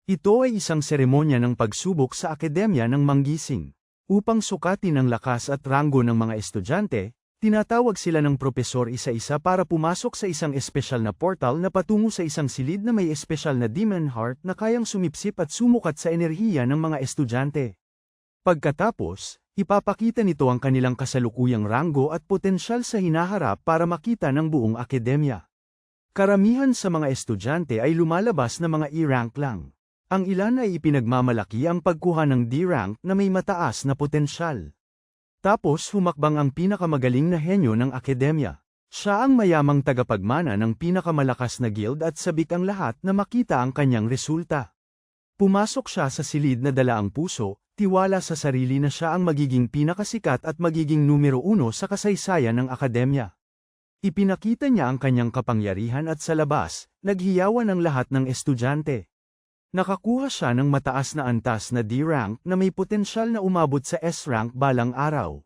Ito ay isang seremonya ng pagsubok sa akademya ng manggising. Upang sukatin ang lakas at ranggo ng mga estudyante, tinatawag sila ng propesor isa-isa para pumasok sa isang espesyal na portal na patungo sa isang silid na may espesyal na demon heart na kayang sumipsip at sumukat sa enerhiya ng mga estudyante. Pagkatapos, ipapakita nito ang kanilang kasalukuyang ranggo at potensyal sa hinaharap para makita ng buong akademya. Karamihan sa mga estudyante ay lumalabas na mga E-rank lang. Ang ilan ay ipinagmamalaki ang pagkuha ng D-rank na may mataas na potensyal. Tapos humakbang ang pinakamagaling na henyo ng akademya. Siya ang mayamang tagapagmana ng pinakamalakas na guild at sabik ang lahat na makita ang kanyang resulta. Pumasok siya sa silid na dala ang puso, tiwala sa sarili na siya ang magiging pinakasikat at magiging numero 1 sa kasaysayan ng akademya. Ipinakita niya ang kanyang kapangyarihan at sa labas, naghiyawan ang lahat ng estudyante. Nakakuha siya ng mataas na antas na D-rank na may potensyal na umabot sa S-rank balang araw.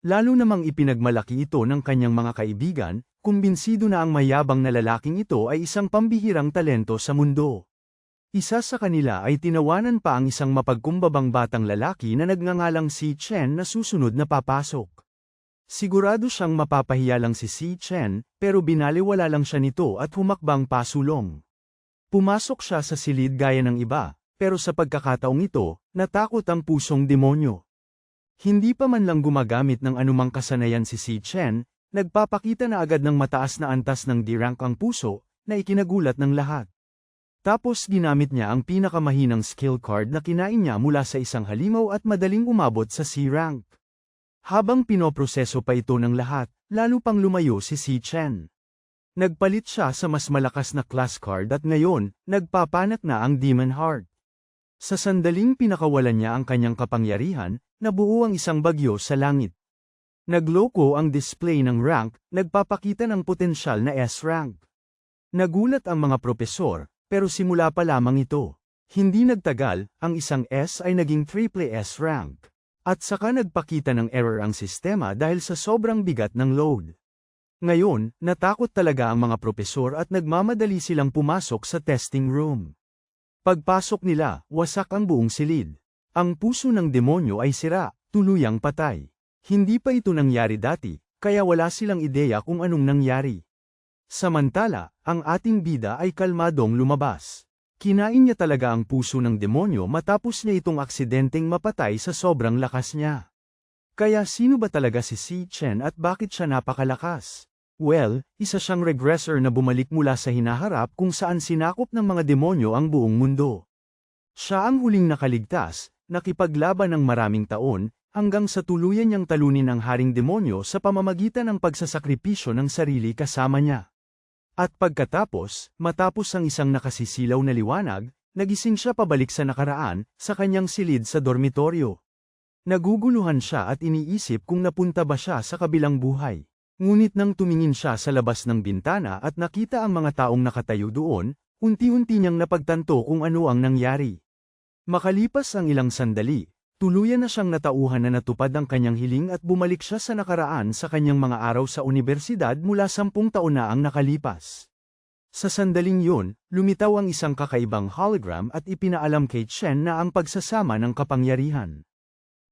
Lalo namang ipinagmalaki ito ng kanyang mga kaibigan, kumbinsido na ang mayabang na lalaking ito ay isang pambihirang talento sa mundo. Isa sa kanila ay tinawanan pa ang isang mapagkumbabang batang lalaki na nagngangalang si Chen na susunod na papasok. Sigurado siyang mapapahiya lang si Chen, pero binaliwala lang siya nito at humakbang pasulong. Pumasok siya sa silid gaya ng iba, pero sa pagkakataong ito, natakot ang pusong demonyo. Hindi pa man lang gumagamit ng anumang kasanayan si Chen, nagpapakita na agad ng mataas na antas ng D-rank ang puso, na ikinagulat ng lahat. Tapos ginamit niya ang pinakamahinang skill card na kinain niya mula sa isang halimaw at madaling umabot sa C-rank. Habang pinoproseso pa ito ng lahat, lalo pang lumayo si Chen. Nagpalit siya sa mas malakas na class card at ngayon, nagpapanak na ang Demon Heart. Sa sandaling pinakawalan niya ang kanyang kapangyarihan, nabuo ang isang bagyo sa langit. Nagloko ang display ng rank, nagpapakita ng potensyal na S-rank. Nagulat ang mga propesor, pero simula pa lamang ito. Hindi nagtagal, ang isang S ay naging triple S-rank. At saka nagpakita ng error ang sistema dahil sa sobrang bigat ng load. Ngayon, natakot talaga ang mga propesor at nagmamadali silang pumasok sa testing room. Pagpasok nila, wasak ang buong silid. Ang puso ng demonyo ay sira, tuluyang patay. Hindi pa ito nangyari dati, kaya wala silang ideya kung anong nangyari. Samantala, ang ating bida ay kalmadong lumabas. Kinain niya talaga ang puso ng demonyo matapos niya itong aksidenteng mapatay sa sobrang lakas niya. Kaya sino ba talaga si Chen at bakit siya napakalakas? Well, isa siyang regressor na bumalik mula sa hinaharap kung saan sinakop ng mga demonyo ang buong mundo. Siya ang huling nakaligtas, nakipaglaban ng maraming taon, hanggang sa tuluyan niyang talunin ang haring demonyo sa pamamagitan ng pagsasakripisyo ng sarili kasama niya. At pagkatapos, matapos ang isang nakasisilaw na liwanag, nagising siya pabalik sa nakaraan, sa kanyang silid sa dormitoryo. Naguguluhan siya at iniisip kung napunta ba siya sa kabilang buhay. Ngunit nang tumingin siya sa labas ng bintana at nakita ang mga taong nakatayo doon, unti-unti niyang napagtanto kung ano ang nangyari. Makalipas ang ilang sandali, tuluyan na siyang natauhan na natupad ang kanyang hiling at bumalik siya sa nakaraan sa kanyang mga araw sa unibersidad mula 10 taon na ang nakalipas. Sa sandaling yun, lumitaw ang isang kakaibang hologram at ipinaalam kay Chen na ang pagsasama ng kapangyarihan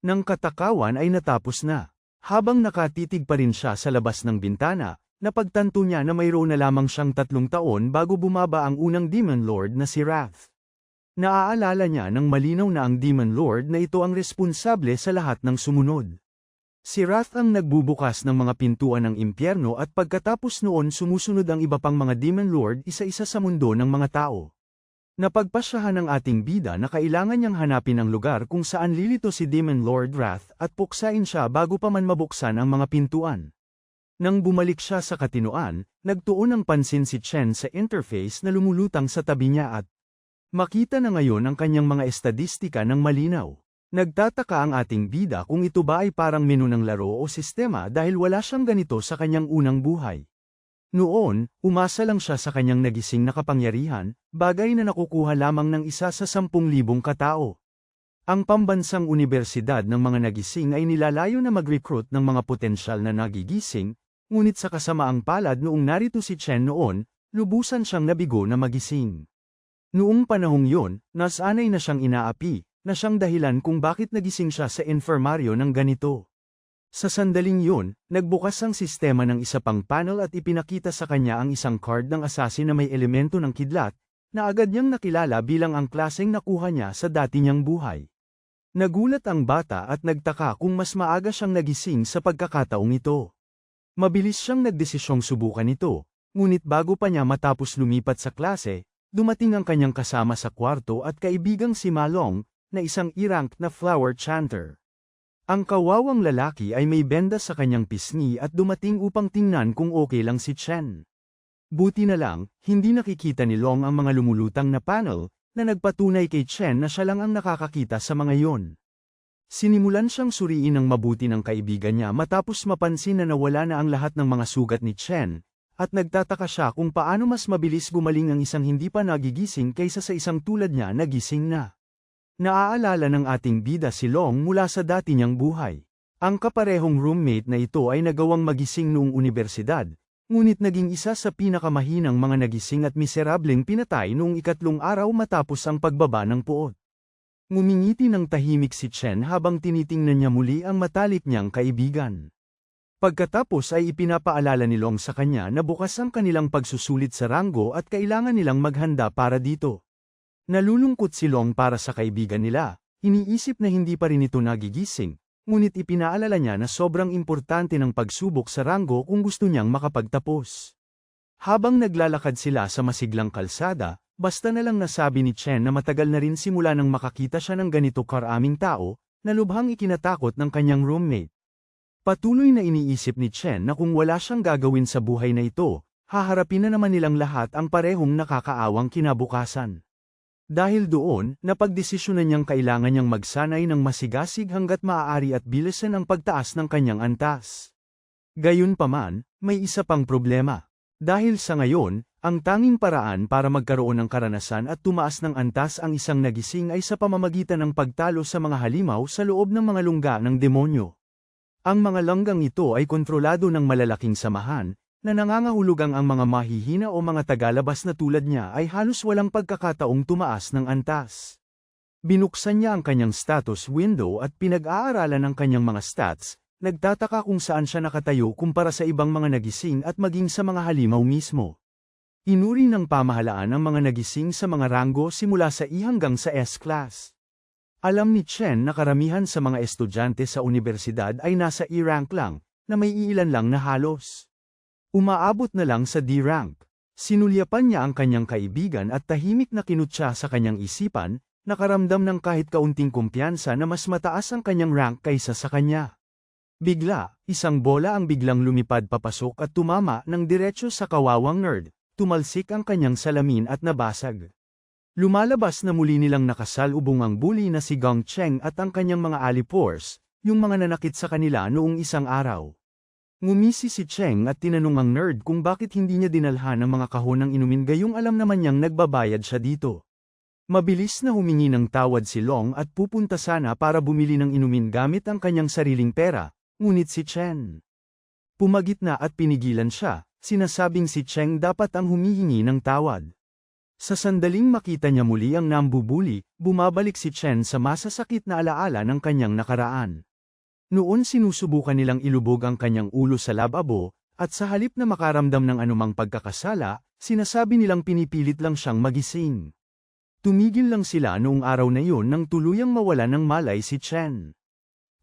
ng katakawan ay natapos na. Habang nakatitig pa rin siya sa labas ng bintana, napagtanto niya na mayroon na lamang siyang 3 taon bago bumaba ang unang Demon Lord na si Wrath. Naaalala niya ng malinaw na ang Demon Lord na ito ang responsable sa lahat ng sumunod. Si Wrath ang nagbubukas ng mga pintuan ng impyerno at pagkatapos noon sumusunod ang iba pang mga Demon Lord isa-isa sa mundo ng mga tao. Napagpasyahan ng ating bida na kailangan niyang hanapin ang lugar kung saan lilito si Demon Lord Wrath at puksain siya bago pa man mabuksan ang mga pintuan. Nang bumalik siya sa katinoan, nagtuon ng pansin si Chen sa interface na lumulutang sa tabi niya at makita na ngayon ang kanyang mga estadistika ng malinaw. Nagtataka ang ating bida kung ito ba ay parang menu ng laro o sistema dahil wala siyang ganito sa kanyang unang buhay. Noon, umasa lang siya sa kanyang nagising na kapangyarihan, bagay na nakukuha lamang ng isa sa 10,000 katao. Ang pambansang unibersidad ng mga nagising ay nilalayo na mag-recruit ng mga potensyal na nagigising, ngunit sa kasamaang palad noong narito si Chen noon, lubusan siyang nabigo na magising. Noong panahong yun, nasanay na siyang inaapi, na siyang dahilan kung bakit nagising siya sa infirmaryo ng ganito. Sa sandaling yun, nagbukas ang sistema ng isa pang panel at ipinakita sa kanya ang isang card ng assassin na may elemento ng kidlat, na agad niyang nakilala bilang ang klaseng nakuha niya sa dati niyang buhay. Nagulat ang bata at nagtaka kung mas maaga siyang nagising sa pagkakataong ito. Mabilis siyang nagdesisyong subukan ito, ngunit bago pa niya matapos lumipat sa klase, dumating ang kanyang kasama sa kwarto at kaibigang si Malong, na isang E-rank na flower chanter. Ang kawawang lalaki ay may benda sa kanyang pisngi at dumating upang tingnan kung okay lang si Chen. Buti na lang, hindi nakikita ni Long ang mga lumulutang na panel, na nagpatunay kay Chen na siya lang ang nakakakita sa mga yon. Sinimulan siyang suriin ng mabuti ng kaibigan niya matapos mapansin na nawala na ang lahat ng mga sugat ni Chen, at nagtataka siya kung paano mas mabilis gumaling ang isang hindi pa nagigising kaysa sa isang tulad niya na gising na. Naaalala ng ating bida si Long mula sa dati niyang buhay. Ang kaparehong roommate na ito ay nagawang magising noong unibersidad, ngunit naging isa sa pinakamahinang mga nagising at miserableng pinatay noong ikatlong araw matapos ang pagbaba ng puot. Ngumingiti ng tahimik si Chen habang tinitingnan niya muli ang matalik niyang kaibigan. Pagkatapos ay ipinapaalala ni Long sa kanya na bukas ang kanilang pagsusulit sa ranggo at kailangan nilang maghanda para dito. Nalulungkot si Long para sa kaibigan nila, iniisip na hindi pa rin ito nagigising, ngunit ipinaalala niya na sobrang importante ng pagsubok sa ranggo kung gusto niyang makapagtapos. Habang naglalakad sila sa masiglang kalsada, basta na lang nasabi ni Chen na matagal na rin simula nang makakita siya ng ganito karaming tao, na lubhang ikinatakot ng kanyang roommate. Patuloy na iniisip ni Chen na kung wala siyang gagawin sa buhay na ito, haharapin na naman nilang lahat ang parehong nakakaawang kinabukasan. Dahil doon, napagdesisyonan niyang kailangan niyang magsanay ng masigasig hanggat maaari at bilisan ang pagtaas ng kanyang antas. Gayunpaman, may isa pang problema. Dahil sa ngayon, ang tanging paraan para magkaroon ng karanasan at tumaas ng antas ang isang nagising ay sa pamamagitan ng pagtalo sa mga halimaw sa loob ng mga lungga ng demonyo. Ang mga langgang ito ay kontrolado ng malalaking samahan, na nangangahulugang ang mga mahihina o mga tagalabas na tulad niya ay halos walang pagkakataong tumaas ng antas. Binuksan niya ang kanyang status window at pinag-aaralan ang kanyang mga stats, nagtataka kung saan siya nakatayo kumpara sa ibang mga nagising at maging sa mga halimaw mismo. Inuri ng pamahalaan ang mga nagising sa mga ranggo simula sa E hanggang sa S-class. Alam ni Chen na karamihan sa mga estudyante sa universidad ay nasa E-rank lang, na may iilan lang na halos umaabot na lang sa D-rank. Sinulyapan niya ang kanyang kaibigan at tahimik na kinutya sa kanyang isipan, nakaramdam ng kahit kaunting kumpiyansa na mas mataas ang kanyang rank kaysa sa kanya. Bigla, isang bola ang biglang lumipad papasok at tumama ng diretsyo sa kawawang nerd, tumalsik ang kanyang salamin at nabasag. Lumalabas na muli nilang nakasalubong ang bully na si Gong Cheng at ang kanyang mga alipors, yung mga nanakit sa kanila noong isang araw. Ngumisi si Cheng at tinanong ang nerd kung bakit hindi niya dinalhan ang mga kahon ng inumin gayong alam naman niyang nagbabayad siya dito. Mabilis na humingi ng tawad si Long at pupunta sana para bumili ng inumin gamit ang kanyang sariling pera, ngunit si Chen pumagitna at pinigilan siya, sinasabing si Cheng dapat ang humihingi ng tawad. Sa sandaling makita niya muli ang nambubuli, bumabalik si Chen sa masasakit na alaala ng kanyang nakaraan. Noon sinusubukan nilang ilubog ang kanyang ulo sa lababo, at sa halip na makaramdam ng anumang pagkakasala, sinasabi nilang pinipilit lang siyang magising. Tumigil lang sila noong araw na iyon nang tuluyang mawala ng malay si Chen.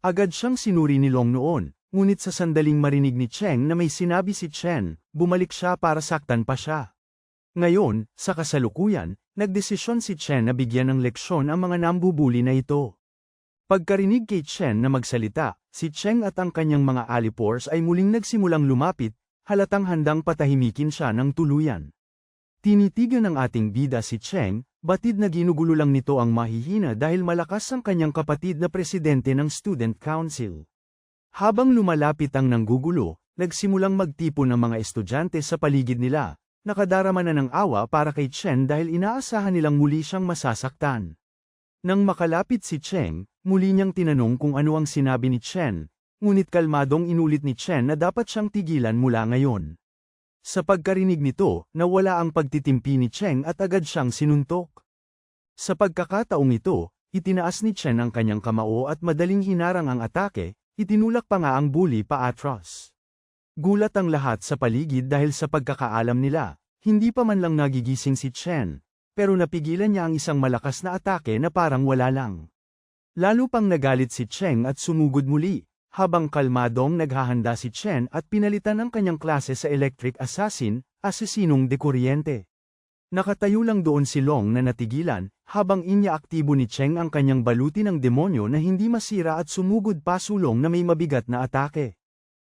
Agad siyang sinuri ni Long noon, ngunit sa sandaling marinig ni Cheng na may sinabi si Chen, bumalik siya para saktan pa siya. Ngayon, sa kasalukuyan, nagdesisyon si Chen na bigyan ng leksyon ang mga nambubuli na ito. Pagkarinig kay Chen na magsalita, si Cheng at ang kanyang mga alipors ay muling nagsimulang lumapit, halatang handang patahimikin siya ng tuluyan. Tinitigan ng ating bida si Cheng, batid na ginugulo lang nito ang mahihina dahil malakas ang kanyang kapatid na presidente ng student council. Habang lumalapit ang nanggugulo, nagsimulang magtipon ng mga estudyante sa paligid nila, nakadarama na ng awa para kay Chen dahil inaasahan nilang muli siyang masasaktan. Nang makalapit si Cheng, muli niyang tinanong kung ano ang sinabi ni Chen, ngunit kalmadong inulit ni Chen na dapat siyang tigilan mula ngayon. Sa pagkarinig nito, nawala ang pagtitimpi ni Cheng at agad siyang sinuntok. Sa pagkakataong ito, itinaas ni Chen ang kanyang kamao at madaling hinarang ang atake, itinulak pa nga ang bully paatras. Gulat ang lahat sa paligid dahil sa pagkakaalam nila, hindi pa man lang nagigising si Chen, pero napigilan niya ang isang malakas na atake na parang wala lang. Lalo pang nagalit si Cheng at sumugod muli, habang kalmadong naghahanda si Chen at pinalitan ang kanyang klase sa Electric Assassin, asesinong de kuryente. Nakatayo lang doon si Long na natigilan, habang iniaktibo ni Cheng ang kanyang baluti ng demonyo na hindi masira at sumugod pa sulong na may mabigat na atake.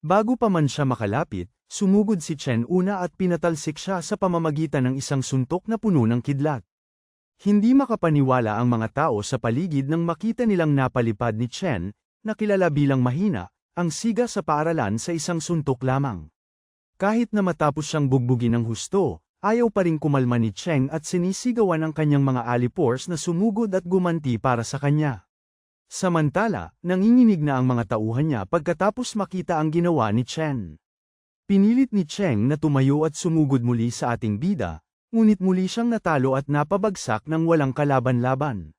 Bago pa man siya makalapit, sumugod si Chen una at pinatalsik siya sa pamamagitan ng isang suntok na puno ng kidlat. Hindi makapaniwala ang mga tao sa paligid nang makita nilang napalipad ni Chen, na kilala bilang mahina, ang siga sa paaralan sa isang suntok lamang. Kahit na matapos siyang bugbugin ng husto, ayaw pa ring kumalma ni Cheng at sinisigawan ang kanyang mga alipors na sumugod at gumanti para sa kanya. Samantala, nanginginig na ang mga tauhan niya pagkatapos makita ang ginawa ni Chen. Pinilit ni Cheng na tumayo at sumugod muli sa ating bida, ngunit muli siyang natalo at napabagsak ng walang kalaban-laban.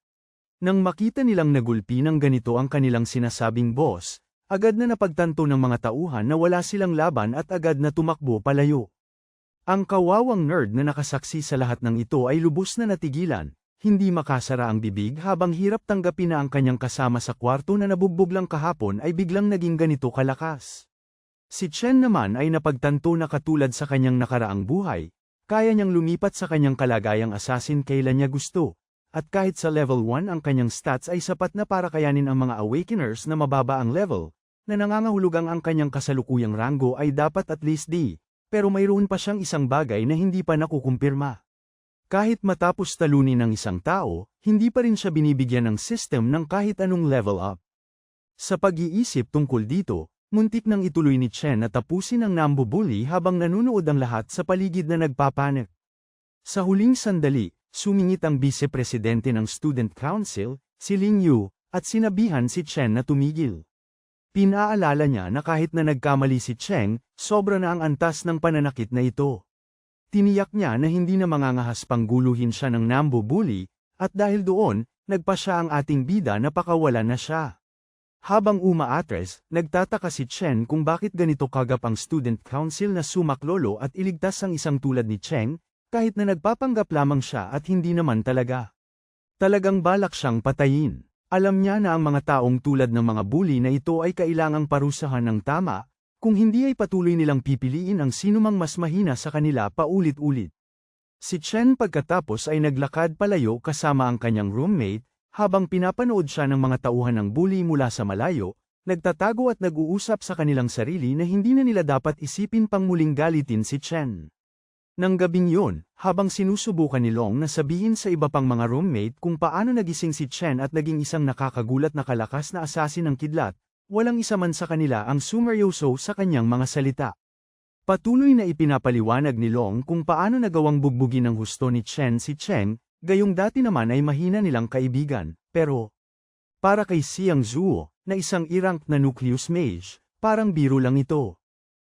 Nang makita nilang nagulpi ng ganito ang kanilang sinasabing boss, agad na napagtanto ng mga tauhan na wala silang laban at agad na tumakbo palayo. Ang kawawang nerd na nakasaksi sa lahat ng ito ay lubos na natigilan, hindi makasara ang bibig habang hirap tanggapin na ang kanyang kasama sa kwarto na nabugbog lang kahapon ay biglang naging ganito kalakas. Si Chen naman ay napagtanto na katulad sa kanyang nakaraang buhay, kaya niyang lumipat sa kanyang kalagayang assassin kailan niya gusto, at kahit sa level 1 ang kanyang stats ay sapat na para kayanin ang mga awakeners na mababa ang level, na nangangahulugang ang kanyang kasalukuyang ranggo ay dapat at least D, pero mayroon pa siyang isang bagay na hindi pa nakukumpirma. Kahit matapos talunin ng isang tao, hindi pa rin siya binibigyan ng system ng kahit anong level up. Sa pag-iisip tungkol dito, muntik nang ituloy ni Chen na tapusin ang nambubuli habang nanunood ang lahat sa paligid na nagpapanik. Sa huling sandali, sumingit ang vice-presidente ng Student Council, si Ling Yu, at sinabihan si Chen na tumigil. Pinaalala niya na kahit na nagkamali si Cheng, sobra na ang antas ng pananakit na ito. Tiniyak niya na hindi na mangangahas pang guluhin siya ng nambubuli, at dahil doon, nagpa siya ang ating bida na pakawalan na siya. Habang umaatres, nagtataka si Chen kung bakit ganito kagap ang Student Council na sumaklolo at iligtas ang isang tulad ni Cheng, kahit na nagpapanggap lamang siya at hindi naman talaga. Talagang balak siyang patayin. Alam niya na ang mga taong tulad ng mga bully na ito ay kailangang parusahan ng tama, kung hindi ay patuloy nilang pipiliin ang sinumang mas mahina sa kanila paulit-ulit. Si Chen pagkatapos ay naglakad palayo kasama ang kanyang roommate, habang pinapanood siya ng mga tauhan ng bully mula sa malayo, nagtatago at nag-uusap sa kanilang sarili na hindi na nila dapat isipin pang muling galitin si Chen. Nang gabing yun, habang sinusubukan ni Long na sabihin sa iba pang mga roommate kung paano nagising si Chen at naging isang nakakagulat na kalakas na asasin ng kidlat, walang isa man sa kanila ang sumeryoso sa kanyang mga salita. Patuloy na ipinapaliwanag ni Long kung paano nagawang bugbugin ng husto ni Chen si Cheng, gayong dati naman ay mahina nilang kaibigan, pero para kay Xiang Zuo, na isang i-ranked na Nucleus Mage, parang biro lang ito.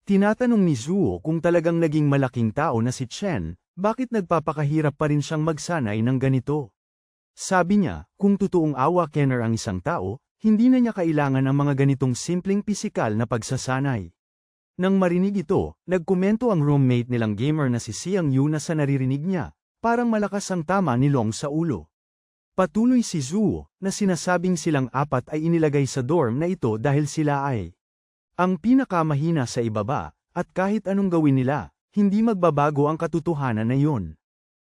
Tinatanong ni Zuo kung talagang naging malaking tao na si Chen, bakit nagpapakahirap pa rin siyang magsanay ng ganito. Sabi niya, kung totoong awakener ang isang tao, hindi na niya kailangan ang mga ganitong simpleng pisikal na pagsasanay. Nang marinig ito, nagkomento ang roommate nilang gamer na si Xiang Yu na sa naririnig niya, parang malakas ang tama ni Long sa ulo. Patuloy si Zuo, na sinasabing silang apat ay inilagay sa dorm na ito dahil sila ay ang pinakamahina sa ibaba, at kahit anong gawin nila, hindi magbabago ang katotohanan na yun.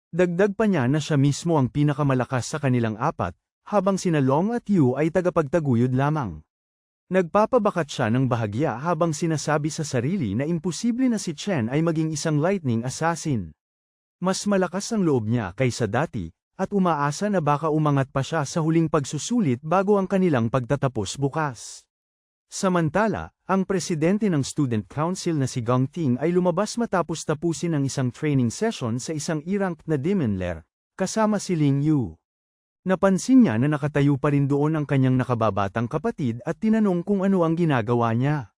Dagdag pa niya na siya mismo ang pinakamalakas sa kanilang apat, habang sina Long at Yu ay tagapagtaguyod lamang. Nagpapabakat siya ng bahagya habang sinasabi sa sarili na imposible na si Chen ay maging isang lightning assassin. Mas malakas ang loob niya kaysa dati, at umaasa na baka umangat pa siya sa huling pagsusulit bago ang kanilang pagtatapos bukas. Samantala, ang presidente ng Student Council na si Gong Ting ay lumabas matapos tapusin ang isang training session sa isang i-ranked na Demon Lair, kasama si Ling Yu. Napansin niya na nakatayo pa rin doon ang kanyang nakababatang kapatid at tinanong kung ano ang ginagawa niya.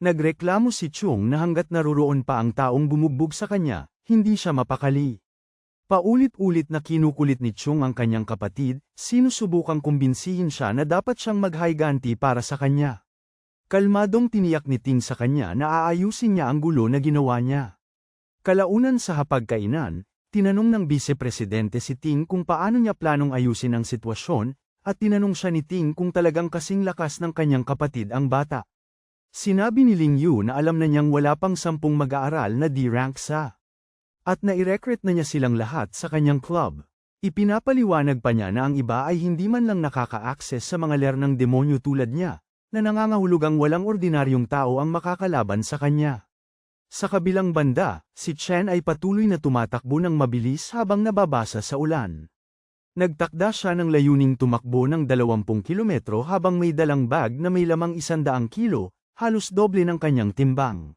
Nagreklamo si Chung na hanggat naroroon pa ang taong bumugbog sa kanya, hindi siya mapakali. Paulit-ulit na kinukulit ni Chung ang kanyang kapatid, sinusubukang kumbinsihin siya na dapat siyang maghayganti para sa kanya. Kalmadong tiniyak ni Ting sa kanya na aayusin niya ang gulo na ginawa niya. Kalaunan sa hapagkainan, tinanong ng Vice-Presidente si Ting kung paano niya planong ayusin ang sitwasyon, at tinanong siya ni Ting kung talagang kasing lakas ng kanyang kapatid ang bata. Sinabi ni Ling Yu na alam na niyang wala pang 10 mag-aaral na D-rank sa. At nai-recruit na niya silang lahat sa kanyang club. Ipinapaliwanag pa niya na ang iba ay hindi man lang nakaka-access sa mga lair ng demonyo tulad niya, na nangangahulugang walang ordinaryong tao ang makakalaban sa kanya. Sa kabilang banda, si Chen ay patuloy na tumatakbo ng mabilis habang nababasa sa ulan. Nagtakda siya ng layuning tumakbo ng 20 kilometro habang may dalang bag na may lamang 100 kilo, halos doble ng kanyang timbang.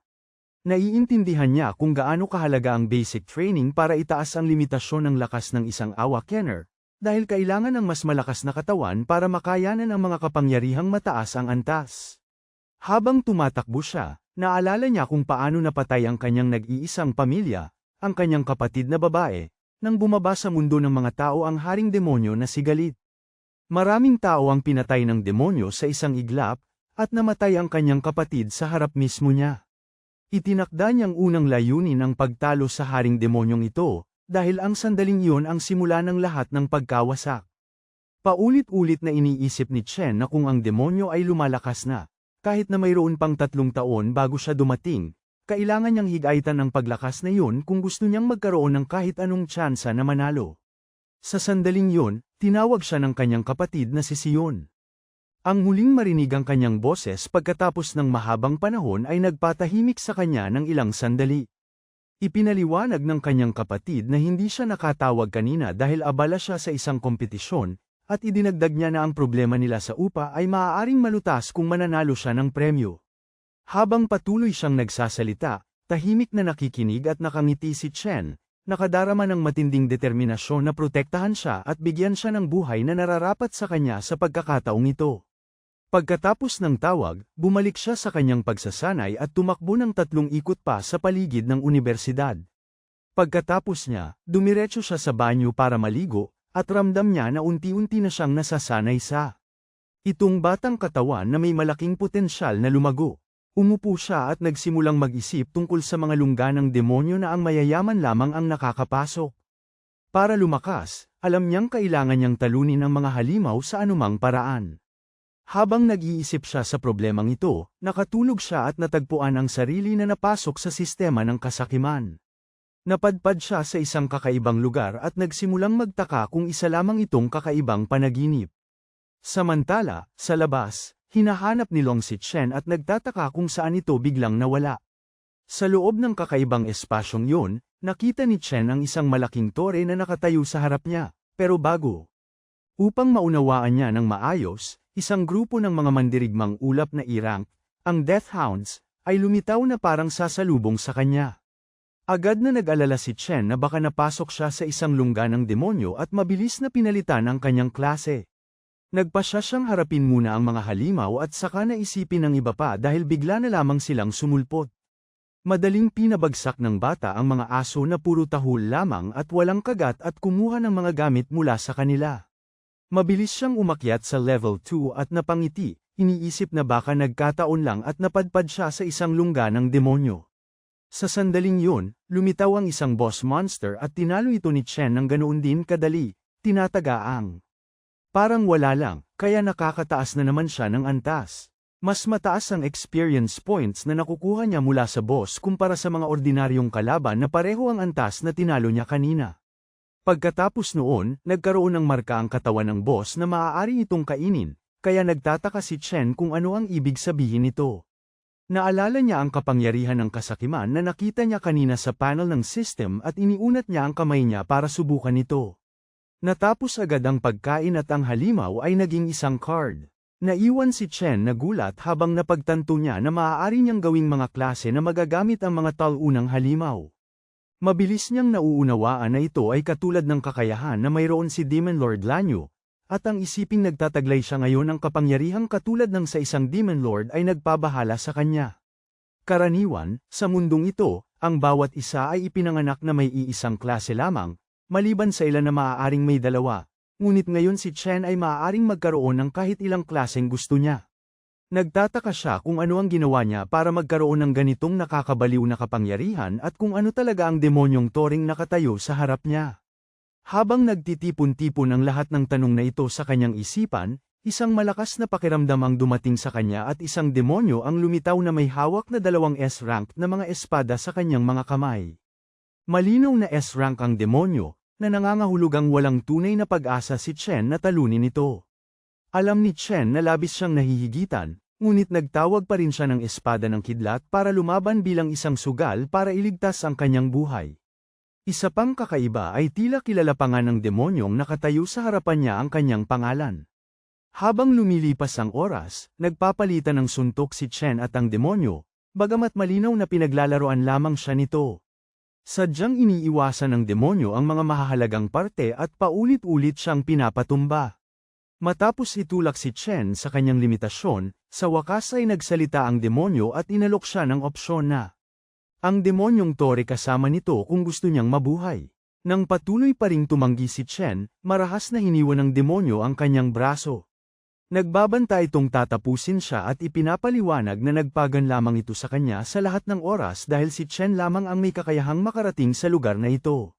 Naiintindihan niya kung gaano kahalaga ang basic training para itaas ang limitasyon ng lakas ng isang awa kenner, dahil kailangan ng mas malakas na katawan para makayanan ang mga kapangyarihang mataas ang antas. Habang tumatakbo siya, naalala niya kung paano napatay ang kanyang nag-iisang pamilya, ang kanyang kapatid na babae, nang bumaba sa mundo ng mga tao ang haring demonyo na si Galit. Maraming tao ang pinatay ng demonyo sa isang iglap, at namatay ang kanyang kapatid sa harap mismo niya. Itinakda niyang unang layunin ang pagtalo sa haring demonyong ito, dahil ang sandaling iyon ang simula ng lahat ng pagkawasak. Paulit-ulit na iniisip ni Chen na kung ang demonyo ay lumalakas na, kahit na mayroon pang 3 taon bago siya dumating, kailangan niyang higaitan ang paglakas na yun kung gusto niyang magkaroon ng kahit anong tsansa na manalo. Sa sandaling yun, tinawag siya ng kanyang kapatid na si Sion. Ang huling marinig ang kanyang boses pagkatapos ng mahabang panahon ay nagpatahimik sa kanya ng ilang sandali. Ipinaliwanag ng kanyang kapatid na hindi siya nakatawag kanina dahil abala siya sa isang kompetisyon, at idinagdag niya na ang problema nila sa upa ay maaaring malutas kung mananalo siya ng premyo. Habang patuloy siyang nagsasalita, tahimik na nakikinig at nakangiti si Chen, nakadarama ng matinding determinasyon na protektahan siya at bigyan siya ng buhay na nararapat sa kanya sa pagkakataong ito. Pagkatapos ng tawag, bumalik siya sa kanyang pagsasanay at tumakbo ng 3 ikot pa sa paligid ng unibersidad. Pagkatapos niya, dumiretso siya sa banyo para maligo, at ramdam niya na unti-unti na siyang nasasanay sa itong batang katawan na may malaking potensyal na lumago. Umupo siya at nagsimulang mag-isip tungkol sa mga lungga ng demonyo na ang mayayaman lamang ang nakakapasok. Para lumakas, alam niyang kailangan niyang talunin ang mga halimaw sa anumang paraan. Habang nag-iisip siya sa problemang ito, nakatulog siya at natagpuan ang sarili na napasok sa sistema ng kasakiman. Napadpad siya sa isang kakaibang lugar at nagsimulang magtaka kung isa lamang itong kakaibang panaginip. Samantala, sa labas, hinahanap ni Long si Chen at nagtataka kung saan ito biglang nawala. Sa loob ng kakaibang espasyong yun, nakita ni Chen ang isang malaking tore na nakatayo sa harap niya, pero bago. Upang maunawaan niya ng maayos, isang grupo ng mga mandirigmang ulap na E-rank, ang Death Hounds, ay lumitaw na parang sasalubong sa kanya. Agad na nag-alala si Chen na baka napasok siya sa isang lungga ng demonyo at mabilis na pinalitan ang kanyang klase. Nagpasya siyang harapin muna ang mga halimaw at saka naisipin ng iba pa dahil bigla na lamang silang sumulpot. Madaling pinabagsak ng bata ang mga aso na puro tahul lamang at walang kagat at kumuha ng mga gamit mula sa kanila. Mabilis siyang umakyat sa level 2 at napangiti, iniisip na baka nagkataon lang at napadpad siya sa isang lungga ng demonyo. Sa sandaling yun, lumitaw ang isang boss monster at tinalo ito ni Chen ng ganoon din kadali, tinatagaang. Parang wala lang, kaya nakakataas na naman siya ng antas. Mas mataas ang experience points na nakukuha niya mula sa boss kumpara sa mga ordinaryong kalaban na pareho ang antas na tinalo niya kanina. Pagkatapos noon, nagkaroon ng marka ang katawan ng boss na maaari itong kainin, kaya nagtataka si Chen kung ano ang ibig sabihin nito. Naalala niya ang kapangyarihan ng kasakiman na nakita niya kanina sa panel ng system at iniunat niya ang kamay niya para subukan ito. Natapos agad ang pagkain at ang halimaw ay naging isang card. Naiwan si Chen na gulat habang napagtanto niya na maaari niyang gawing mga klase na magagamit ang mga talunang halimaw. Mabilis niyang nauunawaan na ito ay katulad ng kakayahan na mayroon si Demon Lord Lanyu, at ang isiping nagtataglay siya ngayon ng kapangyarihang katulad ng sa isang Demon Lord ay nagpabahala sa kanya. Karaniwan, sa mundong ito, ang bawat isa ay ipinanganak na may iisang klase lamang, maliban sa ilan na maaaring may dalawa. Ngunit ngayon si Chen ay maaaring magkaroon ng kahit ilang klaseng gusto niya. Nagtataka siya kung ano ang ginawa niya para magkaroon ng ganitong nakakabaliw na kapangyarihan at kung ano talaga ang demonyong Toring nakatayo sa harap niya. Habang nagtitipon-tipon ang lahat ng tanong na ito sa kanyang isipan, isang malakas na pakiramdam ang dumating sa kanya at isang demonyo ang lumitaw na may hawak na 2 S-rank na mga espada sa kanyang mga kamay. Malinaw na S-rank ang demonyo, na nangangahulugang walang tunay na pag-asa si Chen na talunin ito. Alam ni Chen na labis siyang nahihigitan, ngunit nagtawag pa rin siya ng espada ng kidlat para lumaban bilang isang sugal para iligtas ang kanyang buhay. Isa pang kakaiba ay tila kilala pa nga ng demonyong nakatayo sa harapan niya ang kanyang pangalan. Habang lumilipas ang oras, nagpapalitan ng suntok si Chen at ang demonyo, bagamat malinaw na pinaglalaroan lamang siya nito. Sadyang iniiwasan ng demonyo ang mga mahahalagang parte at paulit-ulit siyang pinapatumba. Matapos itulak si Chen sa kanyang limitasyon, sa wakas ay nagsalita ang demonyo at inalok siya ng opsyon na ang demonyong Tore kasama nito kung gusto niyang mabuhay. Nang patuloy pa ring tumanggi si Chen, marahas na hiniwan ng demonyo ang kanyang braso. Nagbabanta itong tatapusin siya at ipinapaliwanag na nagpagan lamang ito sa kanya sa lahat ng oras dahil si Chen lamang ang may kakayahang makarating sa lugar na ito.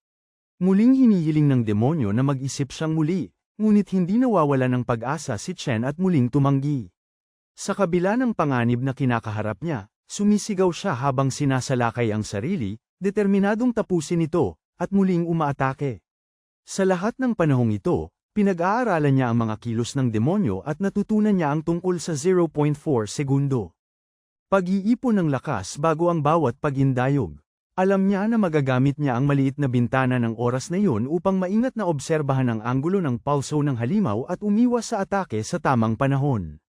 Muling hinihiling ng demonyo na mag-isip siyang muli, ngunit hindi nawawala ng pag-asa si Chen at muling tumanggi. Sa kabila ng panganib na kinakaharap niya, sumisigaw siya habang sinasalakay ang sarili, determinadong tapusin ito, at muling umaatake. Sa lahat ng panahong ito, pinag-aaralan niya ang mga kilos ng demonyo at natutunan niya ang tungkol sa 0.4 segundo. Pag-iipon ng lakas bago ang bawat pagindayog. Alam niya na magagamit niya ang maliit na bintana ng oras na yun upang maingat na obserbahan ang anggulo ng pulso ng halimaw at umiwas sa atake sa tamang panahon.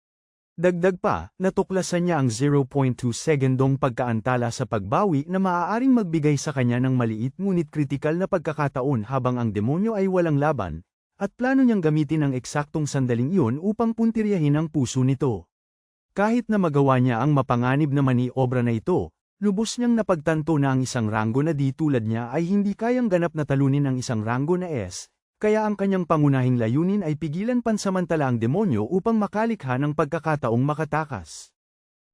Dagdag pa, natuklasan niya ang 0.2 segundong pagkaantala sa pagbawi na maaaring magbigay sa kanya ng maliit ngunit kritikal na pagkakataon habang ang demonyo ay walang laban, at plano niyang gamitin ang eksaktong sandaling iyon upang puntiryahin ang puso nito. Kahit na magawa niya ang mapanganib na maniobra na ito, lubos niyang napagtanto na ang isang ranggo na di tulad niya ay hindi kayang ganap na talunin ang isang ranggo na S, kaya ang kanyang pangunahing layunin ay pigilan pansamantala ang demonyo upang makalikha ng pagkakataong makatakas.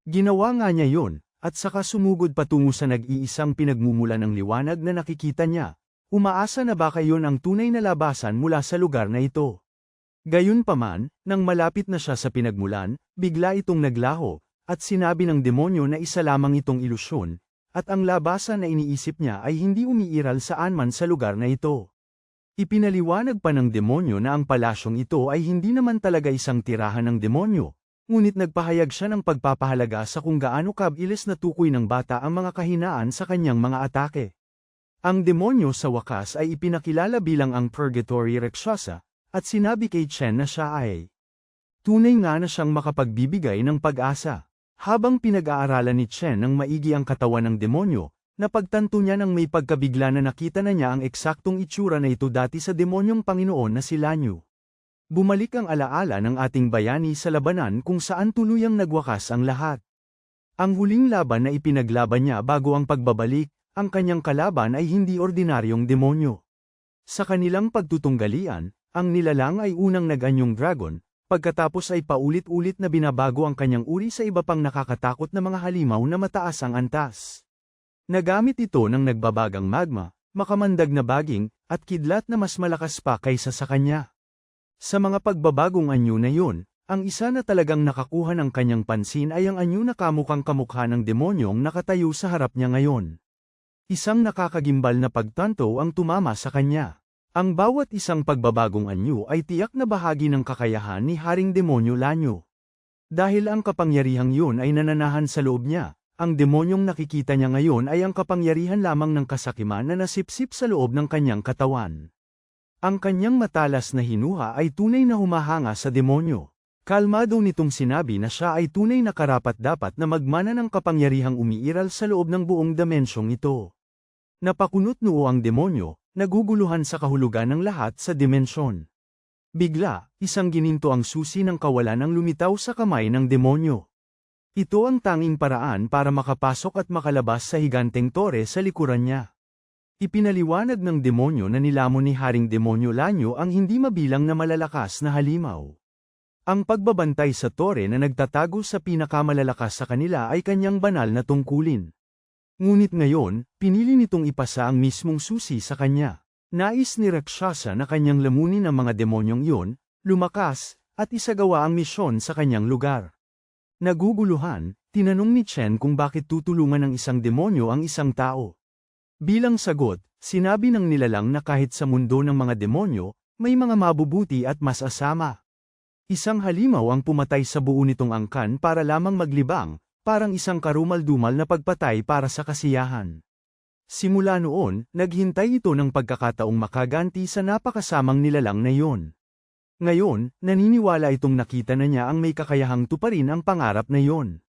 Ginawa nga niya yun, at saka sumugod patungo sa nag-iisang pinagmumula ng liwanag na nakikita niya. Umaasa na baka yun ang tunay na labasan mula sa lugar na ito. Gayunpaman, nang malapit na siya sa pinagmulan, bigla itong naglaho, at sinabi ng demonyo na isa lamang itong ilusyon, at ang labasan na iniisip niya ay hindi umiiral saan man sa lugar na ito. Ipinaliwanag pa ng demonyo na ang palasyong ito ay hindi naman talaga isang tirahan ng demonyo, ngunit nagpahayag siya ng pagpapahalaga sa kung gaano kabilis na tukoy ng bata ang mga kahinaan sa kanyang mga atake. Ang demonyo sa wakas ay ipinakilala bilang ang Purgatory Rakshasa, at sinabi kay Chen na siya ay tunay nga na siyang makapagbibigay ng pag-asa. Habang pinag-aaralan ni Chen ng maigi ang katawan ng demonyo, napagtanto niya nang may pagkabigla na nakita na niya ang eksaktong itsura na ito dati sa demonyong Panginoon na si Lanyu. Bumalik ang alaala ng ating bayani sa labanan kung saan tuluyang nagwakas ang lahat. Ang huling laban na ipinaglaban niya bago ang pagbabalik, ang kanyang kalaban ay hindi ordinaryong demonyo. Sa kanilang pagtutunggalian, ang nilalang ay unang nag-anyong dragon, pagkatapos ay paulit-ulit na binabago ang kanyang uri sa iba pang nakakatakot na mga halimaw na mataas ang antas. Nagamit ito ng nagbabagang magma, makamandag na baging, at kidlat na mas malakas pa kaysa sa kanya. Sa mga pagbabagong anyo na yun, ang isa na talagang nakakuha ng kanyang pansin ay ang anyo na kamukhang kamukha ng demonyong nakatayo sa harap niya ngayon. Isang nakakagimbal na pagtanto ang tumama sa kanya. Ang bawat isang pagbabagong anyo ay tiyak na bahagi ng kakayahan ni Haring Demonyo Lanyu. Dahil ang kapangyarihang yun ay nananahan sa loob niya, ang demonyong nakikita niya ngayon ay ang kapangyarihan lamang ng kasakiman na nasipsip sa loob ng kanyang katawan. Ang kanyang matalas na hinuha ay tunay na humahanga sa demonyo. Kalmado nitong sinabi na siya ay tunay na karapat-dapat na magmana ng kapangyarihang umiiral sa loob ng buong dimensyong ito. Napakunot noo ang demonyo, naguguluhan sa kahulugan ng lahat sa dimensyon. Bigla, isang gininto ang susi ng kawalan ang lumitaw sa kamay ng demonyo. Ito ang tanging paraan para makapasok at makalabas sa higanteng tore sa likuran niya. Ipinaliwanag ng demonyo na nilamon ni Haring Demonyo Lanyo ang hindi mabilang na malalakas na halimaw. Ang pagbabantay sa tore na nagtatago sa pinakamalalakas sa kanila ay kanyang banal na tungkulin. Ngunit ngayon, pinili nitong ipasa ang mismong susi sa kanya. Nais ni Rakshasa na kanyang lamunin ang mga demonyong iyon, lumakas, at isagawa ang misyon sa kanyang lugar. Naguguluhan, tinanong ni Chen kung bakit tutulungan ng isang demonyo ang isang tao. Bilang sagot, sinabi ng nilalang na kahit sa mundo ng mga demonyo, may mga mabubuti at mas asama. Isang halimaw ang pumatay sa buo nitong angkan para lamang maglibang, parang isang karumal-dumal na pagpatay para sa kasiyahan. Simula noon, naghintay ito ng pagkakataong makaganti sa napakasamang nilalang na iyon. Ngayon, naniniwala itong nakita na niya ang may kakayahang tuparin ang pangarap na iyon.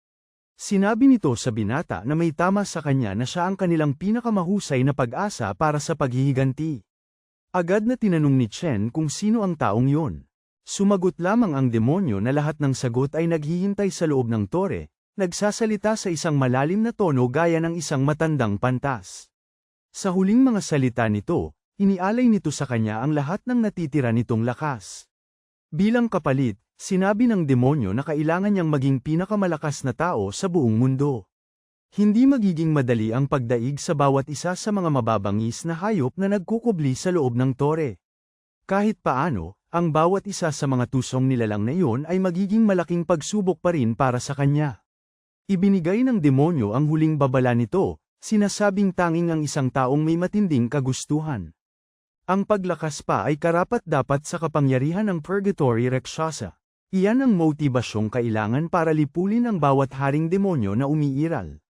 Sinabi nito sa binata na may tama sa kanya na siya ang kanilang pinakamahusay na pag-asa para sa paghihiganti. Agad na tinanong ni Chen kung sino ang taong yun. Sumagot lamang ang demonyo na lahat ng sagot ay naghihintay sa loob ng tore, nagsasalita sa isang malalim na tono gaya ng isang matandang pantas. Sa huling mga salita nito, inialay nito sa kanya ang lahat ng natitira nitong lakas. Bilang kapalit, sinabi ng demonyo na kailangan niyang maging pinakamalakas na tao sa buong mundo. Hindi magiging madali ang pagdaig sa bawat isa sa mga mababangis na hayop na nagkukubli sa loob ng tore. Kahit paano, ang bawat isa sa mga tusong nilalang na iyon ay magiging malaking pagsubok pa rin para sa kanya. Ibinigay ng demonyo ang huling babala nito, sinasabing tanging ang isang taong may matinding kagustuhan. Ang paglakas pa ay karapat-dapat sa kapangyarihan ng Purgatory Rakshasa. Iyan ang motibasyong kailangan para lipulin ang bawat haring demonyo na umiiral.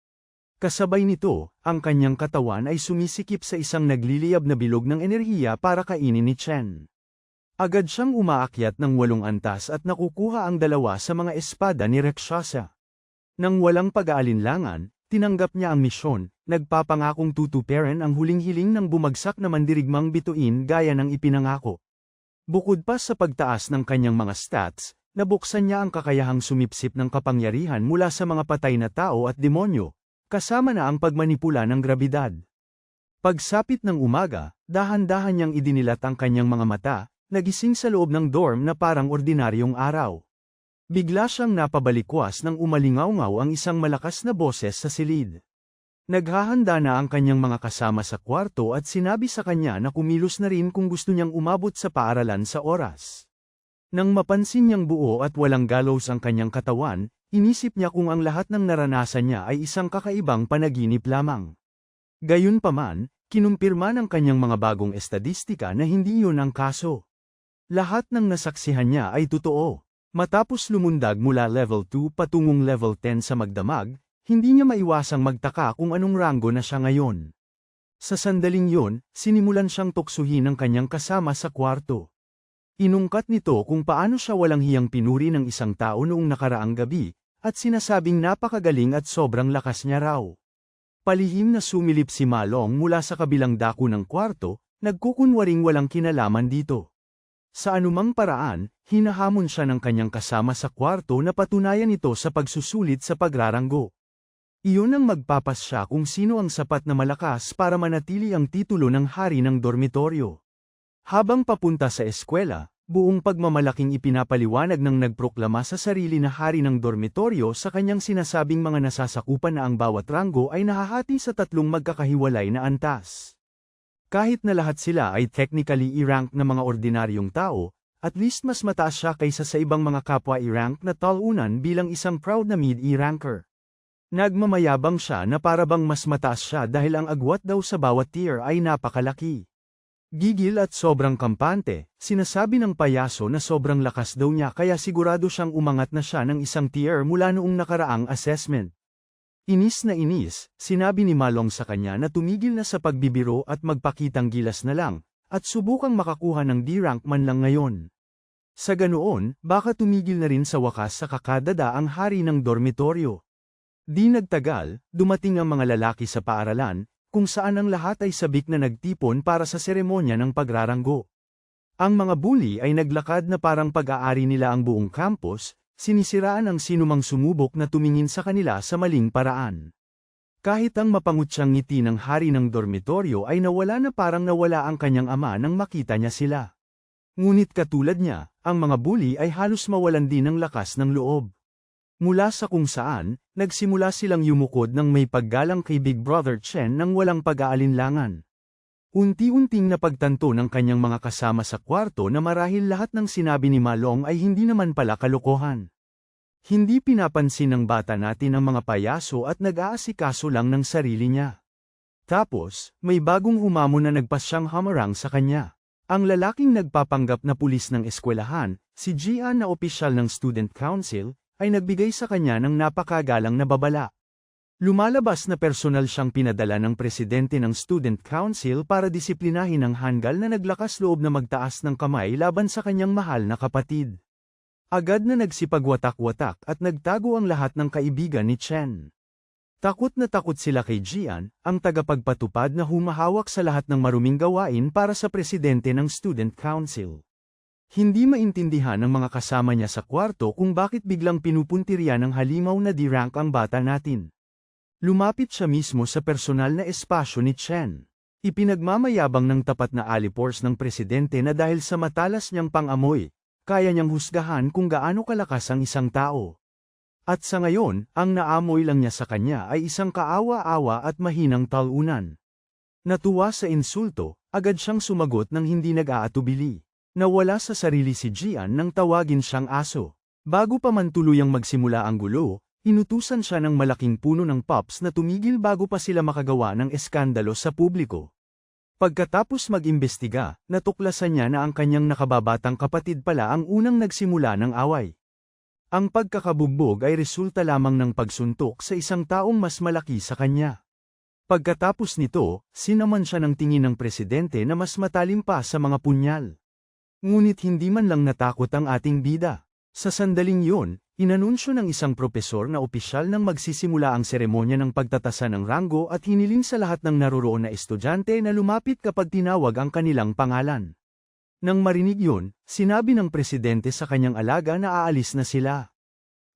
Kasabay nito, ang kanyang katawan ay sumisikip sa isang nagliliyab na bilog ng enerhiya para kainin ni Chen. Agad siyang umaakyat ng 8 antas at nakukuha ang 2 sa mga espada ni Rakshasa. Nang walang pag-aalinlangan, tinanggap niya ang misyon, nagpapangakong tutuparin ang huling hiling ng bumagsak na mandirigmang bituin gaya ng ipinangako. Bukod pa sa pagtaas ng kanyang mga stats, nabuksan niya ang kakayahang sumipsip ng kapangyarihan mula sa mga patay na tao at demonyo, kasama na ang pagmanipula ng grabidad. Pagsapit ng umaga, dahan-dahan niyang idinilat ang kanyang mga mata, nagising sa loob ng dorm na parang ordinaryong araw. Bigla siyang napabalikwas nang umalingaw-ngaw ang isang malakas na boses sa silid. Naghahanda na ang kanyang mga kasama sa kwarto at sinabi sa kanya na kumilos na rin kung gusto niyang umabot sa paaralan sa oras. Nang mapansin niyang buo at walang galos ang kanyang katawan, inisip niya kung ang lahat ng naranasan niya ay isang kakaibang panaginip lamang. Gayunpaman, kinumpirma ng kanyang mga bagong estadistika na hindi yun ang kaso. Lahat ng nasaksihan niya ay totoo. Matapos lumundag mula level 2 patungong level 10 sa magdamag, hindi niya maiwasang magtaka kung anong ranggo na siya ngayon. Sa sandaling yun, sinimulan siyang tuksuhin ng kanyang kasama sa kwarto. Inungkat nito kung paano siya walang hiyang pinuri ng isang tao noong nakaraang gabi, at sinasabing napakagaling at sobrang lakas niya raw. Palihim na sumilip si Malong mula sa kabilang dako ng kwarto, nagkukunwaring walang kinalaman dito. Sa anumang paraan, hinahamon siya ng kanyang kasama sa kwarto na patunayan ito sa pagsusulit sa pagraranggo. Iyon ang magpapasya kung sino ang sapat na malakas para manatili ang titulo ng hari ng dormitoryo. Habang papunta sa eskwela, buong pagmamalaking ipinapaliwanag ng nagproklama sa sarili na hari ng dormitoryo sa kanyang sinasabing mga nasasakupan na ang bawat ranggo ay nahahati sa 3 magkakahiwalay na antas. Kahit na lahat sila ay technically i-rank na mga ordinaryong tao, at least mas mataas siya kaysa sa ibang mga kapwa i-rank na talunan bilang isang proud na mid-i-ranker. Nagmamayabang siya na parabang mas mataas siya dahil ang agwat daw sa bawat tier ay napakalaki. Gigil at sobrang kampante, sinasabi ng payaso na sobrang lakas daw niya kaya sigurado siyang umangat na siya ng isang tier mula noong nakaraang assessment. Inis na inis, sinabi ni Malong sa kanya na tumigil na sa pagbibiro at magpakitang gilas na lang, at subukang makakuha ng D-rank man lang ngayon. Sa ganoon, baka tumigil na rin sa wakas sa kakadada ang hari ng dormitoryo. Di nagtagal, dumating ang mga lalaki sa paaralan, kung saan ang lahat ay sabik na nagtipon para sa seremonya ng pagraranggo. Ang mga bully ay naglakad na parang pag-aari nila ang buong campus, sinisiraan ang sinumang sumubok na tumingin sa kanila sa maling paraan. Kahit ang mapangutyang ngiti ng hari ng dormitoryo ay nawala na parang nawala ang kanyang ama nang makita niya sila. Ngunit katulad niya, ang mga bully ay halos mawalan din ng lakas ng loob. Mula sa kung saan, nagsimula silang yumukod ng may paggalang kay Big Brother Chen nang walang pag-aalinlangan. Unti-unting napagtanto ng kanyang mga kasama sa kwarto na marahil lahat ng sinabi ni Malong ay hindi naman pala kalokohan. Hindi pinapansin ng bata natin ang mga payaso at nag-aasikaso lang ng sarili niya. Tapos, may bagong humamon na nagpasyang hamarang sa kanya. Ang lalaking nagpapanggap na pulis ng eskwelahan, si Gian na opisyal ng Student Council, ay nagbigay sa kanya ng napakagalang na babala. Lumalabas na personal siyang pinadala ng presidente ng Student Council para disiplinahin ang hanggal na naglakas loob na magtaas ng kamay laban sa kanyang mahal na kapatid. Agad na nagsipagwatak-watak at nagtago ang lahat ng kaibigan ni Chen. Takot na takot sila kay Gian, ang tagapagpatupad na humahawak sa lahat ng maruming gawain para sa presidente ng Student Council. Hindi maintindihan ng mga kasama niya sa kwarto kung bakit biglang pinupuntirya ng halimaw na D-rank ang bata natin. Lumapit siya mismo sa personal na espasyo ni Chen. Ipinagmamayabang ng tapat na alipors ng presidente na dahil sa matalas niyang pang-amoy, kaya niyang husgahan kung gaano kalakas ang isang tao. At sa ngayon, ang naamoy lang niya sa kanya ay isang kaawa-awa at mahinang talunan. Natuwa sa insulto, agad siyang sumagot ng hindi nag-aatubili. Nawala sa sarili si Gian nang tawagin siyang aso. Bago pa man tuluyang magsimula ang gulo, inutusan siya ng malaking puno ng pups na tumigil bago pa sila makagawa ng eskandalo sa publiko. Pagkatapos mag-imbestiga, natuklasan niya na ang kanyang nakababatang kapatid pala ang unang nagsimula ng away. Ang pagkakabugbog ay resulta lamang ng pagsuntok sa isang taong mas malaki sa kanya. Pagkatapos nito, sinaman siya ng tingin ng presidente na mas matalim pa sa mga punyal. Ngunit hindi man lang natakot ang ating bida. Sa sandaling yun, inanunsyo ng isang propesor na opisyal nang magsisimula ang seremonya ng pagtatasa ng ranggo at hiniling sa lahat ng naroroon na estudyante na lumapit kapag tinawag ang kanilang pangalan. Nang marinig yun, sinabi ng presidente sa kanyang alaga na aalis na sila.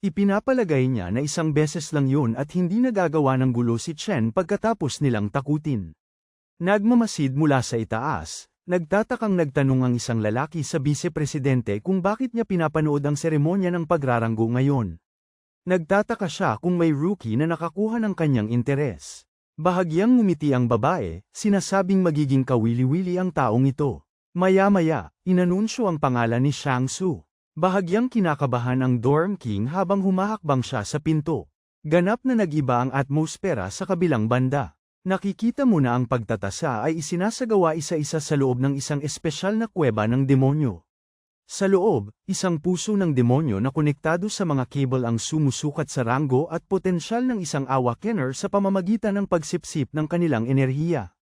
Ipinapalagay niya na isang beses lang yun at hindi nagagawa ng gulo si Chen pagkatapos nilang takutin. Nagmamasid mula sa itaas. Nagtatakang nagtanong ang isang lalaki sa vice-presidente kung bakit niya pinapanood ang seremonya ng pagraranggo ngayon. Nagtataka siya kung may rookie na nakakuha ng kanyang interes. Bahagyang ngumiti ang babae, sinasabing magiging kawili-wili ang taong ito. Maya-maya, inanunsyo ang pangalan ni Shang-Su. Bahagyang kinakabahan ang dorm king habang humahakbang siya sa pinto. Ganap na nag-iba ang atmosfera sa kabilang banda. Nakikita mo na ang pagtatasa ay isinasagawa isa-isa sa loob ng isang espesyal na kuweba ng demonyo. Sa loob, isang puso ng demonyo na konektado sa mga cable ang sumusukat sa ranggo at potensyal ng isang awakener sa pamamagitan ng pagsipsip ng kanilang enerhiya.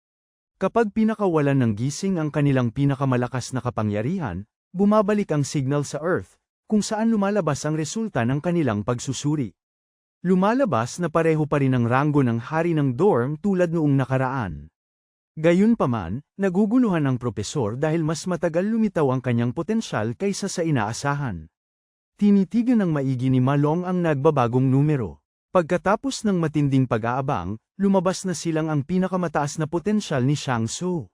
Kapag pinakawalan ng gising ang kanilang pinakamalakas na kapangyarihan, bumabalik ang signal sa Earth, kung saan lumalabas ang resulta ng kanilang pagsusuri. Lumalabas na pareho pa rin ang ranggo ng hari ng dorm tulad noong nakaraan. Gayunpaman, naguguluhan ang propesor dahil mas matagal lumitaw ang kanyang potensyal kaysa sa inaasahan. Tinitigan ng maigi ni Malong ang nagbabagong numero. Pagkatapos ng matinding pag-aabang, lumabas na silang ang pinakamataas na potensyal ni Shang-Su.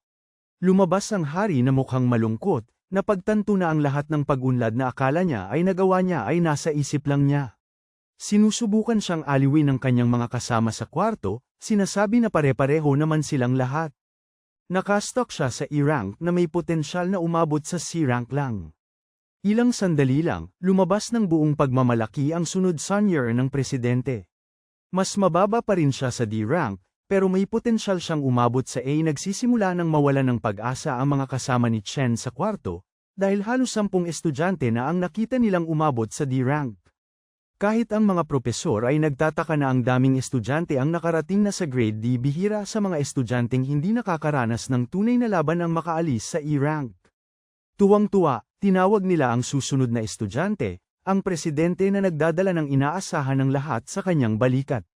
Lumabas ang hari na mukhang malungkot, napagtanto na ang lahat ng pag-unlad na akala niya ay nagawa niya ay nasa isip lang niya. Sinusubukan siyang aliwin ng kanyang mga kasama sa kwarto, sinasabi na pare-pareho naman silang lahat. Nakastock siya sa E-rank na may potensyal na umabot sa C-rank lang. Ilang sandali lang, lumabas ng buong pagmamalaki ang sunod senior ng presidente. Mas mababa pa rin siya sa D-rank, pero may potensyal siyang umabot sa A. Nagsisimula ng mawalan ng pag-asa ang mga kasama ni Chen sa kwarto, dahil halos 10 estudyante na ang nakita nilang umabot sa D-rank. Kahit ang mga propesor ay nagtataka na ang daming estudyante ang nakarating na sa grade D, bihira sa mga estudyanteng hindi nakakaranas ng tunay na laban ang makaalis sa E-rank. Tuwang-tuwa, tinawag nila ang susunod na estudyante, ang presidente na nagdadala ng inaasahan ng lahat sa kanyang balikat.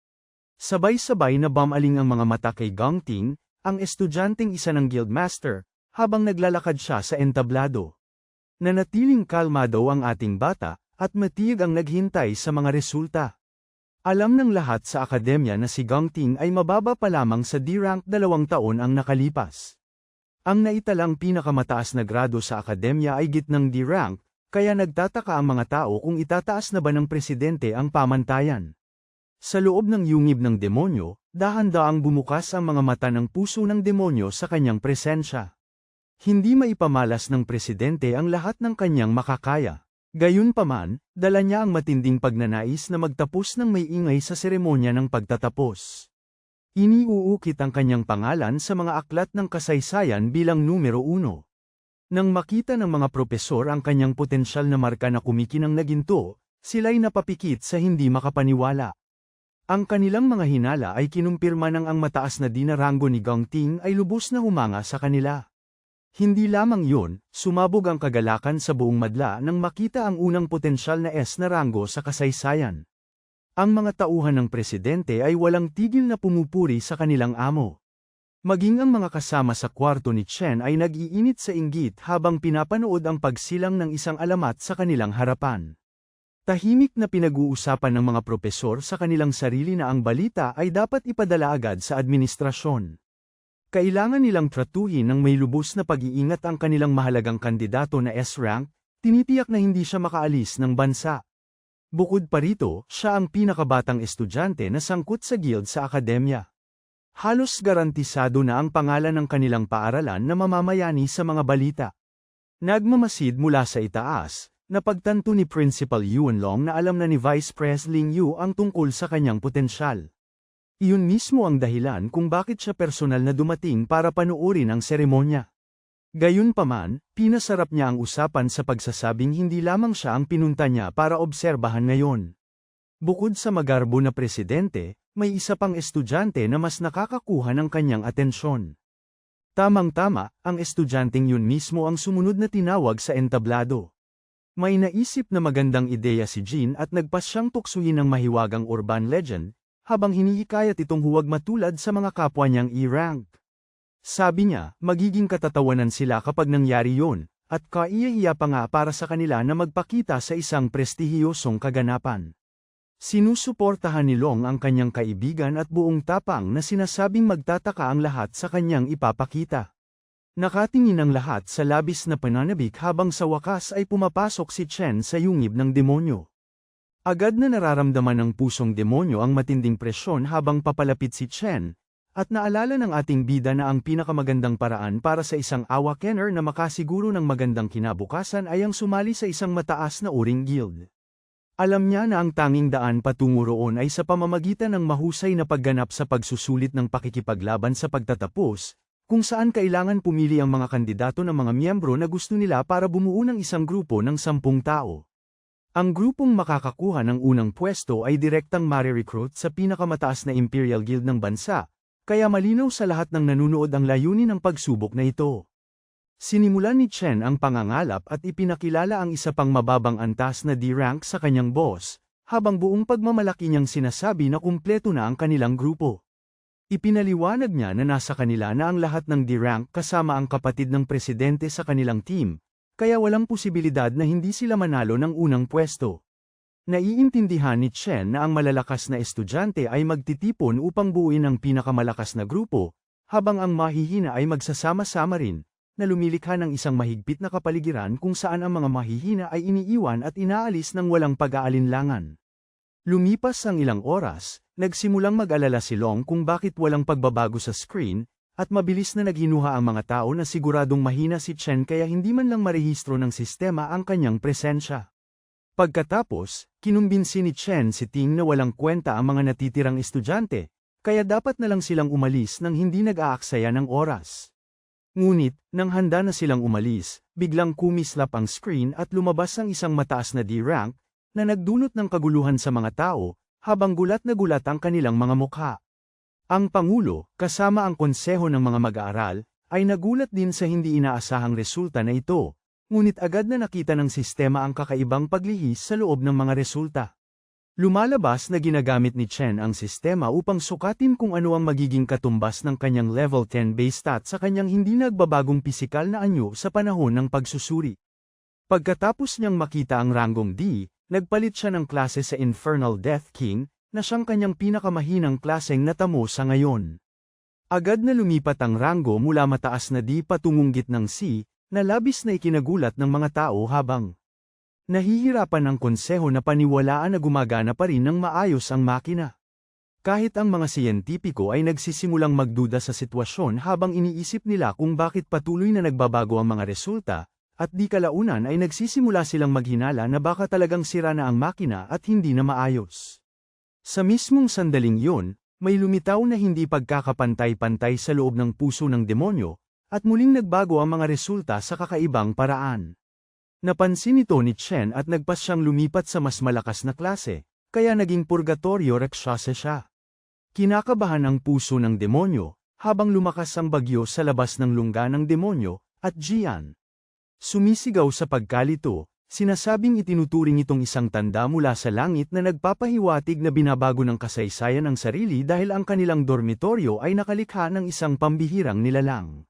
Sabay-sabay na bumaling ang mga mata kay Gongting, ang estudyanteng isa ng guildmaster, habang naglalakad siya sa entablado. Nanatiling kalmado ang ating bata, at matiyag ang naghintay sa mga resulta. Alam ng lahat sa akademya na si Gang Ting ay mababa pa lamang sa D-rank 2 taon ang nakalipas. Ang naitalang pinakamataas na grado sa akademya ay gitnang D-rank, kaya nagtataka ang mga tao kung itataas na ba ng presidente ang pamantayan. Sa loob ng yungib ng demonyo, dahan-daang bumukas ang mga mata ng puso ng demonyo sa kanyang presensya. Hindi maipamalas ng presidente ang lahat ng kanyang makakaya. Gayunpaman, dala niya ang matinding pagnanais na magtapos ng may ingay sa seremonya ng pagtatapos. Iniuukit ang kanyang pangalan sa mga aklat ng kasaysayan bilang numero 1. Nang makita ng mga propesor ang kanyang potensyal na marka na kumikinang na ginto, sila'y napapikit sa hindi makapaniwala. Ang kanilang mga hinala ay kinumpirma ng ang mataas na dinaranggo ni Gang Ting ay lubos na humanga sa kanila. Hindi lamang yun, sumabog ang kagalakan sa buong madla nang makita ang unang potensyal na S na ranggo sa kasaysayan. Ang mga tauhan ng presidente ay walang tigil na pumupuri sa kanilang amo. Maging ang mga kasama sa kwarto ni Chen ay nag-iinit sa inggit habang pinapanood ang pagsilang ng isang alamat sa kanilang harapan. Tahimik na pinag-uusapan ng mga propesor sa kanilang sarili na ang balita ay dapat ipadala agad sa administrasyon. Kailangan nilang tratuhin ng may lubos na pag-iingat ang kanilang mahalagang kandidato na S-rank, tinitiyak na hindi siya makaalis ng bansa. Bukod pa rito, siya ang pinakabatang estudyante na sangkot sa guild sa akademya. Halos garantisado na ang pangalan ng kanilang paaralan na mamamayani sa mga balita. Nagmamasid mula sa itaas, napagtanto ni Principal Yuanlong na alam na ni Vice President Yu ang tungkol sa kanyang potensyal. Iyon mismo ang dahilan kung bakit siya personal na dumating para panuorin ang seremonya. Gayunpaman, pinasarap niya ang usapan sa pagsasabing hindi lamang siya ang pinunta niya para obserbahan ngayon. Bukod sa magarbo na presidente, may isa pang estudyante na mas nakakakuha ng kanyang atensyon. Tamang-tama, ang estudyanteng yun mismo ang sumunod na tinawag sa entablado. May naisip na magandang ideya si Jin at nagpas siyang tuksuhin ng mahiwagang urban legend, habang hinihikayat itong huwag matulad sa mga kapwa niyang E-rank. Sabi niya, magiging katatawanan sila kapag nangyari yon, at kaiya-iya pa nga para sa kanila na magpakita sa isang prestihiyosong kaganapan. Sinusuportahan ni Long ang kanyang kaibigan at buong tapang na sinasabing magtataka ang lahat sa kanyang ipapakita. Nakatingin ang lahat sa labis na pananabik habang sa wakas ay pumapasok si Chen sa yungib ng demonyo. Agad na nararamdaman ng pusong demonyo ang matinding presyon habang papalapit si Chen, at naalala ng ating bida na ang pinakamagandang paraan para sa isang awakener na makasiguro ng magandang kinabukasan ay ang sumali sa isang mataas na uring guild. Alam niya na ang tanging daan patungo roon ay sa pamamagitan ng mahusay na pagganap sa pagsusulit ng pakikipaglaban sa pagtatapos, kung saan kailangan pumili ang mga kandidato ng mga miyembro na gusto nila para bumuo ng isang grupo ng 10 tao. Ang grupong makakakuha ng unang pwesto ay direktang mare-recruit sa pinakamataas na Imperial Guild ng bansa, kaya malinaw sa lahat ng nanunood ang layunin ng pagsubok na ito. Sinimulan ni Chen ang pangangalap at ipinakilala ang isa pang mababang antas na D-rank sa kanyang boss, habang buong pagmamalaki niyang sinasabi na kumpleto na ang kanilang grupo. Ipinaliwanag niya na nasa kanila na ang lahat ng D-rank kasama ang kapatid ng presidente sa kanilang team, kaya walang posibilidad na hindi sila manalo ng unang pwesto. Naiintindihan ni Chen na ang malalakas na estudyante ay magtitipon upang buuin ang pinakamalakas na grupo, habang ang mahihina ay magsasama-sama rin, na lumilikha ng isang mahigpit na kapaligiran kung saan ang mga mahihina ay iniiwan at inaalis ng walang pag-aalinlangan. Lumipas ang ilang oras, nagsimulang mag-alala si Long kung bakit walang pagbabago sa screen, at mabilis na naghinuha ang mga tao na siguradong mahina si Chen kaya hindi man lang marehistro ng sistema ang kanyang presensya. Pagkatapos, kinumbinsi ni Chen si Ting na walang kwenta ang mga natitirang estudyante, kaya dapat na lang silang umalis nang hindi nag-aaksaya ng oras. Ngunit, nang handa na silang umalis, biglang kumislap ang screen at lumabas ang isang mataas na D-rank, na nagdulot ng kaguluhan sa mga tao, habang gulat na gulat ang kanilang mga mukha. Ang Pangulo, kasama ang konseho ng mga mag-aaral, ay nagulat din sa hindi inaasahang resulta na ito, ngunit agad na nakita ng sistema ang kakaibang paglihis sa loob ng mga resulta. Lumalabas na ginagamit ni Chen ang sistema upang sukatin kung ano ang magiging katumbas ng kanyang level 10 base stat sa kanyang hindi nagbabagong pisikal na anyo sa panahon ng pagsusuri. Pagkatapos niyang makita ang ranggong D, nagpalit siya ng klase sa Infernal Death King, na siyang kanyang pinakamahinang klaseng natamo sa ngayon. Agad na lumipat ang ranggo mula mataas na D patungong gitnang C, na labis na ikinagulat ng mga tao habang nahihirapan ang konseho na paniwalaan na gumagana pa rin ng maayos ang makina. Kahit ang mga siyentipiko ay nagsisimulang magduda sa sitwasyon habang iniisip nila kung bakit patuloy na nagbabago ang mga resulta, at di kalaunan ay nagsisimula silang maghinala na baka talagang sira na ang makina at hindi na maayos. Sa mismong sandaling yun, may lumitaw na hindi pagkakapantay-pantay sa loob ng puso ng demonyo, at muling nagbago ang mga resulta sa kakaibang paraan. Napansin ito ni Chen at nagpas siyang lumipat sa mas malakas na klase, kaya naging purgatorio rakshasa siya. Kinakabahan ang puso ng demonyo, habang lumakas ang bagyo sa labas ng lungga ng demonyo, at Jian sumisigaw sa pagkalito, sinasabing itinuturing itong isang tanda mula sa langit na nagpapahiwatig na binabago ng kasaysayan ang sarili dahil ang kanilang dormitoryo ay nakalikha ng isang pambihirang nilalang.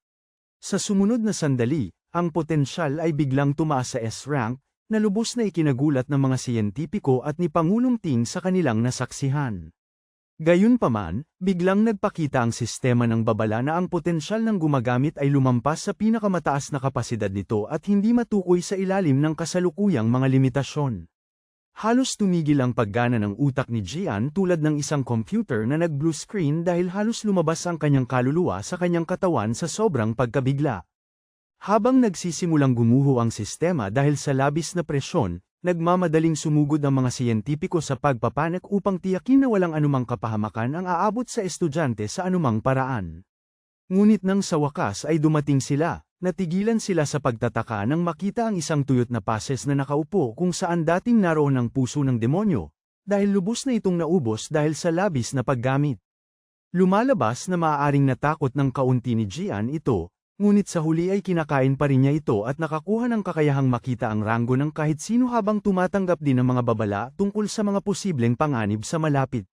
Sa sumunod na sandali, ang potensyal ay biglang tumaas sa S-rank, na lubos na ikinagulat ng mga siyentipiko at ni Pangulong Ting sa kanilang nasaksihan. Gayunpaman, biglang nagpakita ang sistema ng babala na ang potensyal ng gumagamit ay lumampas sa pinakamataas na kapasidad nito at hindi matukoy sa ilalim ng kasalukuyang mga limitasyon. Halos tumigil ang paggana ng utak ni Jian tulad ng isang computer na nag-blue screen dahil halos lumabas ang kanyang kaluluwa sa kanyang katawan sa sobrang pagkabigla. Habang nagsisimulang gumuho ang sistema dahil sa labis na presyon, nagmamadaling sumugod ang mga siyentipiko sa pagpapanik upang tiyakin na walang anumang kapahamakan ang aabot sa estudyante sa anumang paraan. Ngunit nang sa wakas ay dumating sila, natigilan sila sa pagtataka nang makita ang isang tuyot na pases na nakaupo kung saan dating naroon ang puso ng demonyo, dahil lubos na itong naubos dahil sa labis na paggamit. Lumalabas na maaaring natakot ng kaunti ni Jian ito, ngunit sa huli ay kinakain pa rin niya ito at nakakuha ng kakayahang makita ang ranggo ng kahit sino habang tumatanggap din ng mga babala tungkol sa mga posibleng panganib sa malapit.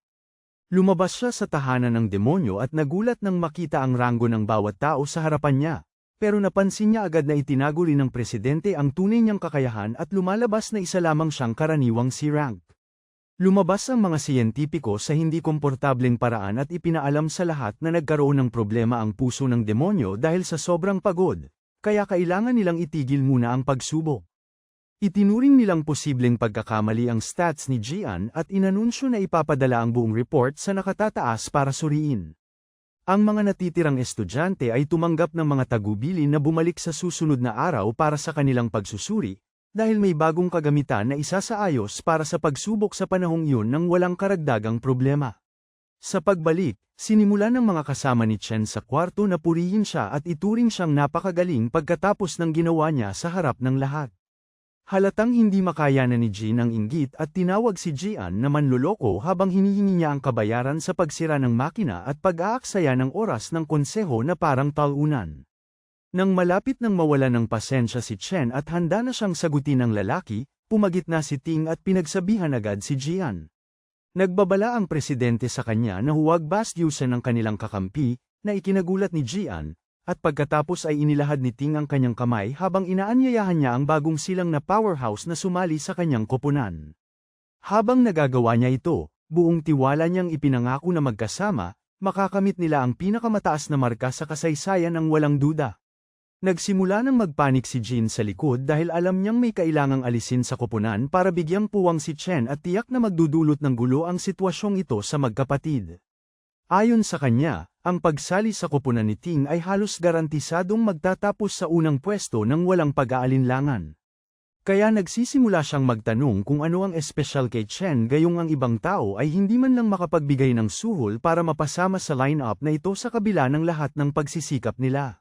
Lumabas siya sa tahanan ng demonyo at nagulat nang makita ang ranggo ng bawat tao sa harapan niya, pero napansin niya agad na itinago rin ng presidente ang tunay niyang kakayahan at lumalabas na isa lamang siyang karaniwang C-rank. Lumabas ang mga siyentipiko sa hindi komportableng paraan at ipinaalam sa lahat na nagkaroon ng problema ang puso ng demonyo dahil sa sobrang pagod, kaya kailangan nilang itigil muna ang pagsubok. Itinuring nilang posibleng pagkakamali ang stats ni Jian at inanunsyo na ipapadala ang buong report sa nakatataas para suriin. Ang mga natitirang estudyante ay tumanggap ng mga tagubilin na bumalik sa susunod na araw para sa kanilang pagsusuri, dahil may bagong kagamitan na isasaayos para sa pagsubok sa panahong iyon nang walang karagdagang problema. Sa pagbalik, sinimulan ng mga kasama ni Chen sa kwarto na purihin siya at ituring siyang napakagaling pagkatapos ng ginawa niya sa harap ng lahat. Halatang hindi makayanan ni Jin ang inggit at tinawag si Jian na manloloko habang hinihingi niya ang kabayaran sa pagsira ng makina at pag-aaksaya ng oras ng konseho na parang talunan. Nang malapit nang mawala ng pasensya si Chen at handa na siyang sagutin ng lalaki, pumagitna si Ting at pinagsabihan agad si Jian. Nagbabala ang presidente sa kanya na huwag bastyusan ang kanilang kakampi, na ikinagulat ni Jian, at pagkatapos ay inilahad ni Ting ang kanyang kamay habang inaanyayahan niya ang bagong silang na powerhouse na sumali sa kanyang koponan. Habang nagagawa niya ito, buong tiwala niyang ipinangako na magkasama, makakamit nila ang pinakamataas na marka sa kasaysayan ng walang duda. Nagsimula nang magpanik si Jin sa likod dahil alam niyang may kailangang alisin sa koponan para bigyang puwang si Chen at tiyak na magdudulot ng gulo ang sitwasyong ito sa magkapatid. Ayon sa kanya, ang pagsali sa koponan ni Ting ay halos garantisadong magtatapos sa unang pwesto ng walang pag-aalinlangan. Kaya nagsisimula siyang magtanong kung ano ang espesyal kay Chen gayong ang ibang tao ay hindi man lang makapagbigay ng suhol para mapasama sa line-up na ito sa kabila ng lahat ng pagsisikap nila.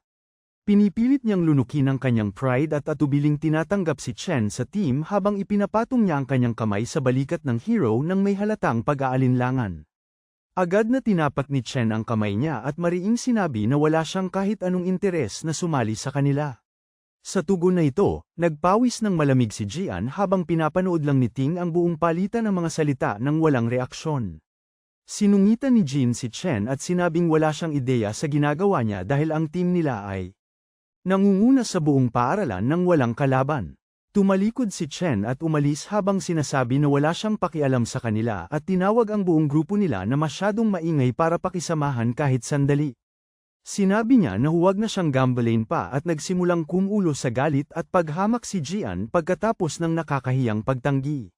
Pinipilit niyang lunukin ang kanyang pride at atubiling tinatanggap si Chen sa team habang ipinapatong niya ang kanyang kamay sa balikat ng hero nang may halatang pag-aalinlangan. Agad na tinapat ni Chen ang kamay niya at mariing sinabi na wala siyang kahit anong interes na sumali sa kanila. Sa tugon na ito, nagpawis ng malamig si Jian habang pinapanood lang ni Ting ang buong palitan ng mga salita nang walang reaksyon. Sinungitan ni Jin si Chen at sinabing wala siyang ideya sa ginagawa niya dahil ang team nila ay nangunguna sa buong paaralan nang walang kalaban. Tumalikod si Chen at umalis habang sinasabi na wala siyang pakialam sa kanila at tinawag ang buong grupo nila na masyadong maingay para pakisamahan kahit sandali. Sinabi niya na huwag na siyang gambalain pa at nagsimulang kumulo sa galit at paghamak si Jian pagkatapos ng nakakahiyang pagtanggi.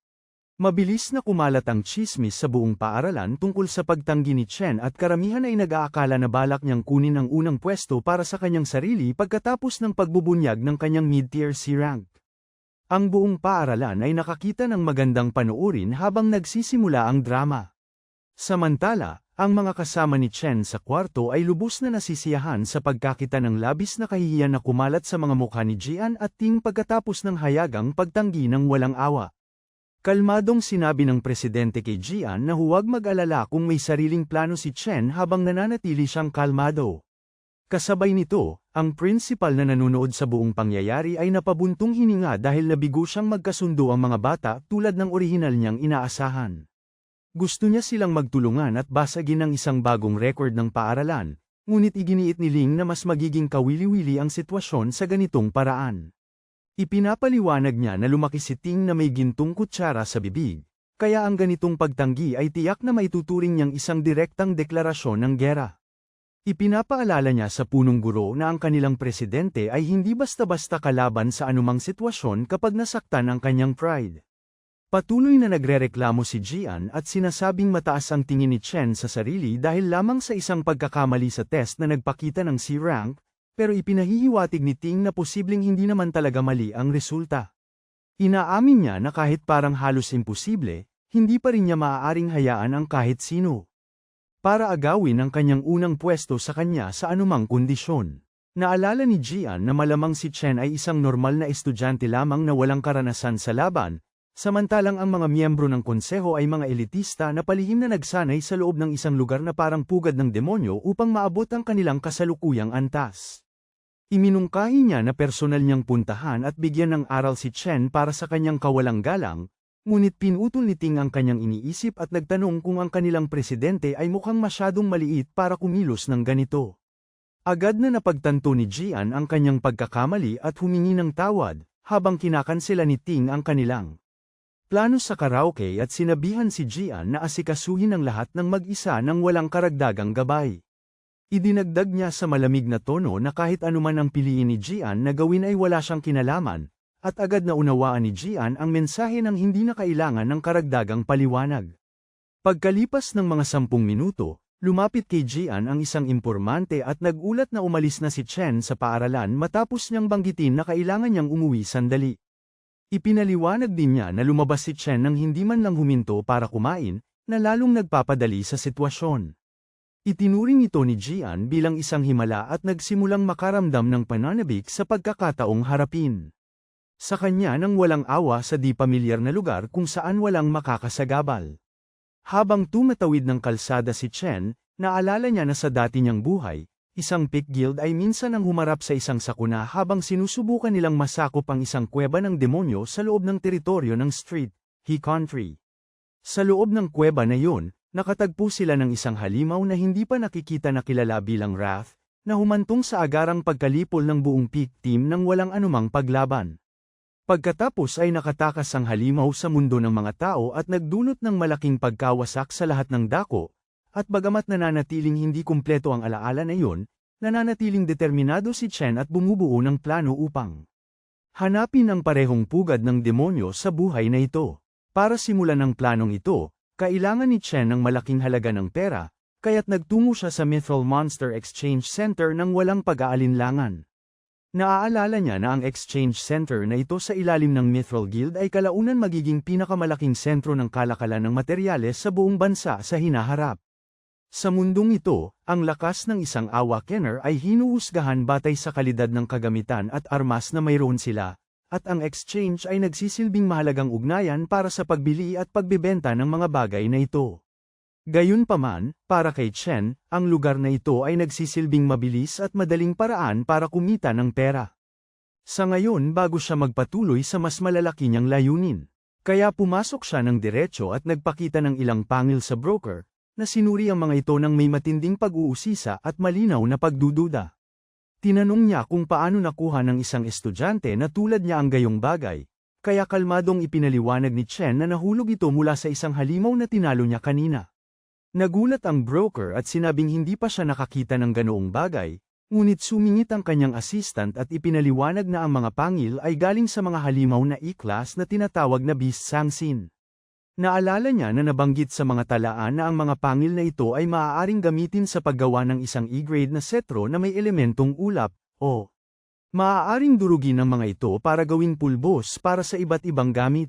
Mabilis na kumalat ang tsismis sa buong paaralan tungkol sa pagtanggi ni Chen at karamihan ay nag-aakala na balak niyang kunin ang unang pwesto para sa kanyang sarili pagkatapos ng pagbubunyag ng kanyang mid-tier C rank. Ang buong paaralan ay nakakita ng magandang panoorin habang nagsisimula ang drama. Samantala, ang mga kasama ni Chen sa kwarto ay lubos na nasisiyahan sa pagkakita ng labis na kahihiyan na kumalat sa mga mukha ni Jian at Ting pagkatapos ng hayagang pagtanggi ng walang awa. Kalmadong sinabi ng presidente kay Jian na huwag mag-alala kung may sariling plano si Chen habang nananatili siyang kalmado. Kasabay nito, ang principal na nanonood sa buong pangyayari ay napabuntong hininga dahil nabigo siyang magkasundo ang mga bata tulad ng orihinal niyang inaasahan. Gusto niya silang magtulungan at basagin ang isang bagong record ng paaralan, ngunit iginiit ni Ling na mas magiging kawili-wili ang sitwasyon sa ganitong paraan. Ipinapaliwanag niya na lumaki si Ting na may gintong kutsara sa bibig, kaya ang ganitong pagtanggi ay tiyak na maituturing niyang isang direktang deklarasyon ng gera. Ipinapaalala niya sa punong guro na ang kanilang presidente ay hindi basta-basta kalaban sa anumang sitwasyon kapag nasaktan ang kanyang pride. Patuloy na nagrereklamo si Jian at sinasabing mataas ang tingin ni Chen sa sarili dahil lamang sa isang pagkakamali sa test na nagpakita ng C rank, pero ipinahihiwatig ni Ting na posibleng hindi naman talaga mali ang resulta. Inaamin niya na kahit parang halos imposible, hindi pa rin niya maaaring hayaan ang kahit sino para agawin ang kanyang unang pwesto sa kanya sa anumang kondisyon. Naalala ni Jian na malamang si Chen ay isang normal na estudyante lamang na walang karanasan sa laban, samantalang ang mga miyembro ng konseho ay mga elitista na palihim na nagsanay sa loob ng isang lugar na parang pugad ng demonyo upang maabot ang kanilang kasalukuyang antas. Iminungkahi niya na personal niyang puntahan at bigyan ng aral si Chen para sa kanyang kawalang galang, ngunit pinutol ni Ting ang kanyang iniisip at nagtanong kung ang kanilang presidente ay mukhang masyadong maliit para kumilos ng ganito. Agad na napagtanto ni Jian ang kanyang pagkakamali at humingi ng tawad, habang kinakansela ni Ting ang kanilang plano sa karaoke at sinabihan si Jian na asikasuhin ang lahat ng mag-isa nang walang karagdagang gabay. Idinagdag niya sa malamig na tono na kahit anuman ang piliin ni Jian na gawin ay wala siyang kinalaman, at agad na unawaan ni Jian ang mensahe ng hindi na kailangan ng karagdagang paliwanag. Pagkalipas ng mga 10 minuto, lumapit kay Jian ang isang impormante at nagulat na umalis na si Chen sa paaralan matapos niyang banggitin na kailangan niyang umuwi sandali. Ipinaliwanag din niya na lumabas si Chen nang hindi man lang huminto para kumain, na lalong nagpapadali sa sitwasyon. Itinuring ito ni Jian bilang isang himala at nagsimulang makaramdam ng pananabik sa pagkakataong harapin sa kanya nang walang awa sa di pamilyar na lugar kung saan walang makakasagabal. Habang tumatawid ng kalsada si Chen, naalala niya na sa dati niyang buhay, isang pick guild ay minsan ang humarap sa isang sakuna habang sinusubukan nilang masakop ang isang kuweba ng demonyo sa loob ng teritoryo ng Street He Country. Sa loob ng kuweba na yun, nakatagpo sila ng isang halimaw na hindi pa nakikita na kilala bilang Wrath, na humantong sa agarang pagkalipol ng buong pick team nang walang anumang paglaban. Pagkatapos ay nakatakas ang halimaw sa mundo ng mga tao at nagdulot ng malaking pagkawasak sa lahat ng dako, at bagamat nananatiling hindi kumpleto ang alaala na iyon, nananatiling determinado si Chen at bumubuo ng plano upang hanapin ang parehong pugad ng demonyo sa buhay na ito. Para simulan ang planong ito, kailangan ni Chen ng malaking halaga ng pera, kaya't nagtungo siya sa Mythal Monster Exchange Center nang walang pag-aalinlangan. Naaalala niya na ang exchange center na ito sa ilalim ng Mythal Guild ay kalaunan magiging pinakamalaking sentro ng kalakalan ng materyales sa buong bansa sa hinaharap. Sa mundong ito, ang lakas ng isang Awakener ay hinuhusgahan batay sa kalidad ng kagamitan at armas na mayroon sila, at ang exchange ay nagsisilbing mahalagang ugnayan para sa pagbili at pagbebenta ng mga bagay na ito. Gayunpaman, para kay Chen, ang lugar na ito ay nagsisilbing mabilis at madaling paraan para kumita ng pera. Sa ngayon bago siya magpatuloy sa mas malalaki niyang layunin. Kaya pumasok siya ng diretso at nagpakita ng ilang pangil sa broker, na sinuri ang mga ito ng may matinding pag-uusisa at malinaw na pagdududa. Tinanong niya kung paano nakuha ng isang estudyante na tulad niya ang gayong bagay, kaya kalmadong ipinaliwanag ni Chen na nahulog ito mula sa isang halimaw na tinalo niya kanina. Nagulat ang broker at sinabing hindi pa siya nakakita ng ganoong bagay, ngunit sumingit ang kanyang assistant at ipinaliwanag na ang mga pangil ay galing sa mga halimaw na E-class na tinatawag na Beast Sangsin. Naalala niya na nabanggit sa mga talaan na ang mga pangil na ito ay maaaring gamitin sa paggawa ng isang E-grade na setro na may elementong ulap, o maaaring durugin ng mga ito para gawing pulbos para sa iba't ibang gamit.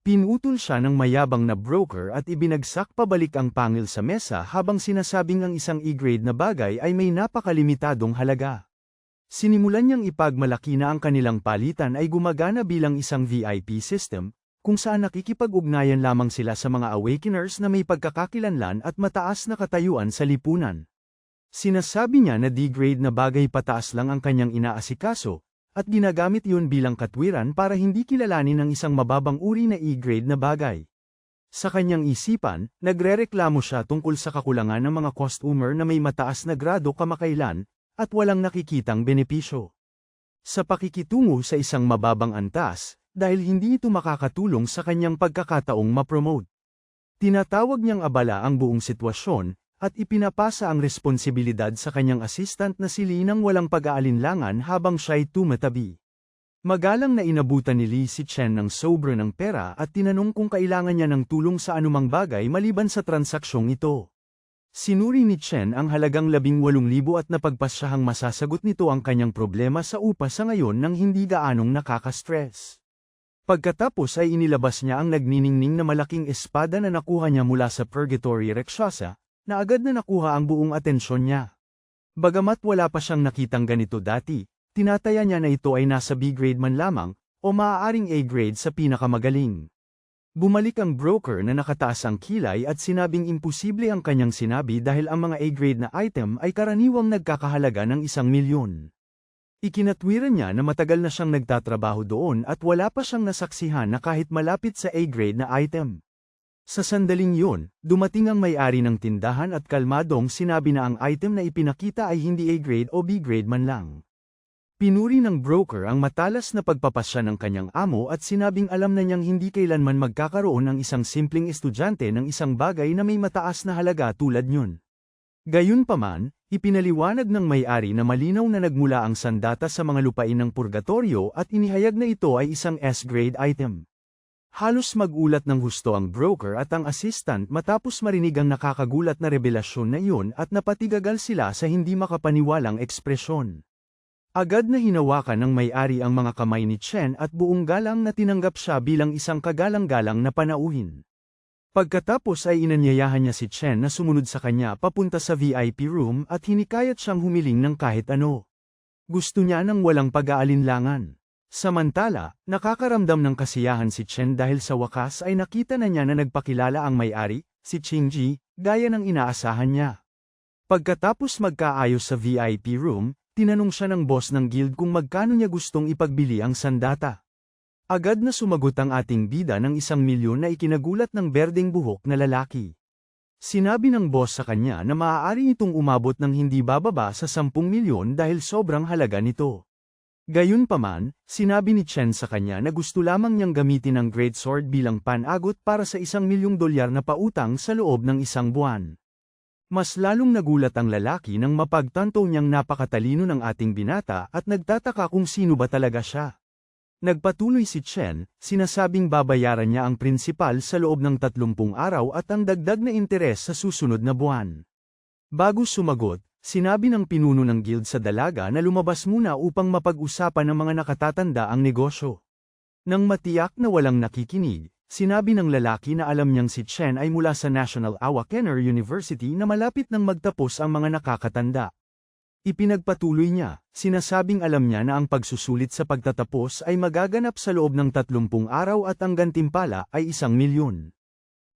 Pinutol siya ng mayabang na broker at ibinagsak pabalik ang pangil sa mesa habang sinasabing ang isang E-grade na bagay ay may napakalimitadong halaga. Sinimulan niyang ipagmalaki na ang kanilang palitan ay gumagana bilang isang VIP system, kung saan nakikipag-ugnayan lamang sila sa mga awakeners na may pagkakakilanlan at mataas na katayuan sa lipunan. Sinasabi niya na D-grade na bagay pataas lang ang kanyang inaasikaso, at ginagamit yun bilang katwiran para hindi kilalanin ng isang mababang uri na E-grade na bagay. Sa kanyang isipan, nagrereklamo siya tungkol sa kakulangan ng mga customer na may mataas na grado kamakailan, at walang nakikitang benepisyo. Sa pakikitungo sa isang mababang antas, dahil hindi ito makakatulong sa kanyang pagkakataong ma-promote. Tinatawag niyang abala ang buong sitwasyon, at ipinapasa ang responsibilidad sa kanyang assistant na si Lee nang walang pag-aalinlangan habang siya'y tumatabi. Magalang na inabutan ni Lee si Chen ng sobra ng pera at tinanong kung kailangan niya ng tulong sa anumang bagay maliban sa transaksyong ito. Sinuri ni Chen ang halagang 18,000 at napagpasyahang masasagot nito ang kanyang problema sa upa sa ngayon nang hindi gaanong nakaka-stress. Pagkatapos ay inilabas niya ang nagniningning na malaking espada na nakuha niya mula sa Purgatory Rakshasa, na agad na nakuha ang buong atensyon niya. Bagamat wala pa siyang nakitang ganito dati, tinataya niya na ito ay nasa B-grade man lamang, o maaaring A-grade sa pinakamagaling. Bumalik ang broker na nakataas ang kilay at sinabing imposible ang kanyang sinabi dahil ang mga A-grade na item ay karaniwang nagkakahalaga ng 1,000,000. Ikinatwiran niya na matagal na siyang nagtatrabaho doon at wala pa siyang nasaksihan na kahit malapit sa A-grade na item. Sa sandaling yun, dumating ang may-ari ng tindahan at kalmadong sinabi na ang item na ipinakita ay hindi A-grade o B-grade man lang. Pinuri ng broker ang matalas na pagpapasya ng kanyang amo at sinabing alam na niyang hindi kailanman magkakaroon ng isang simpleng estudyante ng isang bagay na may mataas na halaga tulad niyon. Gayunpaman, ipinaliwanag ng may-ari na malinaw na nagmula ang sandata sa mga lupain ng purgatorio at inihayag na ito ay isang S-grade item. Halos magulat ng husto ang broker at ang assistant matapos marinig ang nakakagulat na revelasyon na iyon at napatigagal sila sa hindi makapaniwalang ekspresyon. Agad na hinawakan ng may-ari ang mga kamay ni Chen at buong galang na tinanggap siya bilang isang kagalang-galang na panauhin. Pagkatapos ay inanyayahan niya si Chen na sumunod sa kanya papunta sa VIP room at hinikayat siyang humiling ng kahit ano. Gusto niya ng walang pag-aalinlangan. Samantala, nakakaramdam ng kasiyahan si Chen dahil sa wakas ay nakita na niya na nagpakilala ang may-ari, si Qingji, gaya ng inaasahan niya. Pagkatapos magkaayos sa VIP room, tinanong siya ng boss ng guild kung magkano niya gustong ipagbili ang sandata. Agad na sumagot ang ating bida ng 1,000,000 na ikinagulat ng berdeng buhok na lalaki. Sinabi ng boss sa kanya na maaari itong umabot ng hindi bababa sa 10,000,000 dahil sobrang halaga nito. Gayunpaman, sinabi ni Chen sa kanya na gusto lamang niyang gamitin ang Great Sword bilang panagot para sa $1,000,000 na pautang sa loob ng isang buwan. Mas lalong nagulat ang lalaki nang mapagtanto niyang napakatalino ng ating binata at nagtataka kung sino ba talaga siya. Nagpatuloy si Chen, sinasabing babayaran niya ang prinsipal sa loob ng 30 araw at ang dagdag na interes sa susunod na buwan. Bago sumagot, sinabi ng pinuno ng guild sa dalaga na lumabas muna upang mapag-usapan ng mga nakatatanda ang negosyo. Nang matiyak na walang nakikinig, sinabi ng lalaki na alam niyang si Chen ay mula sa National Awakener University na malapit nang magtapos ang mga nakakatanda. Ipinagpatuloy niya, sinasabing alam niya na ang pagsusulit sa pagtatapos ay magaganap sa loob ng 30 araw at ang gantimpala ay 1,000,000.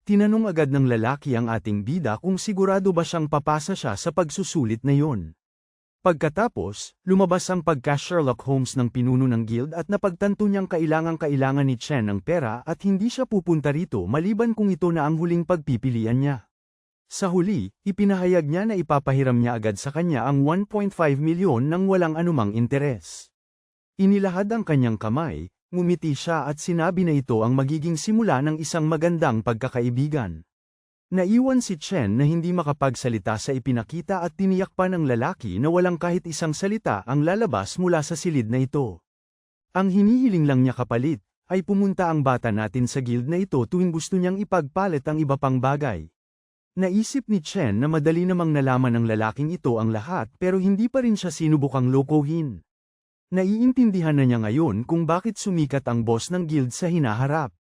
Tinanong agad ng lalaki ang ating bida kung sigurado ba siyang papasa siya sa pagsusulit na yon. Pagkatapos, lumabas ang pagka-Sherlock Holmes ng pinuno ng guild at napagtanto niyang kailangan ni Chen ng pera at hindi siya pupunta rito maliban kung ito na ang huling pagpipilian niya. Sa huli, ipinahayag niya na ipapahiram niya agad sa kanya ang 1.5 milyon nang walang anumang interes. Inilahad ang kanyang kamay, ngumiti siya at sinabi na ito ang magiging simula ng isang magandang pagkakaibigan. Naiwan si Chen na hindi makapagsalita sa ipinakita at tiniyak pa ng lalaki na walang kahit isang salita ang lalabas mula sa silid na ito. Ang hinihiling lang niya kapalit, ay pumunta ang bata natin sa guild na ito tuwing gusto niyang ipagpalit ang iba pang bagay. Naisip ni Chen na madali namang nalaman ng lalaking ito ang lahat pero hindi pa rin siya sinubukang lokohin. Naiintindihan na niya ngayon kung bakit sumikat ang boss ng guild sa hinaharap.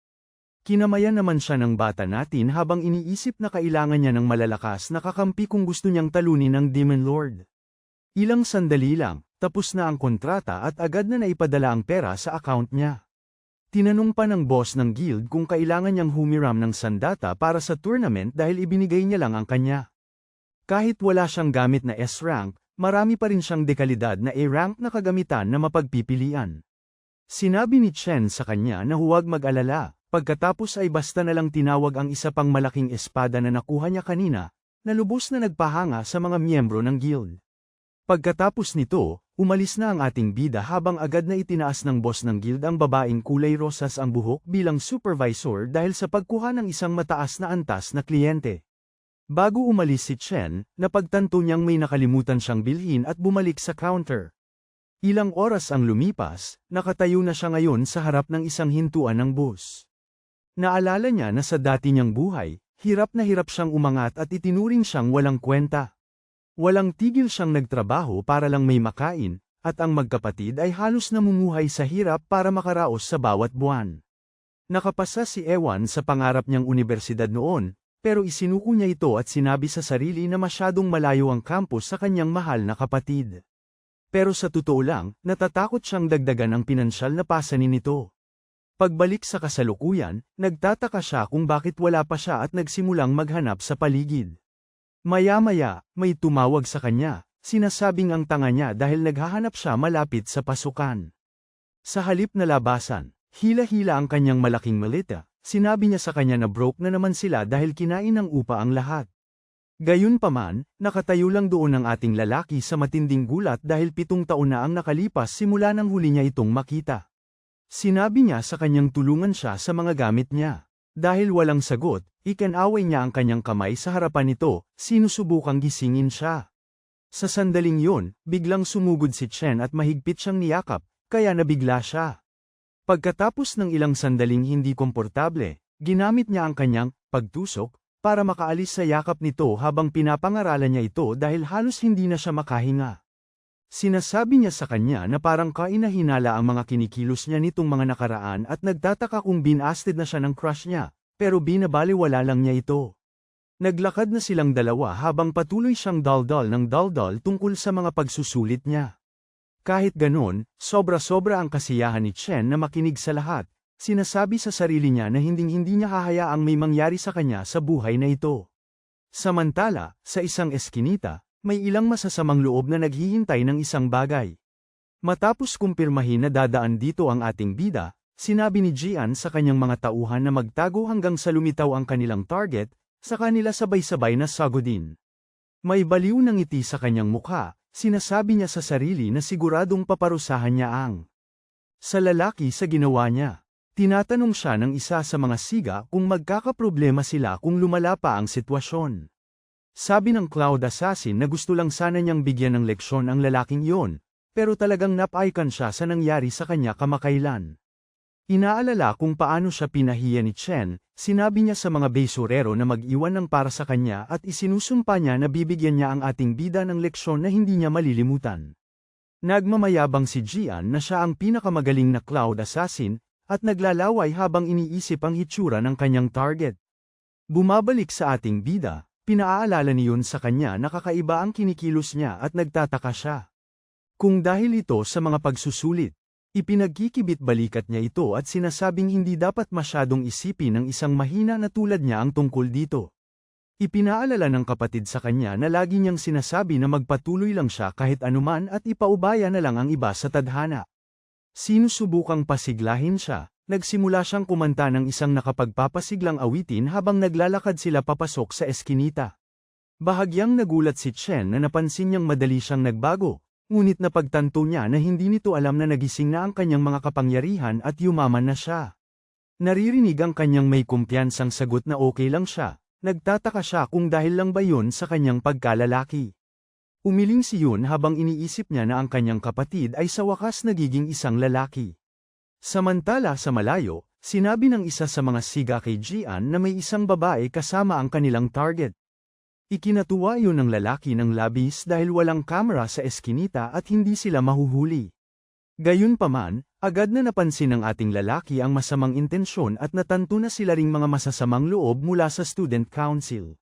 Kinamayan naman siya ng bata natin habang iniisip na kailangan niya ng malalakas na kakampi kung gusto niyang talunin ang Demon Lord. Ilang sandali lang, tapos na ang kontrata at agad na naipadala ang pera sa account niya. Tinanong pa ng boss ng guild kung kailangan niyang humiram ng sandata para sa tournament dahil ibinigay niya lang ang kanya. Kahit wala siyang gamit na S-rank, marami pa rin siyang dekalidad na A-rank na kagamitan na mapagpipilian. Sinabi ni Chen sa kanya na huwag mag-alala, pagkatapos ay basta na lang tinawag ang isa pang malaking espada na nakuha niya kanina, na lubos na nagpahanga sa mga miyembro ng guild. Pagkatapos nito, umalis na ang ating bida habang agad na itinaas ng boss ng guild ang babaeng kulay rosas ang buhok bilang supervisor dahil sa pagkuha ng isang mataas na antas na kliyente. Bago umalis si Chen, napagtanto niyang may nakalimutan siyang bilhin at bumalik sa counter. Ilang oras ang lumipas, nakatayo na siya ngayon sa harap ng isang hintuan ng bus. Naalala niya na sa dati niyang buhay, hirap na hirap siyang umangat at itinuring siyang walang kwenta. Walang tigil siyang nagtrabaho para lang may makain, at ang magkapatid ay halos namumuhay sa hirap para makaraos sa bawat buwan. Nakapasa si Ewan sa pangarap niyang unibersidad noon, pero isinuko niya ito at sinabi sa sarili na masyadong malayo ang campus sa kanyang mahal na kapatid. Pero sa totoo lang, natatakot siyang dagdagan ang pinansyal na pasanin nito. Pagbalik sa kasalukuyan, nagtataka siya kung bakit wala pa siya at nagsimulang maghanap sa paligid. Maya-maya, may tumawag sa kanya, sinasabing ang tanga niya dahil naghahanap siya malapit sa pasukan. Sa halip na labasan, hila-hila ang kanyang malaking malita, sinabi niya sa kanya na broke na naman sila dahil kinain ng upa ang lahat. Gayunpaman, nakatayo lang doon ang ating lalaki sa matinding gulat dahil 7 taon na ang nakalipas simula nang huli niya itong makita. Sinabi niya sa kanyang tulungan siya sa mga gamit niya. Dahil walang sagot, ikinaway niya ang kanyang kamay sa harapan nito, sinusubukang gisingin siya. Sa sandaling yun, biglang sumugod si Chen at mahigpit siyang niyakap, kaya nabigla siya. Pagkatapos ng ilang sandaling hindi komportable, ginamit niya ang kanyang pagtusok para makaalis sa yakap nito habang pinapangaralan niya ito dahil halos hindi na siya makahinga. Sinasabi niya sa kanya na parang kainahinala ang mga kinikilos niya nitong mga nakaraan at nagtataka kung binasted na siya ng crush niya, pero binabaliwala lang niya ito. Naglakad na silang dalawa habang patuloy siyang daldal ng daldal tungkol sa mga pagsusulit niya. Kahit ganon, sobra-sobra ang kasiyahan ni Chen na makinig sa lahat, sinasabi sa sarili niya na hinding-hindi niya hahayaang may mangyari sa kanya sa buhay na ito. Samantala, sa isang eskinita, may ilang masasamang loob na naghihintay ng isang bagay. Matapos kumpirmahin na dadaan dito ang ating bida, sinabi ni Jian sa kanyang mga tauhan na magtago hanggang sa lumitaw ang kanilang target, sa kanila sabay-sabay na sagodin. May baliw na ngiti sa kanyang mukha, sinasabi niya sa sarili na siguradong paparusahan niya ang sa lalaki sa ginawa niya. Tinatanong siya ng isa sa mga siga kung magkakaproblema sila kung lumala pa ang sitwasyon. Sabi ng Cloud Assassin na gusto lang sana niyang bigyan ng leksyon ang lalaking iyon, pero talagang napaikan siya sa nangyari sa kanya kamakailan. Inaalala kung paano siya pinahiya ni Chen, sinabi niya sa mga besurero na mag-iwan ng para sa kanya at isinusumpa niya na bibigyan niya ang ating bida ng leksyon na hindi niya malilimutan. Nagmamayabang si Jian na siya ang pinakamagaling na Cloud Assassin, at naglalaway habang iniisip ang hitsura ng kanyang target. Bumabalik sa ating bida. Pinaalala niyon sa kanya na kakaiba ang kinikilos niya at nagtataka siya. Kung dahil ito sa mga pagsusulit, ipinagkikibit balikat niya ito at sinasabing hindi dapat masyadong isipin ng isang mahina na tulad niya ang tungkol dito. Ipinaalala ng kapatid sa kanya na lagi niyang sinasabi na magpatuloy lang siya kahit anuman at ipaubaya na lang ang iba sa tadhana. Sinusubukang pasiglahin siya. Nagsimula siyang kumanta ng isang nakapagpapasiglang awitin habang naglalakad sila papasok sa eskinita. Bahagyang nagulat si Chen na napansin niyang madali siyang nagbago, ngunit napagtanto niya na hindi nito alam na nagising na ang kanyang mga kapangyarihan at yumaman na siya. Naririnig ang kanyang may kumpiyansang sagot na okay lang siya, nagtataka siya kung dahil lang ba yun sa kanyang pagkalalaki. Umiling si Yun habang iniisip niya na ang kanyang kapatid ay sa wakas nagiging isang lalaki. Samantala sa malayo, sinabi ng isa sa mga siga kay Jian na may isang babae kasama ang kanilang target. Ikinatuwa yun ng lalaki ng labis dahil walang kamera sa eskinita at hindi sila mahuhuli. Gayunpaman, agad na napansin ng ating lalaki ang masamang intensyon at natanto na sila ring mga masasamang loob mula sa student council.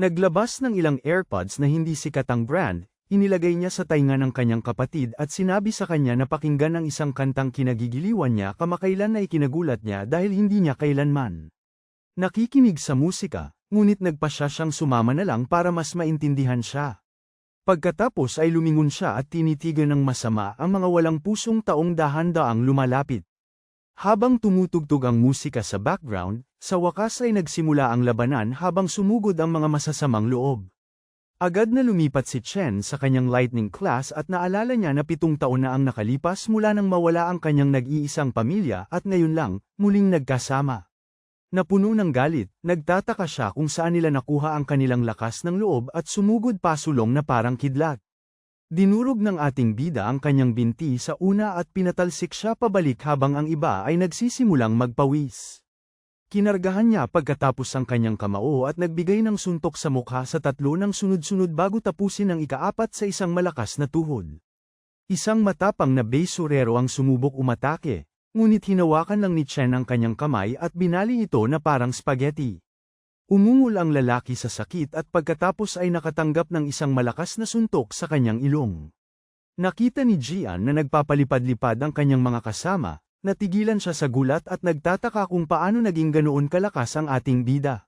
Naglabas ng ilang AirPods na hindi sikat ang brand, inilagay niya sa tainga ng kanyang kapatid at sinabi sa kanya na pakinggan ang isang kantang kinagigiliwan niya kamakailan na ikinagulat niya dahil hindi niya kailanman nakikinig sa musika, ngunit nagpasya siyang sumama na lang para mas maintindihan siya. Pagkatapos ay lumingon siya at tinitigan ng masama ang mga walang pusong taong dahan-daang lumalapit. Habang tumutugtog ang musika sa background, sa wakas ay nagsimula ang labanan habang sumugod ang mga masasamang loob. Agad na lumipat si Chen sa kanyang lightning class at naalala niya na 7 taon na ang nakalipas mula nang mawala ang kanyang nag-iisang pamilya at ngayon lang, muling nagkasama. Napuno ng galit, nagtataka siya kung saan nila nakuha ang kanilang lakas ng loob at sumugod pasulong na parang kidlat. Dinurog ng ating bida ang kanyang binti sa una at pinatalsik siya pabalik habang ang iba ay nagsisimulang magpawis. Kinargahan niya pagkatapos ang kanyang kamao at nagbigay ng suntok sa mukha sa 3 ng sunod-sunod bago tapusin ang ika-4 sa isang malakas na tuhod. Isang matapang na basurero ang sumubok umatake, ngunit hinawakan lang ni Chen ang kanyang kamay at binali ito na parang spaghetti. Umungol ang lalaki sa sakit at pagkatapos ay nakatanggap ng isang malakas na suntok sa kanyang ilong. Nakita ni Jian na nagpapalipad-lipad ang kanyang mga kasama, natigilan siya sa gulat at nagtataka kung paano naging ganoon kalakas ang ating bida.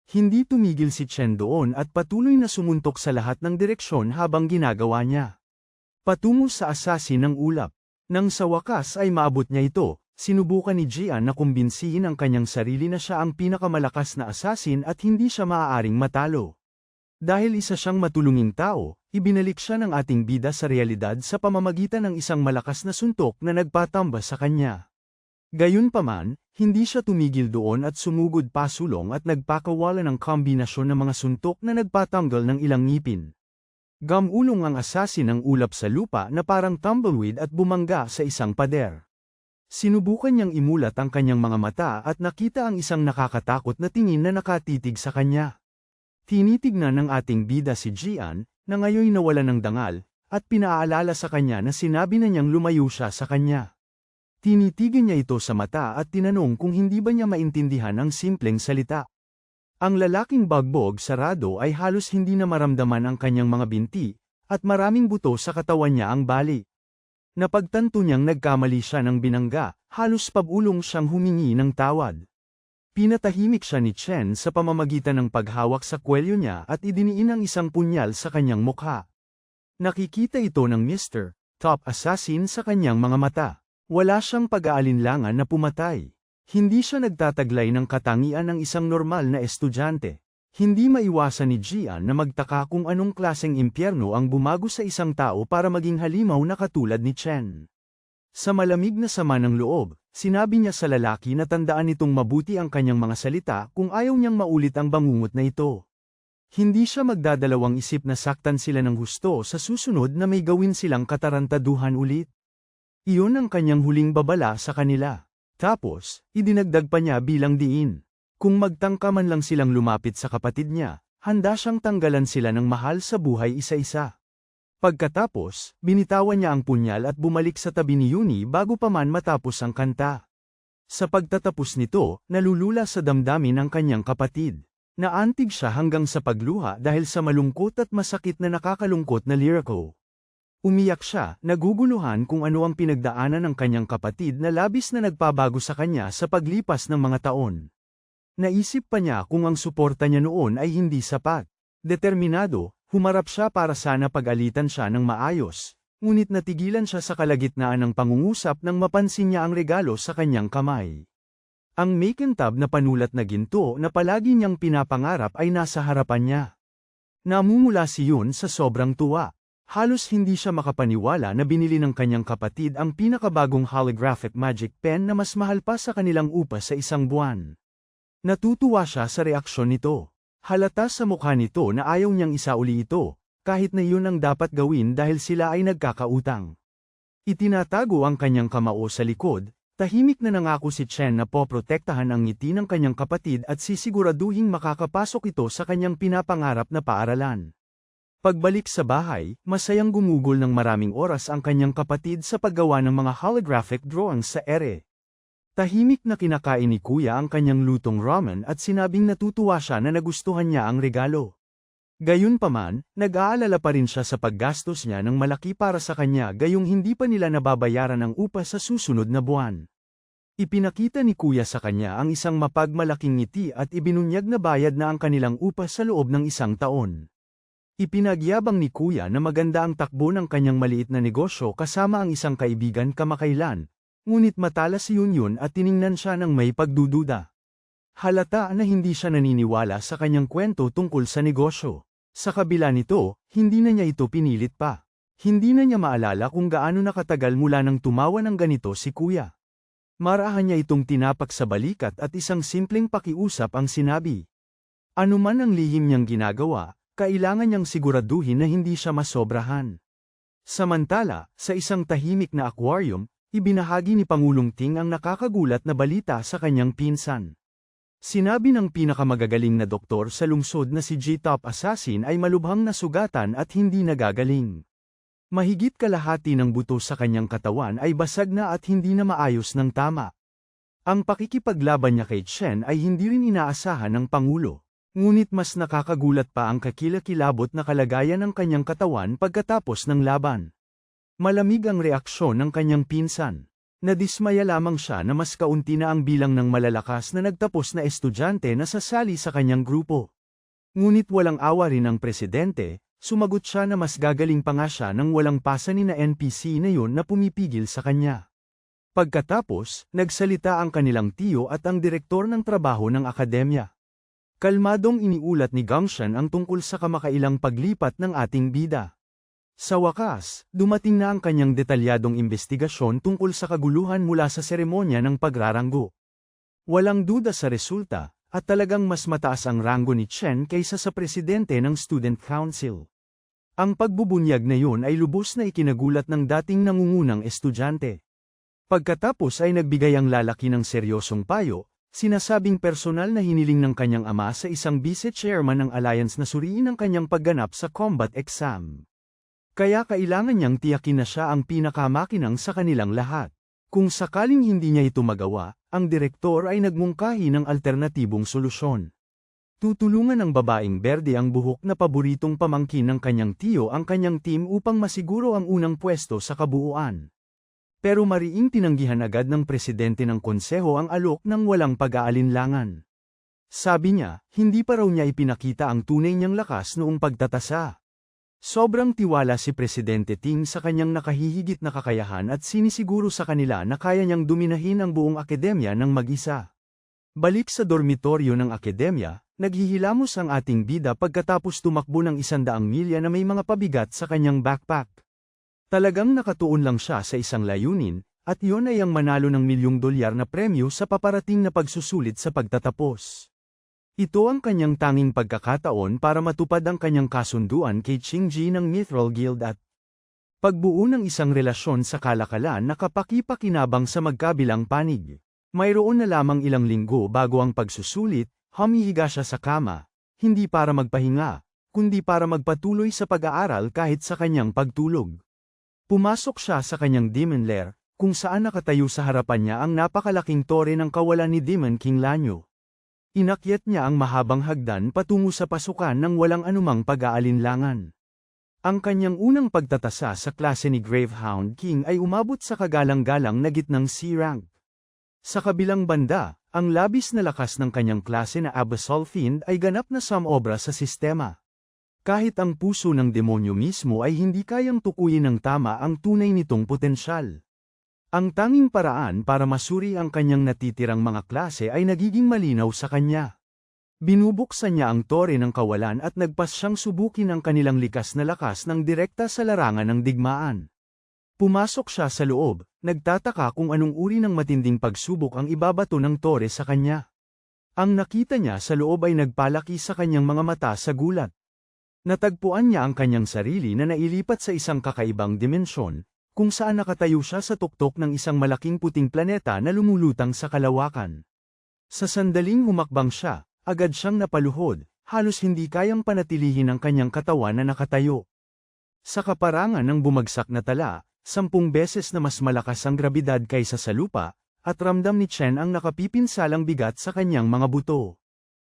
Hindi tumigil si Chen doon at patuloy na sumuntok sa lahat ng direksyon habang ginagawa niya. Patungo sa assassin ng ulap. Nang sa wakas ay maabot niya ito, sinubukan ni Jian na kumbinsihin ang kanyang sarili na siya ang pinakamalakas na assassin at hindi siya maaaring matalo. Dahil isa siyang matulunging tao, ibinalik siya ng ating bida sa realidad sa pamamagitan ng isang malakas na suntok na nagpatamba sa kanya. Gayunpaman, hindi siya tumigil doon at sumugod pasulong at nagpakawala ng kombinasyon ng mga suntok na nagpatanggal ng ilang ngipin. Gamulong ang assassin ng ulap sa lupa na parang tumbleweed at bumangga sa isang pader. Sinubukan niyang imulat ang kanyang mga mata at nakita ang isang nakakatakot na tingin na nakatitig sa kanya. Tinitignan ng ating bida si Jian, na ngayon nawala ng dangal, at pinaalala sa kanya na sinabi na niyang lumayo siya sa kanya. Tinitigan niya ito sa mata at tinanong kung hindi ba niya maintindihan ang simpleng salita. Ang lalaking bagbog sarado ay halos hindi na maramdaman ang kanyang mga binti, at maraming buto sa katawan niya ang bali. Napagtanto niyang nagkamali siya ng binangga, halos pabulong siyang humingi ng tawad. Pinatahimik siya ni Chen sa pamamagitan ng paghawak sa kwelyo niya at idiniin ang isang punyal sa kanyang mukha. Nakikita ito ng Mr. Top Assassin sa kanyang mga mata. Wala siyang pag-aalinlangan na pumatay. Hindi siya nagtataglay ng katangian ng isang normal na estudyante. Hindi maiwasan ni Jian na magtaka kung anong klaseng impyerno ang bumago sa isang tao para maging halimaw na katulad ni Chen. Sa malamig na sama ng loob, sinabi niya sa lalaki na tandaan nitong mabuti ang kanyang mga salita kung ayaw niyang maulit ang bangungot na ito. Hindi siya magdadalawang isip na saktan sila ng husto sa susunod na may gawin silang katarantaduhan ulit. Iyon ang kanyang huling babala sa kanila. Tapos, idinagdag pa niya bilang diin. Kung magtangka man lang silang lumapit sa kapatid niya, handa siyang tanggalan sila ng mahal sa buhay isa-isa. Pagkatapos, binitawan niya ang punyal at bumalik sa tabi ni Yuni bago pa man matapos ang kanta. Sa pagtatapos nito, nalulula sa damdamin ang kanyang kapatid. Naantig siya hanggang sa pagluha dahil sa malungkot at masakit na nakakalungkot na liriko. Umiyak siya, naguguluhan kung ano ang pinagdaanan ng kanyang kapatid na labis na nagpabago sa kanya sa paglipas ng mga taon. Naisip pa niya kung ang suporta niya noon ay hindi sapat. Determinado, humarap siya para sana pag-alitan siya ng maayos, ngunit natigilan siya sa kalagitnaan ng pangungusap nang mapansin niya ang regalo sa kanyang kamay. Ang makintab na panulat na ginto na palagi niyang pinapangarap ay nasa harapan niya. Namumula si Yun sa sobrang tuwa. Halos hindi siya makapaniwala na binili ng kanyang kapatid ang pinakabagong holographic magic pen na mas mahal pa sa kanilang upa sa isang buwan. Natutuwa siya sa reaksyon nito. Halata sa mukha nito na ayaw niyang isauli ito, kahit na yun ang dapat gawin dahil sila ay nagkakautang. Itinatago ang kanyang kamao sa likod, tahimik na nangako si Chen na poprotektahan ang ngiti ng kanyang kapatid at sisiguraduhing makakapasok ito sa kanyang pinapangarap na paaralan. Pagbalik sa bahay, masayang gumugol ng maraming oras ang kanyang kapatid sa paggawa ng mga holographic drawings sa ere. Tahimik na kinakain ni Kuya ang kanyang lutong ramen at sinabing natutuwa siya na nagustuhan niya ang regalo. Gayunpaman, nag-aalala pa rin siya sa paggastos niya ng malaki para sa kanya gayong hindi pa nila nababayaran ang upa sa susunod na buwan. Ipinakita ni Kuya sa kanya ang isang mapagmalaking ngiti at ibinunyag na bayad na ang kanilang upa sa loob ng isang taon. Ipinagyabang ni Kuya na maganda ang takbo ng kanyang maliit na negosyo kasama ang isang kaibigan kamakailan, ngunit matalas yun at tiningnan siya ng may pagdududa. Halata na hindi siya naniniwala sa kanyang kwento tungkol sa negosyo. Sa kabila nito, hindi na niya ito pinilit pa. Hindi na niya maalala kung gaano nakatagal mula nang tumawa ng ganito si Kuya. Marahan niya itong tinapak sa balikat at isang simpleng pakiusap ang sinabi. Ano man ang lihim niyang ginagawa, kailangan niyang siguraduhin na hindi siya masobrahan. Samantala, sa isang tahimik na aquarium, ibinahagi ni Pangulong Ting ang nakakagulat na balita sa kanyang pinsan. Sinabi ng pinakamagagaling na doktor sa lungsod na si G-Top Assassin ay malubhang nasugatan at hindi nagagaling. Mahigit kalahati ng buto sa kanyang katawan ay basag na at hindi na maayos ng tama. Ang pakikipaglaban niya kay Chen ay hindi rin inaasahan ng Pangulo. Ngunit mas nakakagulat pa ang kakilakilabot na kalagayan ng kanyang katawan pagkatapos ng laban. Malamig ang reaksyon ng kanyang pinsan. Nadismaya lamang siya na mas kaunti na ang bilang ng malalakas na nagtapos na estudyante na sasali sa kanyang grupo. Ngunit walang awa rin ang presidente, sumagot siya na mas gagaling pa nga siya nang walang pasa ni na NPC na yun na pumipigil sa kanya. Pagkatapos, nagsalita ang kanilang tiyo at ang direktor ng trabaho ng akademya. Kalmadong iniulat ni Gangshan ang tungkol sa kamakailang paglipat ng ating bida. Sa wakas, dumating na ang kanyang detalyadong investigasyon tungkol sa kaguluhan mula sa seremonya ng pagraranggo. Walang duda sa resulta, at talagang mas mataas ang ranggo ni Chen kaysa sa presidente ng Student Council. Ang pagbubunyag na yun ay lubos na ikinagulat ng dating nangungunang estudyante. Pagkatapos ay nagbigay ang lalaki ng seryosong payo, sinasabing personal na hiniling ng kanyang ama sa isang vice-chairman ng alliance na suriin ang kanyang pagganap sa combat exam. Kaya kailangan niyang tiyakin na siya ang pinakamakinang sa kanilang lahat. Kung sakaling hindi niya ito magawa, ang direktor ay nagmungkahi ng alternatibong solusyon. Tutulungan ng babaeng berde ang buhok na paboritong pamangkin ng kanyang tiyo ang kanyang team upang masiguro ang unang pwesto sa kabuuan. Pero mariing tinanggihan agad ng presidente ng konseho ang alok ng walang pag-aalinlangan. Sabi niya, hindi pa raw niya ipinakita ang tunay niyang lakas noong pagtatasa. Sobrang tiwala si Presidente Ting sa kanyang nakahihigit na kakayahan at sinisiguro sa kanila na kaya niyang dominahin ang buong akademya ng mag-isa. Balik sa dormitoryo ng akademya, naghihilamos ang ating bida pagkatapos tumakbo ng 100 milya na may mga pabigat sa kanyang backpack. Talagang nakatuon lang siya sa isang layunin, at iyon ay ang manalo ng $1,000,000 na premyo sa paparating na pagsusulit sa pagtatapos. Ito ang kanyang tanging pagkakataon para matupad ang kanyang kasunduan kay Qingji ng Mithril Guild at pagbuo ng isang relasyon sa kalakalan na kapaki-pakinabang sa magkabilang panig. Mayroon na lamang ilang linggo bago ang pagsusulit, humihiga siya sa kama, hindi para magpahinga, kundi para magpatuloy sa pag-aaral kahit sa kanyang pagtulog. Pumasok siya sa kanyang Demon Lair, kung saan nakatayo sa harapan niya ang napakalaking tore ng kawalan ni Demon King Lanyo. Inakyat niya ang mahabang hagdan patungo sa pasukan ng walang anumang pag-aalinlangan. Ang kanyang unang pagtatasa sa klase ni Gravehound King ay umabot sa kagalang-galang na gitnang C-rank. Sa kabilang banda, ang labis na lakas ng kanyang klase na Abyssal Fiend ay ganap na sumobra sa sistema. Kahit ang puso ng demonyo mismo ay hindi kayang tukuyin ng tama ang tunay nitong potensyal. Ang tanging paraan para masuri ang kanyang natitirang mga klase ay nagiging malinaw sa kanya. Binubuksan niya ang tore ng kawalan at nagpas siyang subukin ang kanilang likas na lakas ng direkta sa larangan ng digmaan. Pumasok siya sa loob, nagtataka kung anong uri ng matinding pagsubok ang ibabato ng tore sa kanya. Ang nakita niya sa loob ay nagpalaki sa kanyang mga mata sa gulat. Natagpuan niya ang kanyang sarili na nailipat sa isang kakaibang dimensyon, kung saan nakatayo siya sa tuktok ng isang malaking puting planeta na lumulutang sa kalawakan. Sa sandaling humakbang siya, agad siyang napaluhod, halos hindi kayang panatilihin ang kanyang katawan na nakatayo. Sa kaparangan ng bumagsak na tala, 10 beses na mas malakas ang grabidad kaysa sa lupa, at ramdam ni Chen ang nakapipinsalang bigat sa kanyang mga buto.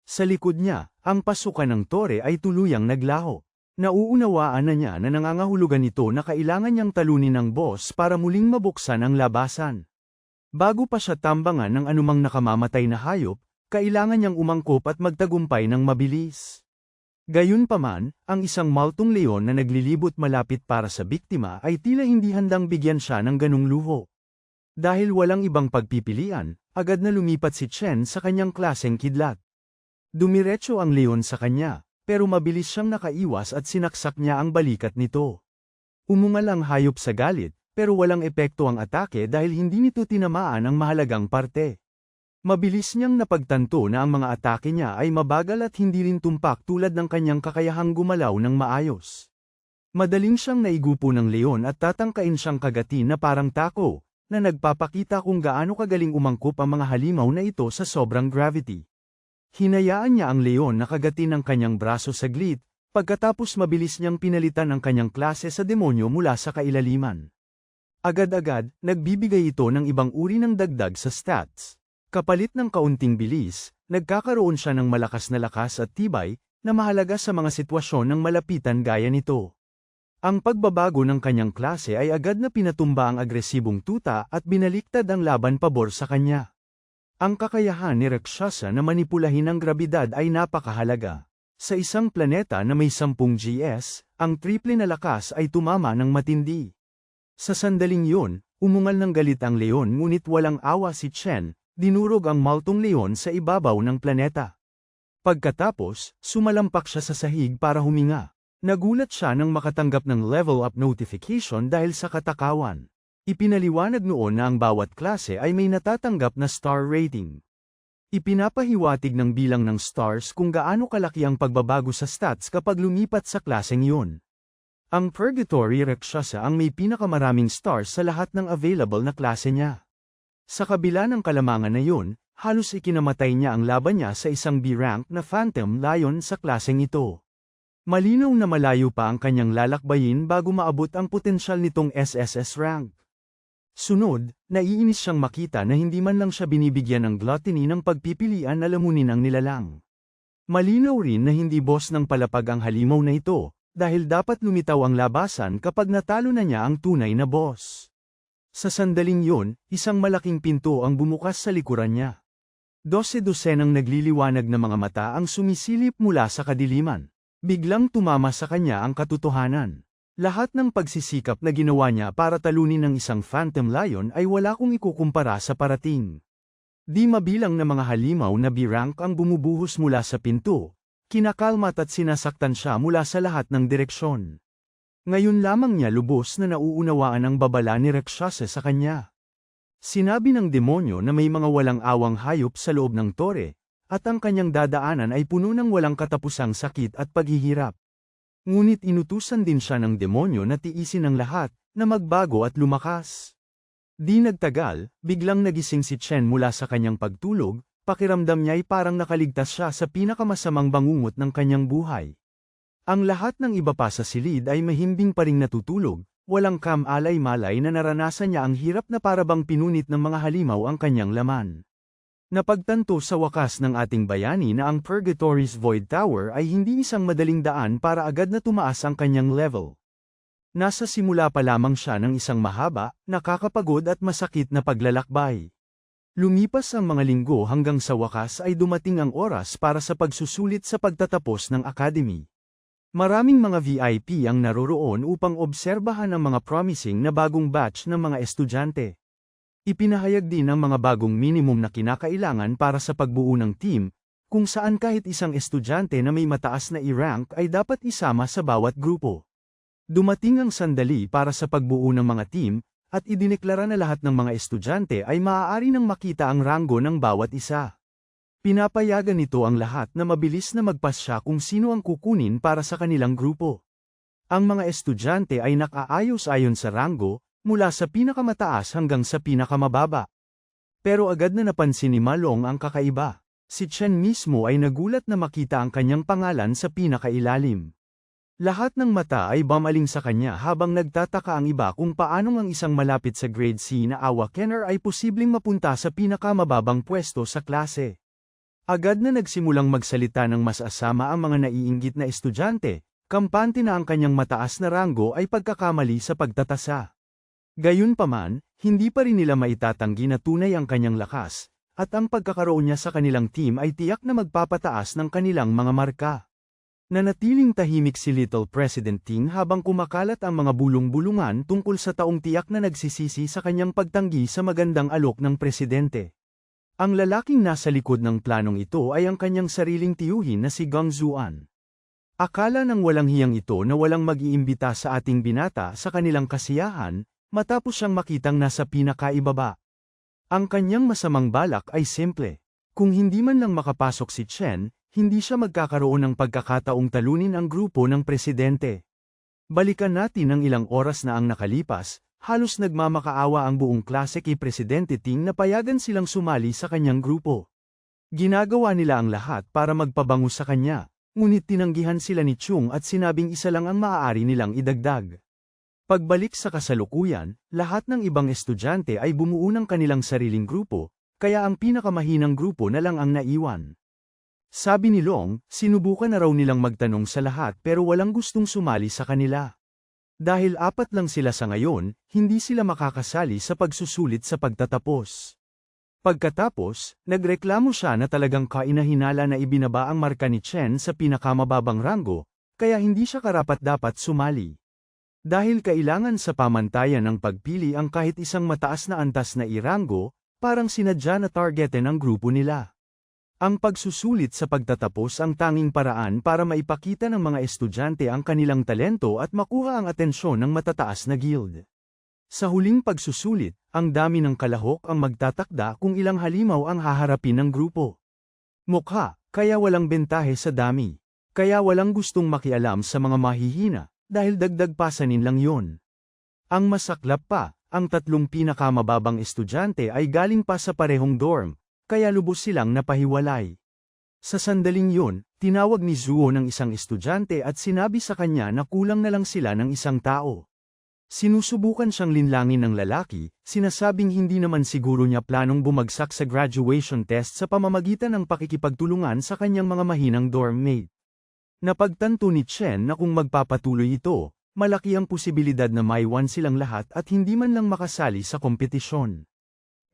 Sa likod niya, ang pasukan ng tore ay tuluyang naglaho. Nauunawaan na niya na nangangahulugan ito na kailangan niyang talunin ng boss para muling mabuksan ang labasan. Bago pa siya tambangan ng anumang nakamamatay na hayop, kailangan niyang umangkop at magtagumpay ng mabilis. Gayunpaman, ang isang maltong leon na naglilibot malapit para sa biktima ay tila hindi handang bigyan siya ng ganung luho. Dahil walang ibang pagpipilian, agad na lumipat si Chen sa kanyang klaseng kidlat. Dumiretso ang leon sa kanya, pero mabilis siyang nakaiwas at sinaksak niya ang balikat nito. Umungal ang hayop sa galit, pero walang epekto ang atake dahil hindi nito tinamaan ang mahalagang parte. Mabilis niyang napagtanto na ang mga atake niya ay mabagal at hindi rin tumpak tulad ng kanyang kakayahang gumalaw ng maayos. Madaling siyang naigupo ng leon at tatangkain siyang kagatin na parang tako, na nagpapakita kung gaano kagaling umangkop ang mga halimaw na ito sa sobrang gravity. Hinayaan niya ang leon na kagatin ng kanyang braso saglit, pagkatapos mabilis niyang pinalitan ang kanyang klase sa demonyo mula sa kailaliman. Agad-agad, nagbibigay ito ng ibang uri ng dagdag sa stats. Kapalit ng kaunting bilis, nagkakaroon siya ng malakas na lakas at tibay, na mahalaga sa mga sitwasyon ng malapitan gaya nito. Ang pagbabago ng kanyang klase ay agad na pinatumba ang agresibong tuta at binaliktad ang laban pabor sa kanya. Ang kakayahan ni Rakshasa na manipulahin ang grabidad ay napakahalaga. Sa isang planeta na may 10 GS, ang triple na lakas ay tumama ng matindi. Sa sandaling yun, umungal ng galit ang leon ngunit walang awa si Chen. Dinurog ang maltong leon sa ibabaw ng planeta. Pagkatapos, sumalampak siya sa sahig para huminga. Nagulat siya nang makatanggap ng level up notification dahil sa katakawan. Ipinaliwanag noon na ang bawat klase ay may natatanggap na star rating. Ipinapahiwatig ng bilang ng stars kung gaano kalaki ang pagbabago sa stats kapag lumipat sa klaseng yun. Ang Purgatory Rakshasa ang may pinakamaraming stars sa lahat ng available na klase niya. Sa kabila ng kalamangan na yun, halos ikinamatay niya ang laban niya sa isang B-rank na Phantom Lion sa klaseng ito. Malinaw na malayo pa ang kanyang lalakbayin bago maabot ang potensyal nitong SSS rank. Sunod, naiinis siyang makita na hindi man lang siya binibigyan ng gluttony ng pagpipilian na lamunin ang nilalang. Malinaw rin na hindi boss ng palapag ang halimaw na ito, dahil dapat lumitaw ang labasan kapag natalo na niya ang tunay na boss. Sa sandaling yun, isang malaking pinto ang bumukas sa likuran niya. 12-dosenang nagliliwanag na mga mata ang sumisilip mula sa kadiliman. Biglang tumama sa kanya ang katotohanan. Lahat ng pagsisikap na ginawa niya para talunin ng isang Phantom Lion ay wala kung ikukumpara sa parating. Di mabilang na mga halimaw na B-rank ang bumubuhos mula sa pinto, kinakalmat at sinasaktan siya mula sa lahat ng direksyon. Ngayon lamang niya lubos na nauunawaan ang babala ni Rakshasa sa kanya. Sinabi ng demonyo na may mga walang awang hayop sa loob ng tore, at ang kanyang dadaanan ay puno ng walang katapusang sakit at paghihirap. Ngunit inutusan din siya ng demonyo na tiisin ang lahat, na magbago at lumakas. Di nagtagal, biglang nagising si Chen mula sa kanyang pagtulog, pakiramdam niya ay parang nakaligtas siya sa pinakamasamang bangungot ng kanyang buhay. Ang lahat ng iba pa sa silid ay mahimbing pa ring natutulog, walang kamalay-malay na naranasan niya ang hirap na parabang pinunit ng mga halimaw ang kanyang laman. Napagtanto sa wakas ng ating bayani na ang Purgatory's Void Tower ay hindi isang madaling daan para agad na tumaas ang kanyang level. Nasa simula pa lamang siya ng isang mahaba, nakakapagod at masakit na paglalakbay. Lumipas ang mga linggo hanggang sa wakas ay dumating ang oras para sa pagsusulit sa pagtatapos ng academy. Maraming mga VIP ang naroroon upang obserbahan ang mga promising na bagong batch ng mga estudyante. Ipinahayag din ang mga bagong minimum na kinakailangan para sa pagbuo ng team, kung saan kahit isang estudyante na may mataas na i-rank ay dapat isama sa bawat grupo. Dumating ang sandali para sa pagbuo ng mga team, at idineklara na lahat ng mga estudyante ay maaari nang makita ang ranggo ng bawat isa. Pinapayagan nito ang lahat na mabilis na magpasya kung sino ang kukunin para sa kanilang grupo. Ang mga estudyante ay nakaayos ayon sa ranggo, mula sa pinakamataas hanggang sa pinakamababa. Pero agad na napansin ni Malong ang kakaiba. Si Chen mismo ay nagulat na makita ang kanyang pangalan sa pinakailalim. Lahat ng mata ay bumaling sa kanya habang nagtataka ang iba kung paanong ang isang malapit sa grade C na awakener ay posibleng mapunta sa pinakamababang pwesto sa klase. Agad na nagsimulang magsalita ng mas asama ang mga naiinggit na estudyante, kampante na ang kanyang mataas na ranggo ay pagkakamali sa pagtatasa. Gayunpaman, hindi pa rin nila maitatanggi na tunay ang kanyang lakas, at ang pagkakaroon niya sa kanilang team ay tiyak na magpapataas ng kanilang mga marka. Nanatiling tahimik si Little President Ting habang kumakalat ang mga bulong-bulungan tungkol sa taong tiyak na nagsisisi sa kanyang pagtanggi sa magandang alok ng presidente. Ang lalaking nasa likod ng planong ito ay ang kanyang sariling tiyuhin na si Gong Zuan. Akala ng walang hiyang ito na walang mag-iimbita sa ating binata sa kanilang kasiyahan, matapos siyang makitang nasa pinakaibaba. Ang kanyang masamang balak ay simple. Kung hindi man lang makapasok si Chen, hindi siya magkakaroon ng pagkakataong talunin ang grupo ng presidente. Balikan natin ang ilang oras na ang nakalipas, halos nagmamakaawa ang buong klase kay Presidente Ting na payagan silang sumali sa kanyang grupo. Ginagawa nila ang lahat para magpabango sa kanya, ngunit tinanggihan sila ni Chung at sinabing isa lang ang maaari nilang idagdag. Pagbalik sa kasalukuyan, lahat ng ibang estudyante ay bumuo ng kanilang sariling grupo, kaya ang pinakamahinang grupo na lang ang naiwan. Sabi ni Long, sinubukan na raw nilang magtanong sa lahat pero walang gustong sumali sa kanila. Dahil 4 lang sila sa ngayon, hindi sila makakasali sa pagsusulit sa pagtatapos. Pagkatapos, nagreklamo siya na talagang kainahinala na ibinaba ang marka ni Chen sa pinakamababang ranggo, kaya hindi siya karapat-dapat sumali. Dahil kailangan sa pamantayan ng pagpili ang kahit isang mataas na antas na iranggo, parang sinadya na targetin ang grupo nila. Ang pagsusulit sa pagtatapos ang tanging paraan para maipakita ng mga estudyante ang kanilang talento at makuha ang atensyon ng matataas na guild. Sa huling pagsusulit, ang dami ng kalahok ang magtatakda kung ilang halimaw ang haharapin ng grupo. Mukha, kaya walang bentahe sa dami. Kaya walang gustong makialam sa mga mahihina. Dahil dagdag pasanin lang yon. Ang masaklap pa, ang 3 pinakamababang estudyante ay galing pa sa parehong dorm, kaya lubos silang napahiwalay. Sa sandaling yon, tinawag ni Zuo ng isang estudyante at sinabi sa kanya na kulang na lang sila ng isang tao. Sinusubukan siyang linlangin ng lalaki, sinasabing hindi naman siguro niya planong bumagsak sa graduation test sa pamamagitan ng pakikipagtulungan sa kanyang mga mahinang dorm mate. Napagtanto ni Chen na kung magpapatuloy ito, malaki ang posibilidad na maiwan silang lahat at hindi man lang makasali sa kompetisyon.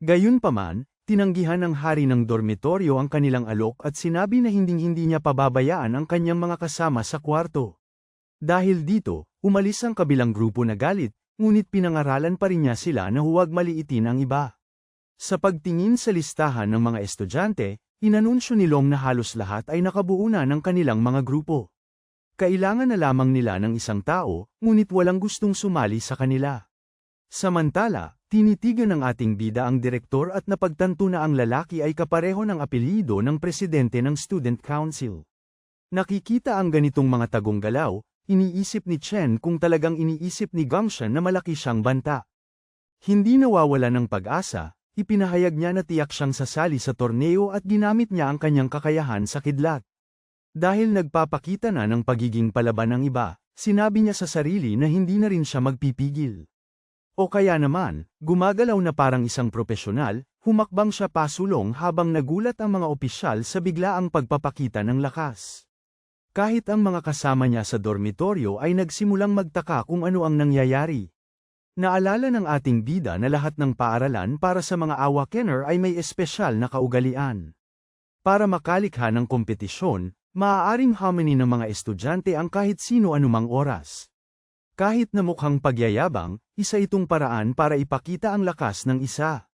Gayunpaman, tinanggihan ng hari ng dormitoryo ang kanilang alok at sinabi na hinding-hindi niya pababayaan ang kanyang mga kasama sa kwarto. Dahil dito, umalis ang kabilang grupo na galit, ngunit pinangaralan pa rin niya sila na huwag maliitin ang iba. Sa pagtingin sa listahan ng mga estudyante, inanunsyo ni Long na halos lahat ay nakabuo na ng kanilang mga grupo. Kailangan na lamang nila ng isang tao, ngunit walang gustong sumali sa kanila. Samantala, tinitigan ng ating bida ang direktor at napagtanto na ang lalaki ay kapareho ng apelyido ng presidente ng Student Council. Nakikita ang ganitong mga tagong galaw, iniisip ni Chen kung talagang iniisip ni Gongshan na malaki siyang banta. Hindi nawawala ng pag-asa. Ipinahayag niya na tiyak siyang sasali sa torneo at ginamit niya ang kanyang kakayahan sa kidlat. Dahil nagpapakita na ng pagiging palaban ng iba, sinabi niya sa sarili na hindi na rin siya magpipigil. O kaya naman, gumagalaw na parang isang propesyonal, humakbang siya pasulong habang nagulat ang mga opisyal sa biglaang pagpapakita ng lakas. Kahit ang mga kasama niya sa dormitoryo ay nagsimulang magtaka kung ano ang nangyayari. Naalala ng ating bida na lahat ng paaralan para sa mga awakener ay may espesyal na kaugalian. Para makalikha ng kompetisyon, maaaring haminin ng mga estudyante ang kahit sino anumang oras. Kahit na mukhang pagyayabang, isa itong paraan para ipakita ang lakas ng isa.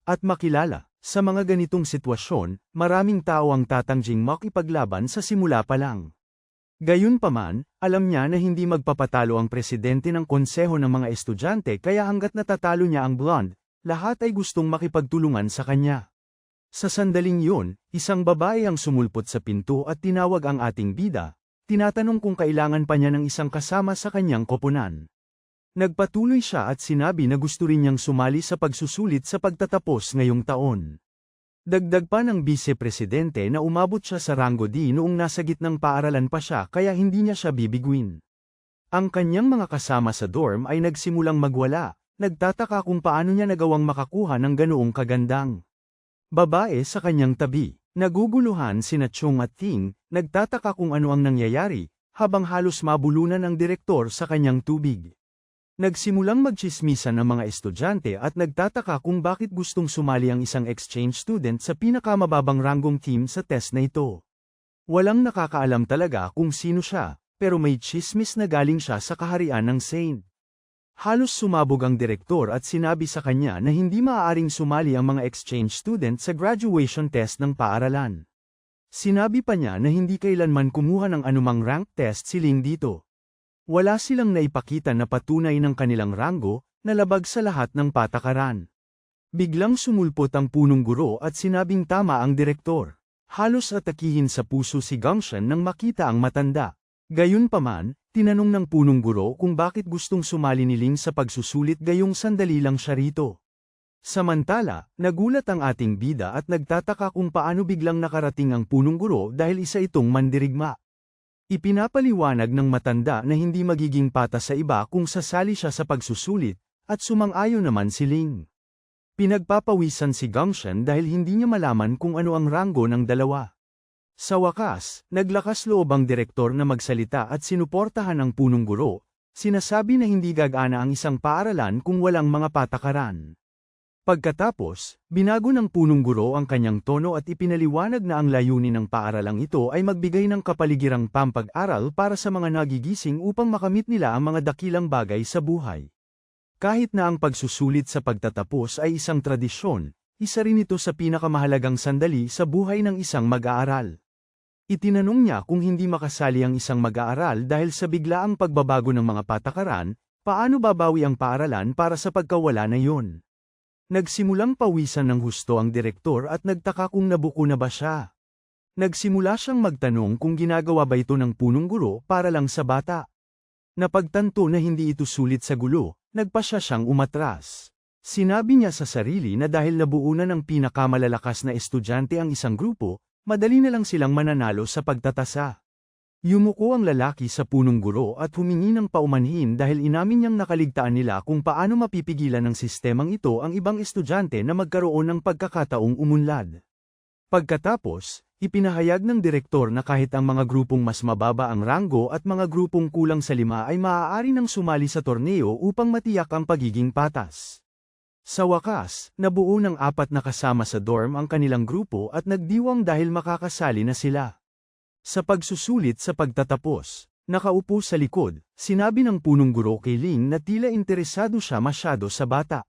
At makilala, Sa mga ganitong sitwasyon, maraming tao ang tatangjing makipaglaban sa simula pa lang. Gayunpaman, alam niya na hindi magpapatalo ang presidente ng konseho ng mga estudyante kaya hanggat natatalo niya ang blonde, lahat ay gustong makipagtulungan sa kanya. Sa sandaling yun, isang babae ang sumulpot sa pinto at tinawag ang ating bida, tinatanong kung kailangan pa niya ng isang kasama sa kanyang koponan. Nagpatuloy siya at sinabi na gusto rin niyang sumali sa pagsusulit sa pagtatapos ngayong taon. Dagdag pa ng Bise-Presidente na umabot siya sa Rango D noong nasa gitnang paaralan pa siya kaya hindi niya siya bibiguin. Ang kanyang mga kasama sa dorm ay nagsimulang magwala, nagtataka kung paano niya nagawang makakuha ng ganoong kagandang babae sa kanyang tabi. Naguguluhan sina Chung at Ting, nagtataka kung ano ang nangyayari, habang halos mabulunan ang direktor sa kanyang tubig. Nagsimulang magtsismisan ang mga estudyante at nagtataka kung bakit gustong sumali ang isang exchange student sa pinakamababang ranggong team sa test na ito. Walang nakakaalam talaga kung sino siya, pero may tsismis na galing siya sa kaharian ng Saint. Halos sumabog ang direktor at sinabi sa kanya na hindi maaaring sumali ang mga exchange student sa graduation test ng paaralan. Sinabi pa niya na hindi kailanman kumuha ng anumang rank test si Ling dito. Wala silang naipakita na patunay ng kanilang ranggo, na labag sa lahat ng patakaran. Biglang sumulpot ang punong guro at sinabing tama ang direktor. Halos atakihin sa puso si Gangshan nang makita ang matanda. Gayunpaman, tinanong ng punong guro kung bakit gustong sumali ni Ling sa pagsusulit gayong sandali lang siya rito. Samantala, nagulat ang ating bida at nagtataka kung paano biglang nakarating ang punong guro dahil isa itong mandirigma. Ipinapaliwanag ng matanda na hindi magiging patas sa iba kung sasali siya sa pagsusulit, at sumang-ayon naman si Ling. Pinagpapawisan si Gangshan dahil hindi niya malaman kung ano ang ranggo ng dalawa. Sa wakas, naglakas loob ang direktor na magsalita at sinuportahan ang punong guro, sinasabi na hindi gagana ang isang paaralan kung walang mga patakaran. Pagkatapos, binago ng punong guro ang kanyang tono at ipinaliwanag na ang layunin ng paaralang ito ay magbigay ng kapaligirang pampag-aral para sa mga nagigising upang makamit nila ang mga dakilang bagay sa buhay. Kahit na ang pagsusulit sa pagtatapos ay isang tradisyon, isa rin ito sa pinakamahalagang sandali sa buhay ng isang mag-aaral. Itinanong niya kung hindi makasali ang isang mag-aaral dahil sa biglaang pagbabago ng mga patakaran, paano babawi ang paaralan para sa pagkawala na yun? Nagsimulang pawisan ng husto ang direktor at nagtaka kung nabuko na ba siya. Nagsimula siyang magtanong kung ginagawa ba ito ng punong guro para lang sa bata. Napagtanto na hindi ito sulit sa gulo, nagpasya siyang umatras. Sinabi niya sa sarili na dahil nabuo na ng pinakamalalakas na estudyante ang isang grupo, madali na lang silang mananalo sa pagtatasa. Yumuko ang lalaki sa punong guro at humingi ng paumanhin dahil inamin niyang nakaligtaan nila kung paano mapipigilan ng sistemang ito ang ibang estudyante na magkaroon ng pagkakataong umunlad. Pagkatapos, ipinahayag ng direktor na kahit ang mga grupong mas mababa ang ranggo at mga grupong kulang sa 5 ay maaari nang sumali sa torneo upang matiyak ang pagiging patas. Sa wakas, nabuo ng 4 na kasama sa dorm ang kanilang grupo at nagdiwang dahil makakasali na sila. Sa pagsusulit sa pagtatapos, nakaupo sa likod, sinabi ng punong guro kay Ling na tila interesado siya masyado sa bata.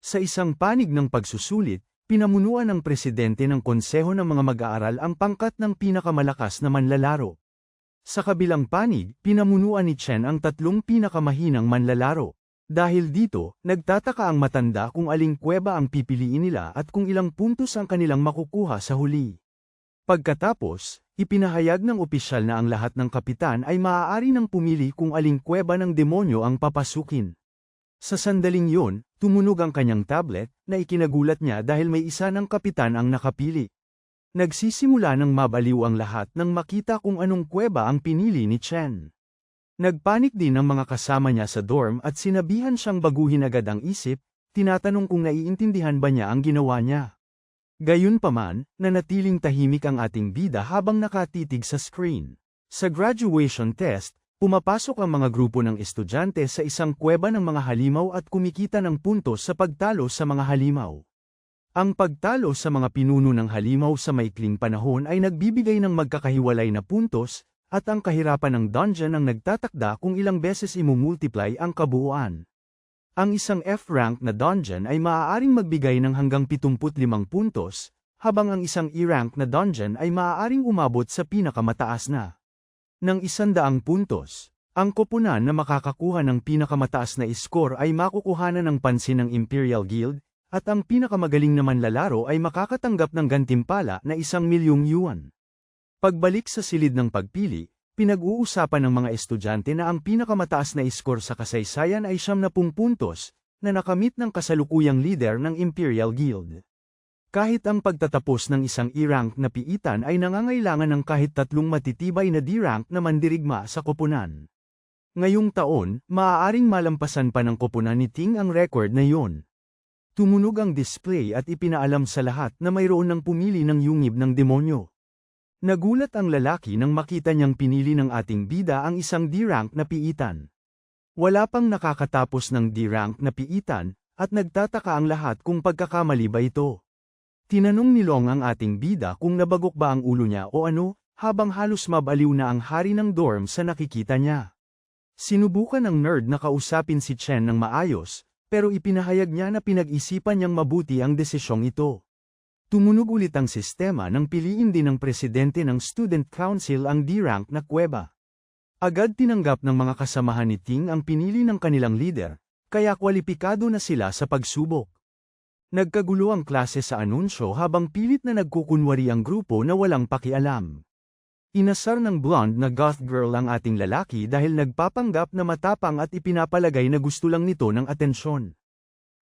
Sa isang panig ng pagsusulit, pinamunuan ng presidente ng konseho ng mga mag-aaral ang pangkat ng pinakamalakas na manlalaro. Sa kabilang panig, pinamunuan ni Chen ang 3 pinakamahinang manlalaro. Dahil dito, nagtataka ang matanda kung aling kuweba ang pipiliin nila at kung ilang puntos ang kanilang makukuha sa huli. Pagkatapos, ipinahayag ng opisyal na ang lahat ng kapitan ay maaari nang pumili kung aling kuweba ng demonyo ang papasukin. Sa sandaling yun, tumunog ang kanyang tablet, na ikinagulat niya dahil may isa ng kapitan ang nakapili. Nagsisimula ng mabaliw ang lahat nang makita kung anong kuweba ang pinili ni Chen. Nagpanik din ang mga kasama niya sa dorm at sinabihan siyang baguhin agad ang isip, tinatanong kung naiintindihan ba niya ang ginawa niya. Gayunpaman, nanatiling tahimik ang ating bida habang nakatitig sa screen. Sa graduation test, pumapasok ang mga grupo ng estudyante sa isang kuweba ng mga halimaw at kumikita ng puntos sa pagtalo sa mga halimaw. Ang pagtalo sa mga pinuno ng halimaw sa maikling panahon ay nagbibigay ng magkakahiwalay na puntos, at ang kahirapan ng dungeon ang nagtatakda kung ilang beses imumultiply ang kabuuan. Ang isang F-rank na dungeon ay maaaring magbigay ng hanggang 75 puntos, habang ang isang E-rank na dungeon ay maaaring umabot sa pinakamataas na ng 100 puntos. Ang koponan na makakakuha ng pinakamataas na score ay makukuhanan ng pansin ng Imperial Guild, at ang pinakamagaling na manlalaro ay makakatanggap ng gantimpala na 1,000,000 yuan. Pagbalik sa silid ng pagpili, pinag-uusapan ng mga estudyante na ang pinakamataas na score sa kasaysayan ay 70 puntos, na nakamit ng kasalukuyang leader ng Imperial Guild. Kahit ang pagtatapos ng isang E-rank na piitan ay nangangailangan ng kahit 3 matitibay na D-rank na mandirigma sa koponan. Ngayong taon, maaaring malampasan pa ng koponan ni Ting ang record na iyon. Tumunog ang display at ipinaalam sa lahat na mayroon ng pumili ng yungib ng demonyo. Nagulat ang lalaki nang makita niyang pinili ng ating bida ang isang D-rank na piitan. Wala pang nakakatapos ng D-rank na piitan, at nagtataka ang lahat kung pagkakamali ba ito. Tinanong ni Long ang ating bida kung nabagok ba ang ulo niya o ano, habang halos mabaliw na ang hari ng dorm sa nakikita niya. Sinubukan ng nerd na kausapin si Chen ng maayos, pero ipinahayag niya na pinag-isipan niyang mabuti ang desisyong ito. Tumunog ulit ang sistema nang piliin din ng presidente ng Student Council ang D-rank na kuweba. Agad tinanggap ng mga kasamahan ni Ting ang pinili ng kanilang leader, kaya kwalipikado na sila sa pagsubok. Nagkagulo ang klase sa anunsyo habang pilit na nagkukunwari ang grupo na walang pakialam. Inasar ng blonde na goth girl ang ating lalaki dahil nagpapanggap na matapang at ipinapalagay na gusto lang nito ng atensyon.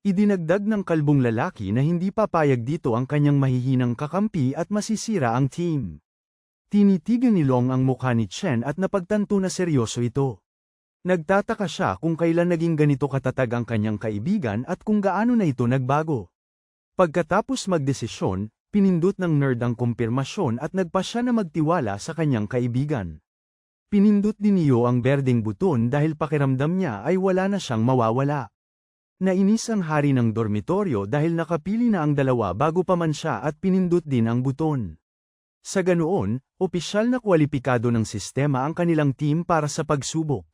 Idinagdag ng kalbong lalaki na hindi papayag dito ang kanyang mahihinang kakampi at masisira ang team. Tinitigan ni Long ang mukha ni Chen at napagtanto na seryoso ito. Nagtataka siya kung kailan naging ganito katatag ang kanyang kaibigan at kung gaano na ito nagbago. Pagkatapos magdesisyon, pinindot ng nerd ang kumpirmasyon at nagpa siya na magtiwala sa kanyang kaibigan. Pinindot din niyo ang berdeng buton dahil pakiramdam niya ay wala na siyang mawawala. Nainis ang hari ng dormitoryo dahil nakapili na ang dalawa bago pa man siya at pinindot din ang buton. Sa ganoon, opisyal na kwalipikado ng sistema ang kanilang team para sa pagsubok.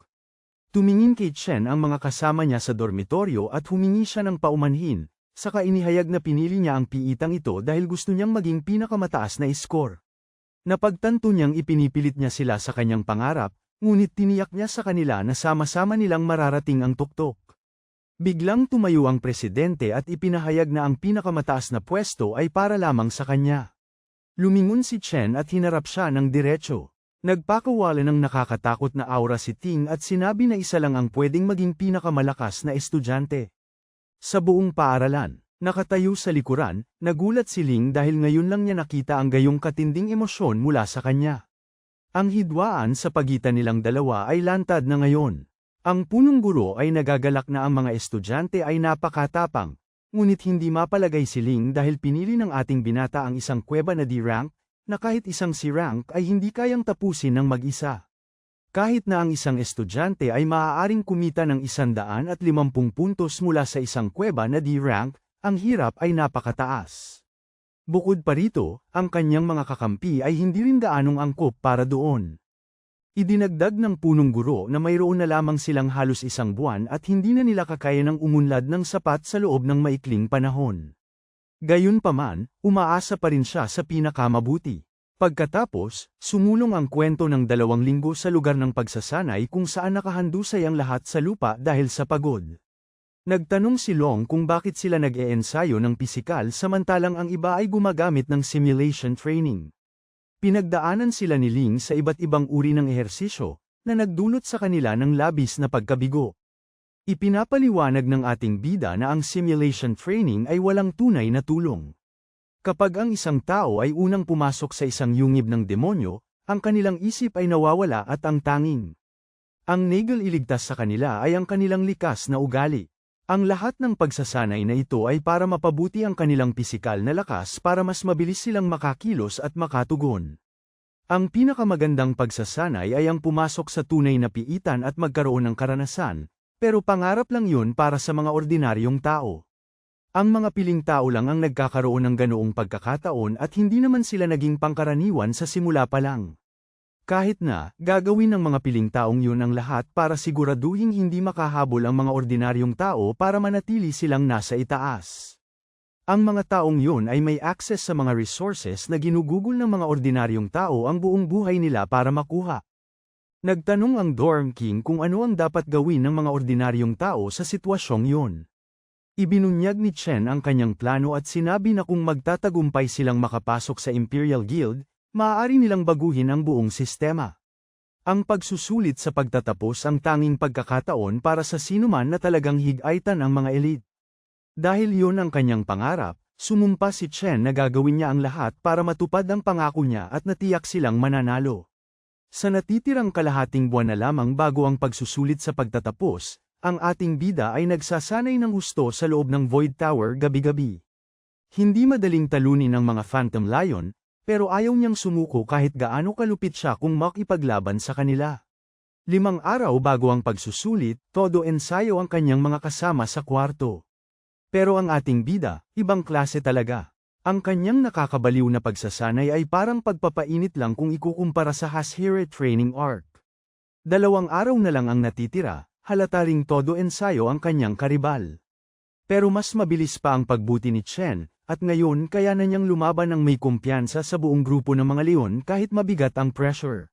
Tumingin kay Chen ang mga kasama niya sa dormitoryo at humingi siya ng paumanhin. Saka inihayag na pinili niya ang piitang ito dahil gusto niyang maging pinakamataas na score. Napagtanto niyang ipinipilit niya sila sa kanyang pangarap, ngunit tiniyak niya sa kanila na sama-sama nilang mararating ang tuktok. Biglang tumayo ang presidente at ipinahayag na ang pinakamataas na pwesto ay para lamang sa kanya. Lumingon si Chen at hinarap siya ng diretso. Nagpakawala ng nakakatakot na aura si Ting at sinabi na isa lang ang pwedeng maging pinakamalakas na estudyante sa buong paaralan. Nakatayo sa likuran, nagulat si Ling dahil ngayon lang niya nakita ang gayong katinding emosyon mula sa kanya. Ang hidwaan sa pagitan nilang dalawa ay lantad na ngayon. Ang punong guro ay nagagalak na ang mga estudyante ay napakatapang, ngunit hindi mapalagay si Ling dahil pinili ng ating binata ang isang kuweba na D-rank, na kahit isang C-rank ay hindi kayang tapusin ng mag-isa. Kahit na ang isang estudyante ay maaaring kumita ng 150 puntos mula sa isang kuweba na D-rank, ang hirap ay napakataas. Bukod pa rito, ang kanyang mga kakampi ay hindi rin gaanong angkop para doon. Idinagdag ng punong guro na mayroon na lamang silang halos 1 buwan at hindi na nila kakaya ng umunlad ng sapat sa loob ng maikling panahon. Gayunpaman, umaasa pa rin siya sa pinakamabuti. Pagkatapos, sumulong ang kwento ng 2 linggo sa lugar ng pagsasanay kung saan nakahandusay ang lahat sa lupa dahil sa pagod. Nagtanong si Long kung bakit sila nag-eensayo ng pisikal samantalang ang iba ay gumagamit ng simulation training. Pinagdaanan sila ni Ling sa iba't ibang uri ng ehersisyo, na nagdulot sa kanila ng labis na pagkabigo. Ipinapaliwanag ng ating bida na ang simulation training ay walang tunay na tulong. Kapag ang isang tao ay unang pumasok sa isang yungib ng demonyo, ang kanilang isip ay nawawala at ang tanging ang nagel iligtas sa kanila ay ang kanilang likas na ugali. Ang lahat ng pagsasanay na ito ay para mapabuti ang kanilang pisikal na lakas para mas mabilis silang makakilos at makatugon. Ang pinakamagandang pagsasanay ay ang pumasok sa tunay na piitan at magkaroon ng karanasan, pero pangarap lang yun para sa mga ordinaryong tao. Ang mga piling tao lang ang nagkakaroon ng ganoong pagkakataon at hindi naman sila naging pangkaraniwan sa simula pa lang. Kahit na, gagawin ng mga piling taong yun ang lahat para siguraduhin hindi makahabol ang mga ordinaryong tao para manatili silang nasa itaas. Ang mga taong yun ay may access sa mga resources na ginugugol ng mga ordinaryong tao ang buong buhay nila para makuha. Nagtanong ang Dorm King kung ano ang dapat gawin ng mga ordinaryong tao sa sitwasyong yun. Ibinunyag ni Chen ang kanyang plano at sinabi na kung magtatagumpay silang makapasok sa Imperial Guild, maaari nilang baguhin ang buong sistema. Ang pagsusulit sa pagtatapos ang tanging pagkakataon para sa sinuman na talagang higaitan ang mga elite. Dahil yun ang kanyang pangarap, sumumpa si Chen na gagawin niya ang lahat para matupad ang pangako niya at natiyak silang mananalo. Sa natitirang kalahating buwan na lamang bago ang pagsusulit sa pagtatapos, ang ating bida ay nagsasanay ng husto sa loob ng Void Tower gabi-gabi. Hindi madaling talunin ng mga Phantom Lion, pero ayaw niyang sumuko kahit gaano kalupit siya kung makipaglaban sa kanila. 5 araw bago ang pagsusulit, todo ensayo ang kanyang mga kasama sa kwarto. Pero ang ating bida, ibang klase talaga. Ang kanyang nakakabaliw na pagsasanay ay parang pagpapainit lang kung ikukumpara sa Hashira training arc. 2 araw na lang ang natitira, halata ring todo ensayo ang kanyang karibal. Pero mas mabilis pa ang pagbuti ni Chen, at ngayon kaya na niyang lumaban ng may kumpiyansa sa buong grupo ng mga leon kahit mabigat ang pressure.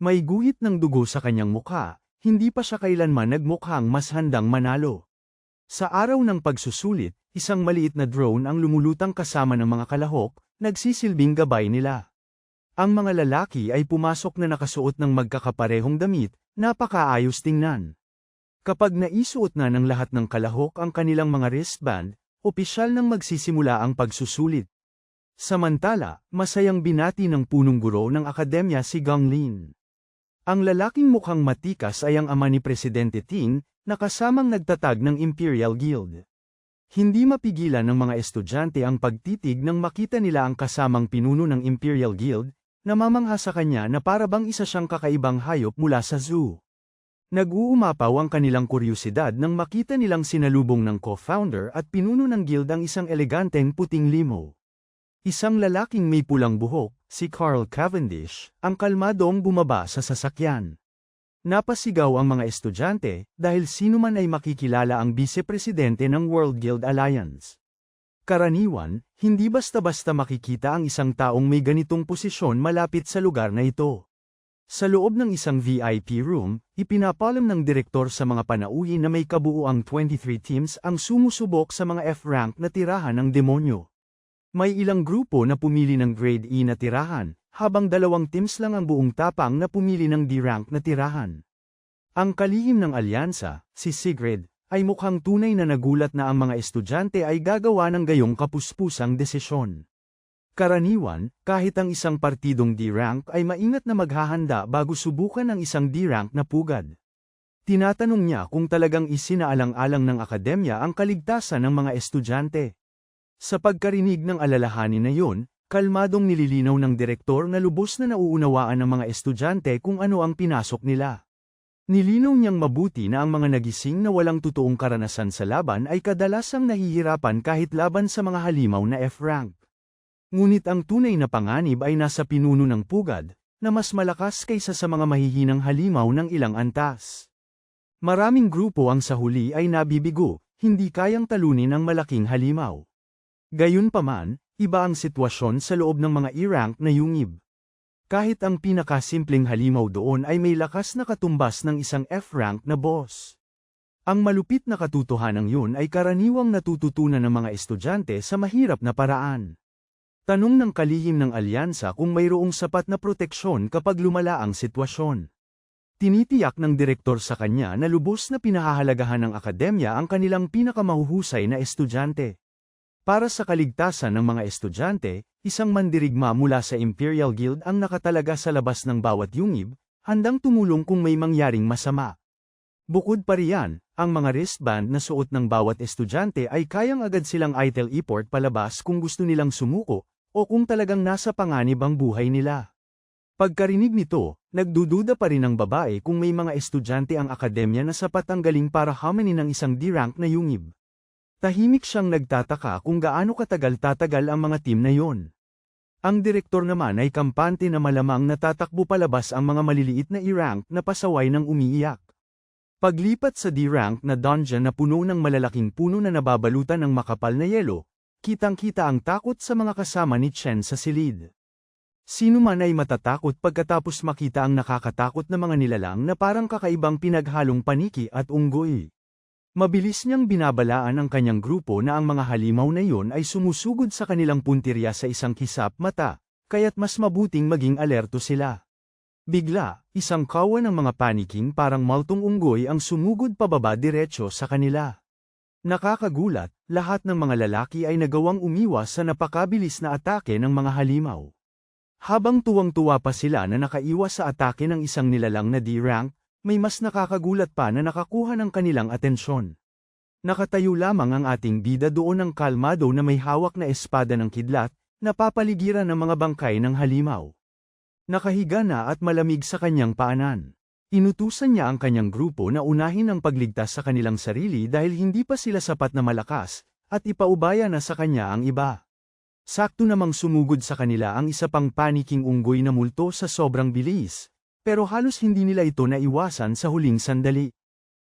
May guhit ng dugo sa kanyang mukha, hindi pa siya kailanman nagmukhang mas handang manalo. Sa araw ng pagsusulit, isang maliit na drone ang lumulutang kasama ng mga kalahok, nagsisilbing gabay nila. Ang mga lalaki ay pumasok na nakasuot ng magkakaparehong damit, napakaayos tingnan. Kapag naisuot na ng lahat ng kalahok ang kanilang mga wristband, opisyal nang magsisimula ang pagsusulit. Samantala, masayang binati ng punong guro ng akademya si Gang Lin. Ang lalaking mukhang matikas ay ang ama ni Presidente Ting, na kasamang nagtatag ng Imperial Guild. Hindi mapigilan ng mga estudyante ang pagtitig nang makita nila ang kasamang pinuno ng Imperial Guild, namamangha sa kanya na para bang isa siyang kakaibang hayop mula sa zoo. Nag-uumapaw ang kanilang kuryosidad nang makita nilang sinalubong ng co-founder at pinuno ng guild ang isang eleganteng puting limo. Isang lalaking may pulang buhok, si Carl Cavendish, ang kalmadong bumaba sa sasakyan. Napasigaw ang mga estudyante dahil sino man ay makikilala ang vice-presidente ng World Guild Alliance. Karaniwan, hindi basta-basta makikita ang isang taong may ganitong posisyon malapit sa lugar na ito. Sa loob ng isang VIP room, ipinapalam ng direktor sa mga panauhin na may kabuuang 23 teams ang sumusubok sa mga F-rank na tirahan ng demonyo. May ilang grupo na pumili ng Grade E na tirahan, habang 2 teams lang ang buong tapang na pumili ng D-rank na tirahan. Ang kalihim ng alyansa, si Sigrid, ay mukhang tunay na nagulat na ang mga estudyante ay gagawa ng gayong kapuspusang desisyon. Karaniwan, kahit ang isang partidong D-rank ay maingat na maghahanda bago subukan ang isang D-rank na pugad. Tinatanong niya kung talagang isinaalang-alang ng akademya ang kaligtasan ng mga estudyante. Sa pagkarinig ng alalahanin na yun, kalmadong nililinaw ng direktor na lubos na nauunawaan ng mga estudyante kung ano ang pinasok nila. Nilinaw niyang mabuti na ang mga nagising na walang totoong karanasan sa laban ay kadalasang nahihirapan kahit laban sa mga halimaw na F-rank. Ngunit ang tunay na panganib ay nasa pinuno ng pugad, na mas malakas kaysa sa mga mahihinang halimaw ng ilang antas. Maraming grupo ang sa huli ay nabibigo, hindi kayang talunin ang malaking halimaw. Gayunpaman, iba ang sitwasyon sa loob ng mga E-rank na yungib. Kahit ang pinakasimpleng halimaw doon ay may lakas na katumbas ng isang F-rank na boss. Ang malupit na katotohanan yun ay karaniwang natututunan ng mga estudyante sa mahirap na paraan. Tanong ng kalihim ng alyansa kung mayroong sapat na proteksyon kapag lumala ang sitwasyon. Tinitiyak ng direktor sa kanya na lubos na pinahahalagahan ng akademya ang kanilang pinakamahuhusay na estudyante. Para sa kaligtasan ng mga estudyante, isang mandirigma mula sa Imperial Guild ang nakatalaga sa labas ng bawat yungib, handang tumulong kung may mangyaring masama. Bukod pa riyan, ang mga wristband na suot ng bawat estudyante ay kayang agad silang i-teleport palabas kung gusto nilang sumuko, o kung talagang nasa panganib ang buhay nila. Pagkarinig nito, nagdududa pa rin ang babae kung may mga estudyante ang akademya na sapat ang galing para hamanin ng isang D-rank na yungib. Tahimik siyang nagtataka kung gaano katagal tatagal ang mga team na yon. Ang direktor naman ay kampante na malamang natatakbo palabas ang mga maliliit na E-rank na pasaway ng umiiyak. Paglipat sa D-rank na dungeon na puno ng malalaking puno na nababalutan ng makapal na yelo, kitang-kita ang takot sa mga kasama ni Chen sa silid. Sino man ay matatakot pagkatapos makita ang nakakatakot na mga nilalang na parang kakaibang pinaghalong paniki at unggoy. Mabilis niyang binabalaan ang kanyang grupo na ang mga halimaw na iyon ay sumusugod sa kanilang puntirya sa isang kisap mata, kaya't mas mabuting maging alerto sila. Bigla, isang kawan ng mga paniking parang maltong unggoy ang sumugod pababa diretso sa kanila. Nakakagulat, lahat ng mga lalaki ay nagawang umiwas sa napakabilis na atake ng mga halimaw. Habang tuwang-tuwa pa sila na nakaiwas sa atake ng isang nilalang na D-rank, may mas nakakagulat pa na nakakuha ng kanilang atensyon. Nakatayo lamang ang ating bida doon ng kalmado na may hawak na espada ng kidlat, napapaligiran ng mga bangkay ng halimaw. Nakahiga na at malamig sa kanyang paanan. Inutusan niya ang kanyang grupo na unahin ang pagligtas sa kanilang sarili dahil hindi pa sila sapat na malakas, at ipaubaya na sa kanya ang iba. Sakto namang sumugod sa kanila ang isa pang paniking unggoy na multo sa sobrang bilis, pero halos hindi nila ito naiwasan sa huling sandali.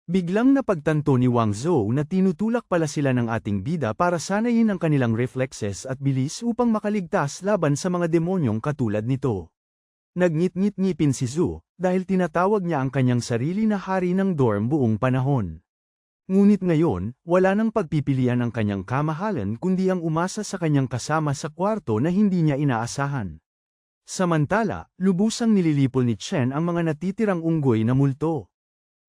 Biglang napagtanto ni Wang Zhou na tinutulak pala sila ng ating bida para sanayin ang kanilang reflexes at bilis upang makaligtas laban sa mga demonyong katulad nito. Nagngit-ngit-ngipin si Zhu, dahil tinatawag niya ang kanyang sarili na hari ng dorm buong panahon. Ngunit ngayon, wala nang pagpipilian ang kanyang kamahalan kundi ang umasa sa kanyang kasama sa kwarto na hindi niya inaasahan. Samantala, lubusang nililipol ni Chen ang mga natitirang unggoy na multo.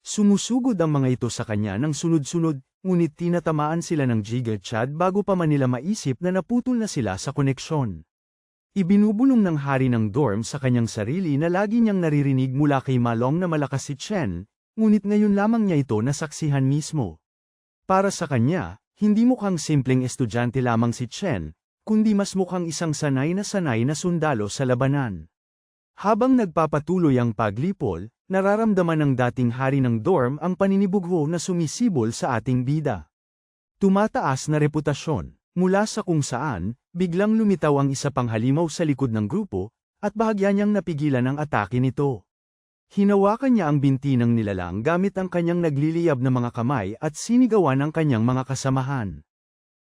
Sumusugod ang mga ito sa kanya ng sunod-sunod, ngunit tinatamaan sila ng Giga Chad bago pa man nila maisip na naputol na sila sa koneksyon. Ibinubulong ng hari ng dorm sa kanyang sarili na lagi niyang naririnig mula kay Malong na malakas si Chen, ngunit ngayon lamang niya ito nasaksihan mismo. Para sa kanya, hindi mukhang simpleng estudyante lamang si Chen, kundi mas mukhang isang sanay na sundalo sa labanan. Habang nagpapatuloy ang paglipol, nararamdaman ng dating hari ng dorm ang paninibugho na sumisibol sa ating bida. Tumataas na reputasyon. Mula sa kung saan, biglang lumitaw ang isa pang halimaw sa likod ng grupo, at bahagya niyang napigilan ang atake nito. Hinawakan niya ang binti ng nilalang gamit ang kanyang nagliliyab na mga kamay at sinigawan ang kanyang mga kasamahan.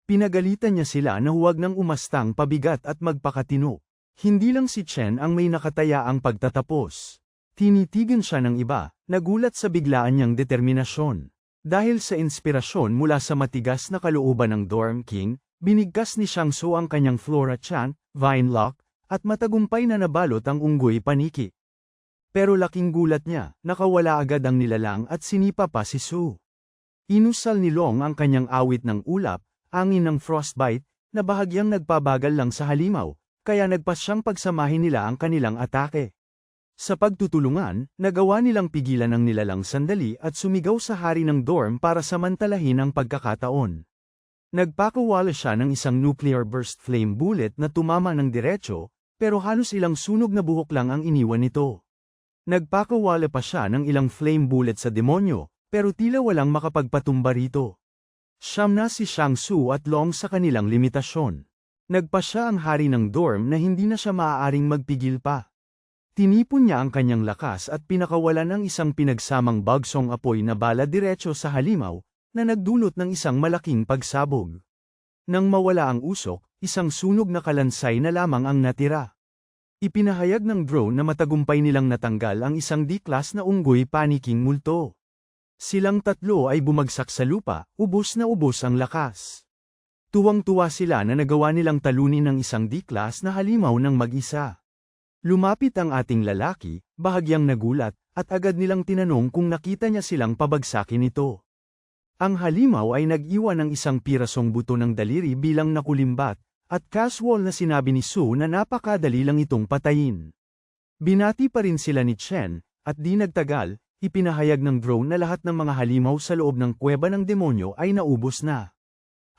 Pinagalitan niya sila na huwag nang umastang pabigat at magpakatino. Hindi lang si Chen ang may nakatayaang pagtatapos. Tinitigan siya ng iba, nagulat sa biglaan niyang determinasyon. Dahil sa inspirasyon mula sa matigas na kalooban ng Dorm King, binigkas ni Shangsu ang kanyang Flora Chant, Vine Lock, at matagumpay na nabalot ang unggoy paniki. Pero laking gulat niya, nakawala agad ang nilalang at sinipa pa si Su. Inusal ni Long ang kanyang awit ng ulap, angin ng frostbite, na bahagyang nagpabagal lang sa halimaw, kaya nagpasyang pagsamahin nila ang kanilang atake. Sa pagtutulungan, nagawa nilang pigilan ang nilalang sandali at sumigaw sa hari ng dorm para samantalahin ang pagkakataon. Nagpakawala siya ng isang nuclear burst flame bullet na tumama ng diretso, pero halos ilang sunog na buhok lang ang iniwan nito. Nagpakawala pa siya ng ilang flame bullet sa demonyo, pero tila walang makapagpatumba rito. Siyam na si Shangsu at Long sa kanilang limitasyon. Nagpa siya ang hari ng dorm na hindi na siya maaaring magpigil pa. Tinipon niya ang kanyang lakas at pinakawalan ng isang pinagsamang bagsong apoy na bala diretso sa halimaw, na nagdulot ng isang malaking pagsabog. Nang mawala ang usok, isang sunog na kalansay na lamang ang natira. Ipinahayag ng drone na matagumpay nilang natanggal ang isang D-class na unggoy paniking multo. Silang tatlo ay bumagsak sa lupa, ubos na ubos ang lakas. Tuwang-tuwa sila na nagawa nilang talunin ng isang D-class na halimaw ng mag-isa. Lumapit ang ating lalaki, bahagyang nagulat, at agad nilang tinanong kung nakita niya silang pabagsakin ito. Ang halimaw ay nag-iwan ng isang pirasong buto ng daliri bilang nakulimbat, at casual na sinabi ni Su na napakadali lang itong patayin. Binati pa rin sila ni Chen, at di nagtagal, ipinahayag ng drone na lahat ng mga halimaw sa loob ng kuweba ng demonyo ay naubos na.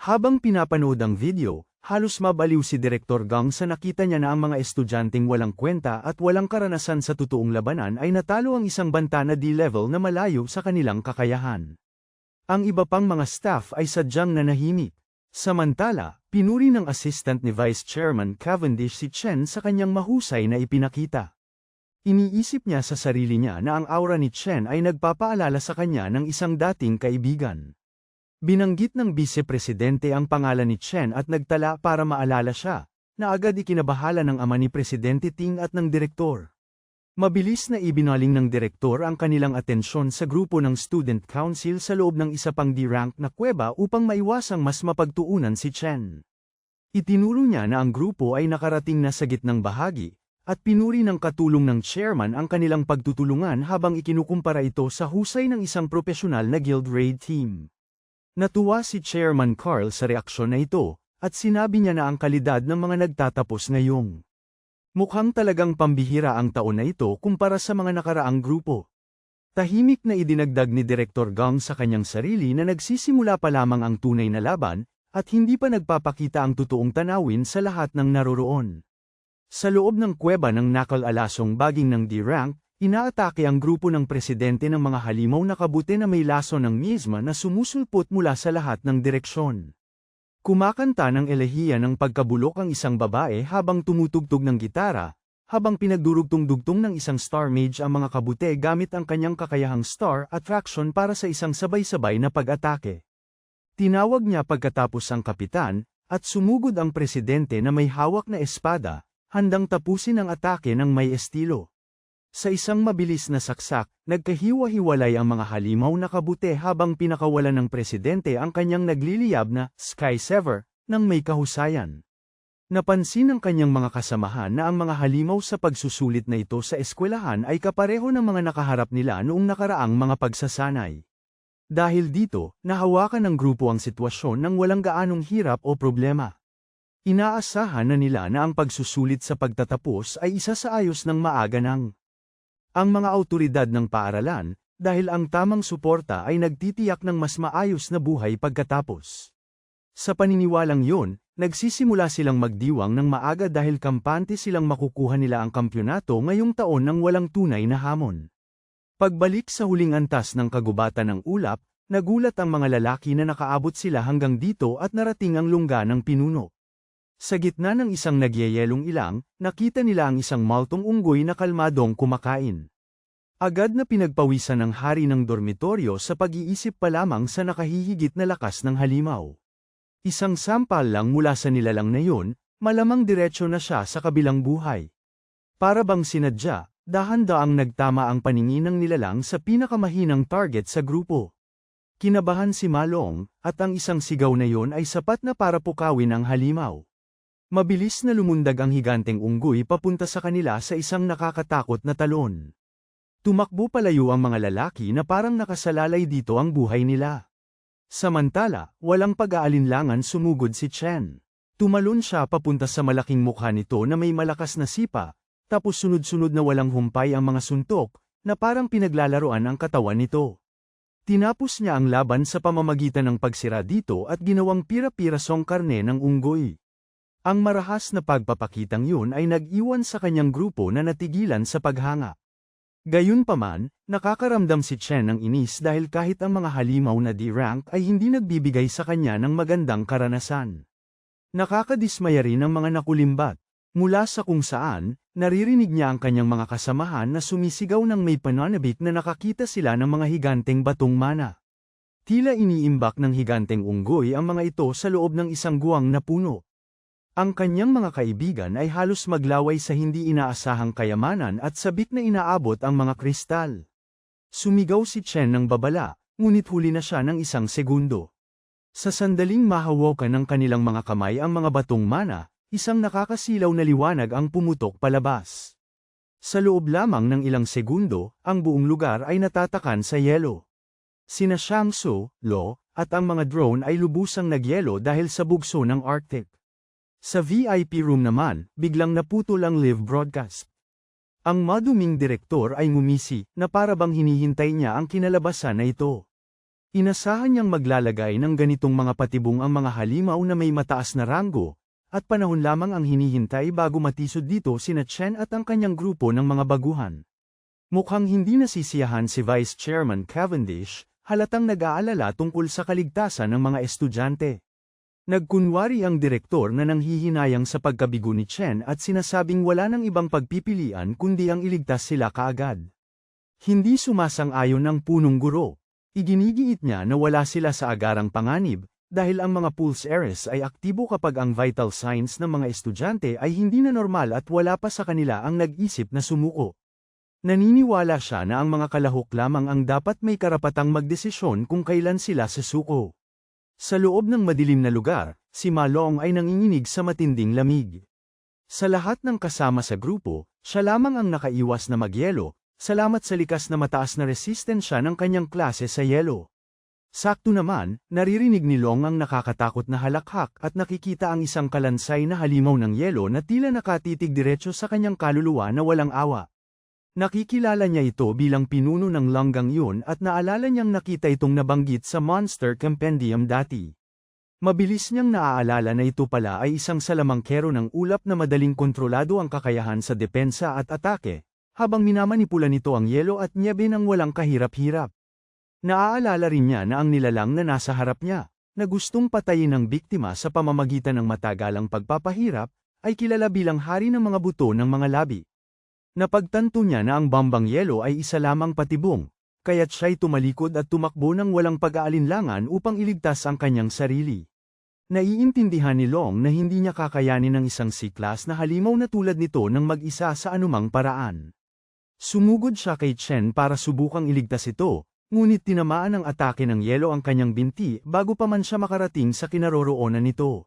Habang pinapanood ang video, halos mabaliw si Direktor Gang sa nakita niya na ang mga estudyanteng walang kwenta at walang karanasan sa totoong labanan ay natalo ang isang banta na D-level na malayo sa kanilang kakayahan. Ang iba pang mga staff ay sadyang nanahimik. Samantala, Pinuri ng assistant ni Vice Chairman Cavendish si Chen sa kanyang mahusay na ipinakita. Iniisip niya sa sarili niya na ang aura ni Chen ay nagpapaalala sa kanya ng isang dating kaibigan. Binanggit ng Vice-Presidente ang pangalan ni Chen at nagtala para maalala siya, na agad ikinabahala ng ama ni Presidente Ting at ng direktor. Mabilis na ibinaling ng direktor ang kanilang atensyon sa grupo ng Student Council sa loob ng isa pang D-rank na kuweba upang maiwasang mas mapagtuunan si Chen. Itinuro niya na ang grupo ay nakarating na sa gitnang bahagi, at pinuri ng katulong ng chairman ang kanilang pagtutulungan habang ikinukumpara ito sa husay ng isang profesional na guild raid team. Natuwa si Chairman Carl sa reaksyon na ito, at sinabi niya na ang kalidad ng mga nagtatapos ngayong mukhang talagang pambihira ang taon na ito kumpara sa mga nakaraang grupo. Tahimik na idinagdag ni Direktor Gong sa kanyang sarili na nagsisimula pa lamang ang tunay na laban, at hindi pa nagpapakita ang totoong tanawin sa lahat ng naroroon. Sa loob ng kuweba ng nakal-alasong baging ng D-rank, inaatake ang grupo ng presidente ng mga halimaw na kabute na may laso ng misma na sumusulpot mula sa lahat ng direksyon. Kumakanta ng elehiya ng pagkabulok ang isang babae habang tumutugtog ng gitara, habang pinagdurugtong-dugtong ng isang star mage ang mga kabute gamit ang kanyang kakayahang star attraction para sa isang sabay-sabay na pag-atake. Tinawag niya pagkatapos ang kapitan, at sumugod ang presidente na may hawak na espada, handang tapusin ang atake ng may estilo. Sa isang mabilis na saksak, nagkahiwa-hiwalay ang mga halimaw na kabute habang pinakawalan ng presidente ang kanyang nagliliyab na Sky Sever ng may kahusayan. Napansin ng kanyang mga kasamahan na ang mga halimaw sa pagsusulit na ito sa eskwelahan ay kapareho ng mga nakaharap nila noong nakaraang mga pagsasanay. Dahil dito, nahawakan ng grupo ang sitwasyon ng walang gaanong hirap o problema. Inaasahan na nila na ang pagsusulit sa pagtatapos ay isa sa ayos ng maaga ng ang mga awtoridad ng paaralan, dahil ang tamang suporta ay nagtitiyak ng mas maayos na buhay pagkatapos. Sa paniniwalang yun, nagsisimula silang magdiwang ng maaga dahil kampante silang makukuha nila ang kampyonato ngayong taon ng walang tunay na hamon. Pagbalik sa huling antas ng kagubatan ng ulap, nagulat ang mga lalaki na nakaabot sila hanggang dito at narating ang lungga ng pinuno. Sa gitna ng isang nagyayelong ilang, nakita nila ang isang maltong unggoy na kalmadong kumakain. Agad na pinagpawisan ng hari ng dormitoryo sa pag-iisip pa lamang sa nakahihigit na lakas ng halimaw. Isang sampal lang mula sa nilalang na yun, malamang diretsyo na siya sa kabilang buhay. Para bang sinadya, dahan-daang nagtama ang paningin ng nilalang sa pinakamahinang target sa grupo. Kinabahan si Malong, at ang isang sigaw na yon ay sapat na para pukawin ang halimaw. Mabilis na lumundag ang higanteng unggoy papunta sa kanila sa isang nakakatakot na talon. Tumakbo palayo ang mga lalaki na parang nakasalalay dito ang buhay nila. Samantala, walang pag-aalinlangan sumugod si Chen. Tumalon siya papunta sa malaking mukha nito na may malakas na sipa, tapos sunod-sunod na walang humpay ang mga suntok, na parang pinaglalaroan ang katawan nito. Tinapos niya ang laban sa pamamagitan ng pagsira dito at ginawang pira-pirasong karne ng unggoy. Ang marahas na pagpapakitang yun ay nag-iwan sa kanyang grupo na natigilan sa paghanga. Gayunpaman, nakakaramdam si Chen ng inis dahil kahit ang mga halimaw na D-rank ay hindi nagbibigay sa kanya ng magandang karanasan. Nakakadismaya rin ang mga nakulimbat. Mula sa kung saan, naririnig niya ang kanyang mga kasamahan na sumisigaw ng may pananabik na nakakita sila ng mga higanteng batong mana. Tila iniimbak ng higanteng unggoy ang mga ito sa loob ng isang guwang na puno. Ang kanyang mga kaibigan ay halos maglaway sa hindi inaasahang kayamanan at sabik na inaabot ang mga kristal. Sumigaw si Chen ng babala, ngunit huli na siya ng isang segundo. Sa sandaling mahawakan ng kanilang mga kamay ang mga batong mana, isang nakakasilaw na liwanag ang pumutok palabas. Sa loob lamang ng ilang segundo, ang buong lugar ay natatakan sa yelo. Sina Shangsu, Lo, at ang mga drone ay lubusang nagyelo dahil sa bugso ng Arctic. Sa VIP room naman, biglang naputol ang live broadcast. Ang maduming direktor ay ngumisi na para bang hinihintay niya ang kinalabasan na ito. Inasahan niyang maglalagay ng ganitong mga patibong ang mga halimaw na may mataas na ranggo, at panahon lamang ang hinihintay bago matisod dito sina Chen at ang kanyang grupo ng mga baguhan. Mukhang hindi nasisiyahan si Vice Chairman Cavendish, halatang nag-aalala tungkol sa kaligtasan ng mga estudyante. Nagkunwari ang direktor na nanghihinayang sa pagkabigo ni Chen at sinasabing wala nang ibang pagpipilian kundi ang iligtas sila kaagad. Hindi sumasang-ayon ng punong guro. Iginigiit niya na wala sila sa agarang panganib, dahil ang mga pulse heiress ay aktibo kapag ang vital signs ng mga estudyante ay hindi na normal at wala pa sa kanila ang nag-isip na sumuko. Naniniwala siya na ang mga kalahok lamang ang dapat may karapatang magdesisyon kung kailan sila susuko. Sa loob ng madilim na lugar, si Ma Long ay nanginginig sa matinding lamig. Sa lahat ng kasama sa grupo, siya lamang ang nakaiwas na magyelo, salamat sa likas na mataas na resistensya ng kanyang klase sa yelo. Sakto naman, naririnig ni Long ang nakakatakot na halakhak at nakikita ang isang kalansay na halimaw ng yelo na tila nakatitig diretso sa kanyang kaluluwa na walang awa. Nakikilala niya ito bilang pinuno ng langgang yun at naalala niyang nakita itong nabanggit sa Monster Compendium dati. Mabilis niyang naaalala na ito pala ay isang salamangkero ng ulap na madaling kontrolado ang kakayahan sa depensa at atake, habang minamanipula nito ang yelo at nyebe ng walang kahirap-hirap. Naaalala rin niya na ang nilalang na nasa harap niya, na gustong patayin ang biktima sa pamamagitan ng matagalang pagpapahirap, ay kilala bilang hari ng mga buto ng mga labi. Napagtanto niya na ang bambang yelo ay isa lamang patibong, kaya't siya'y tumalikod at tumakbo ng walang pag-aalinlangan upang iligtas ang kanyang sarili. Naiintindihan ni Long na hindi niya kakayanin ng isang C-class na halimaw na tulad nito ng mag-isa sa anumang paraan. Sumugod siya kay Chen para subukang iligtas ito, ngunit tinamaan ng atake ng yelo ang kanyang binti bago pa man siya makarating sa kinaroroonan nito.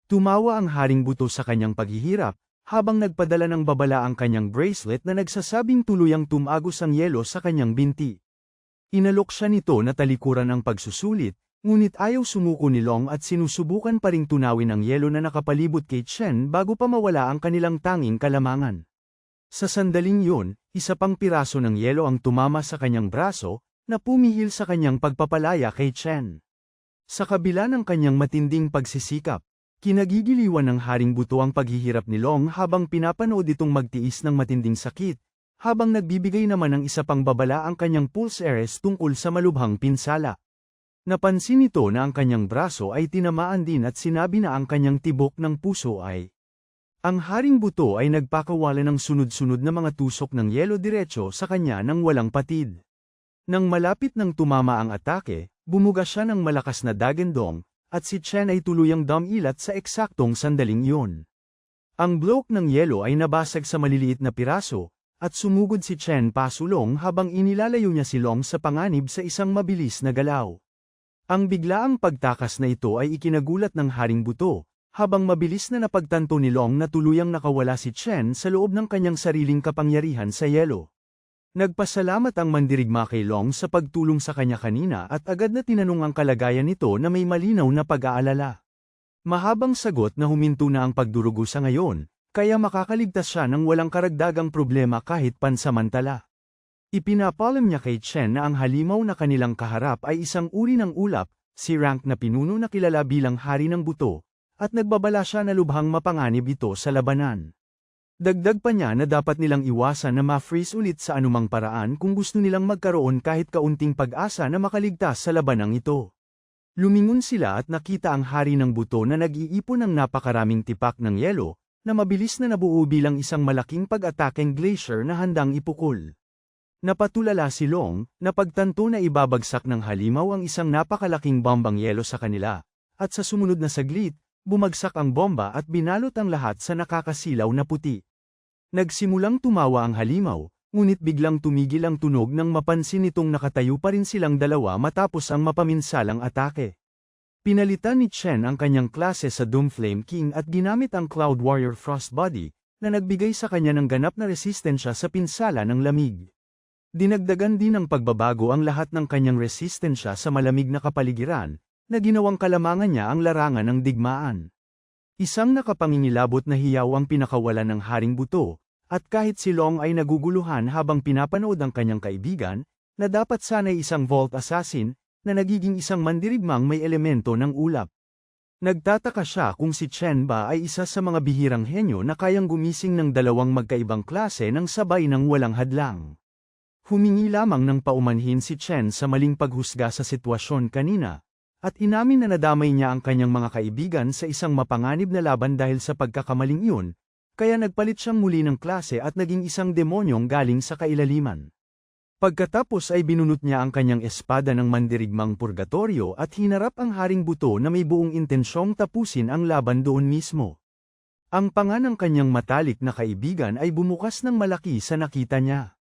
Tumawa ang haring buto sa kanyang paghihirap, habang nagpadala ng babala ang kanyang bracelet na nagsasabing tuluyang tumagos ang yelo sa kanyang binti. Inalok siya nito na talikuran ang pagsusulit, ngunit ayaw sumuko ni Long at sinusubukan pa ring tunawin ang yelo na nakapalibot kay Chen bago pa mawala ang kanilang tanging kalamangan. Sa sandaling yun, isa pang piraso ng yelo ang tumama sa kanyang braso, na pumihil sa kanyang pagpapalaya kay Chen. Sa kabila ng kanyang matinding pagsisikap, kinagigiliwan ng haring buto ang paghihirap ni Long habang pinapanood itong magtiis ng matinding sakit, habang nagbibigay naman ng isa pang babala ang kanyang pulse heiress tungkol sa malubhang pinsala. Napansin nito na ang kanyang braso ay tinamaan din at sinabi na ang kanyang tibok ng puso ay. Ang haring buto ay nagpakawala ng sunod-sunod na mga tusok ng yelo diretso sa kanya nang walang patid. Nang malapit nang tumama ang atake, bumuga siya ng malakas na dagandong, at si Chen ay tuluyang dumilat sa eksaktong sandaling iyon. Ang blok ng yelo ay nabasag sa maliliit na piraso, at sumugod si Chen pasulong habang inilalayo niya si Long sa panganib sa isang mabilis na galaw. Ang biglaang pagtakas na ito ay ikinagulat ng haring buto, habang mabilis na napagtanto ni Long na tuluyang nakawala si Chen sa loob ng kanyang sariling kapangyarihan sa yelo. Nagpasalamat ang mandirigma kay Long sa pagtulong sa kanya kanina at agad na tinanong ang kalagayan nito na may malinaw na pag-aalala. Mahabang sagot na huminto na ang pagdurugo sa ngayon, kaya makakaligtas siya ng walang karagdagang problema kahit pansamantala. Ipinapalam niya kay Chen na ang halimaw na kanilang kaharap ay isang uri ng ulap, si Rank na pinuno na kilala bilang hari ng buto, at nagbabala siya na lubhang mapanganib ito sa labanan. Dagdag pa niya na dapat nilang iwasan na ma-freeze ulit sa anumang paraan kung gusto nilang magkaroon kahit kaunting pag-asa na makaligtas sa labanang ito. Lumingon sila at nakita ang hari ng buto na nag-iipon ng napakaraming tipak ng yelo, na mabilis na nabuo bilang isang malaking pag-atakeng glacier na handang ipukol. Napatulala si Long, na pagtanto na ibabagsak ng halimaw ang isang napakalaking bombang yelo sa kanila, at sa sumunod na saglit, bumagsak ang bomba at binalot ang lahat sa nakakasilaw na puti. Nagsimulang tumawa ang halimaw, ngunit biglang tumigil ang tunog nang mapansin nitong nakatayo pa rin silang dalawa matapos ang mapaminsalang atake. Pinalitan ni Chen ang kanyang klase sa Doomflame King at ginamit ang Cloud Warrior Frostbody, na nagbigay sa kanya ng ganap na resistensya sa pinsala ng lamig. Dinagdagan din ng pagbabago ang lahat ng kanyang resistensya sa malamig na kapaligiran, na ginawang kalamangan niya ang larangan ng digmaan. Isang nakapangingilabot na hiyaw ang pinakawalan ng haring buto, at kahit si Long ay naguguluhan habang pinapanood ang kanyang kaibigan, na dapat sana'y isang vault assassin, na nagiging isang mandirigmang may elemento ng ulap. Nagtataka siya kung si Chen ba ay isa sa mga bihirang henyo na kayang gumising ng dalawang magkaibang klase ng sabay ng walang hadlang. Humingi lamang ng paumanhin si Chen sa maling paghusga sa sitwasyon kanina, at inamin na nadamay niya ang kanyang mga kaibigan sa isang mapanganib na laban dahil sa pagkakamaling iyon, kaya nagpalit siyang muli ng klase at naging isang demonyong galing sa kailaliman. Pagkatapos ay binunot niya ang kanyang espada ng mandirigmang purgatorio at hinarap ang Haring Buto na may buong intensyong tapusin ang laban doon mismo. Ang panga ng kanyang matalik na kaibigan ay bumukas ng malaki sa nakita niya.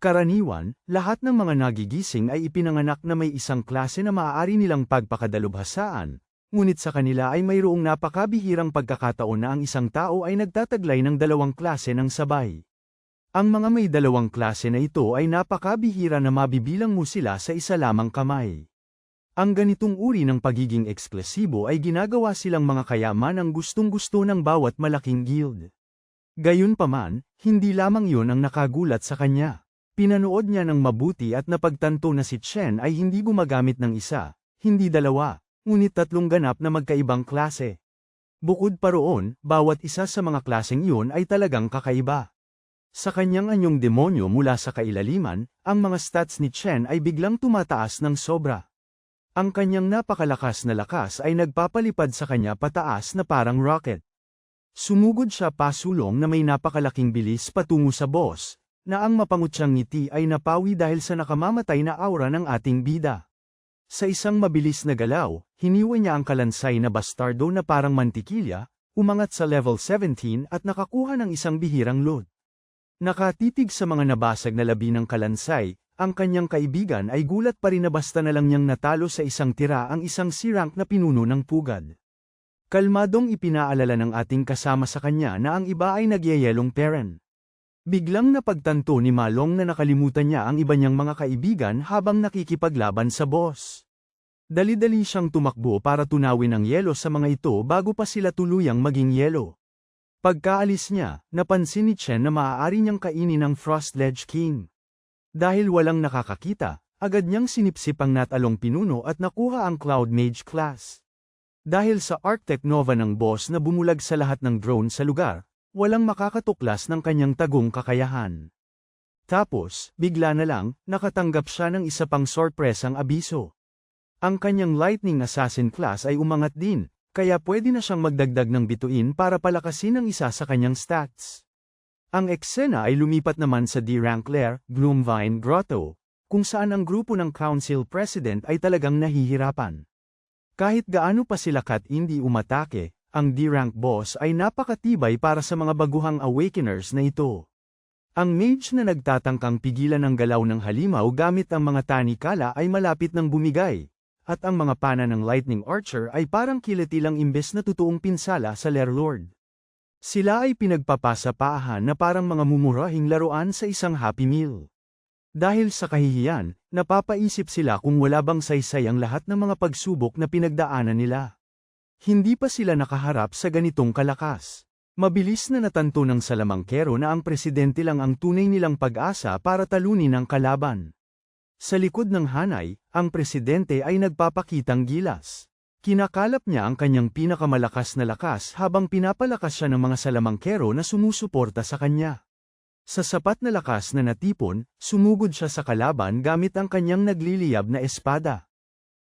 Karaniwan, lahat ng mga nagigising ay ipinanganak na may isang klase na maaari nilang pagpakadalubhasaan, ngunit sa kanila ay mayroong napakabihirang pagkakataon na ang isang tao ay nagtataglay ng dalawang klase ng sabay. Ang mga may dalawang klase na ito ay napakabihira na mabibilang mo sila sa isa lamang kamay. Ang ganitong uri ng pagiging eksklusibo ay ginagawa silang mga kayaman ang gustong-gusto ng bawat malaking guild. Gayunpaman, hindi lamang yun ang nakagulat sa kanya. Pinanood niya ng mabuti at napagtanto na si Chen ay hindi gumagamit ng isa, hindi dalawa, ngunit tatlong ganap na magkaibang klase. Bukod pa roon, bawat isa sa mga klaseng iyon ay talagang kakaiba. Sa kanyang anyong demonyo mula sa kailaliman, ang mga stats ni Chen ay biglang tumataas ng sobra. Ang kanyang napakalakas na lakas ay nagpapalipad sa kanya pataas na parang rocket. Sumugod siya pasulong na may napakalaking bilis patungo sa boss, na ang mapangutyang ngiti ay napawi dahil sa nakamamatay na aura ng ating bida. Sa isang mabilis na galaw, hiniwa niya ang kalansay na bastardo na parang mantikilya, umangat sa level 17 at nakakuha ng isang bihirang loot. Nakatitig sa mga nabasag na labi ng kalansay, ang kanyang kaibigan ay gulat pa rin na basta na lang niyang natalo sa isang tira ang isang C-rank na pinuno ng pugad. Kalmadong ipinaalala ng ating kasama sa kanya na ang iba ay nagyayelong peren. Biglang napagtanto ni Malong na nakalimutan niya ang iba niyang mga kaibigan habang nakikipaglaban sa boss. Dali-dali siyang tumakbo para tunawin ang yelo sa mga ito bago pa sila tuluyang maging yelo. Pagkaalis niya, napansin ni Chen na maaari niyang kainin ang Frost Ledge King. Dahil walang nakakakita, agad niyang sinipsip ang natalong pinuno at nakuha ang Cloud Mage class. Dahil sa Arctech Nova ng boss na bumulag sa lahat ng drone sa lugar, walang makakatuklas ng kanyang tagong kakayahan. Tapos, bigla na lang, nakatanggap siya ng isa pang sorpresang abiso. Ang kanyang Lightning Assassin class ay umangat din, kaya pwede na siyang magdagdag ng bituin para palakasin ang isa sa kanyang stats. Ang eksena ay lumipat naman sa D-Rank Lair, Gloomvine Grotto, kung saan ang grupo ng Council President ay talagang nahihirapan. Kahit gaano pa sila hindi umatake, ang D-Rank boss ay napakatibay para sa mga baguhang Awakeners na ito. Ang mage na nagtatangkang pigilan ang galaw ng halimaw gamit ang mga tanikala ay malapit ng bumigay, at ang mga pana ng Lightning Archer ay parang kilatilang imbes na totoong pinsala sa Lair Lord. Sila ay pinagpapasa-paahan na parang mga mumurahing laruan sa isang Happy Meal. Dahil sa kahihiyan, napapaisip sila kung wala bang saysay ang lahat ng mga pagsubok na pinagdaanan nila. Hindi pa sila nakaharap sa ganitong kalakas. Mabilis na natanto ng salamangkero na ang presidente lang ang tunay nilang pag-asa para talunin ang kalaban. Sa likod ng hanay, ang presidente ay nagpapakitang gilas. Kinakalap niya ang kanyang pinakamalakas na lakas habang pinapalakas siya ng mga salamangkero na sumusuporta sa kanya. Sa sapat na lakas na natipon, sumugod siya sa kalaban gamit ang kanyang nagliliyab na espada.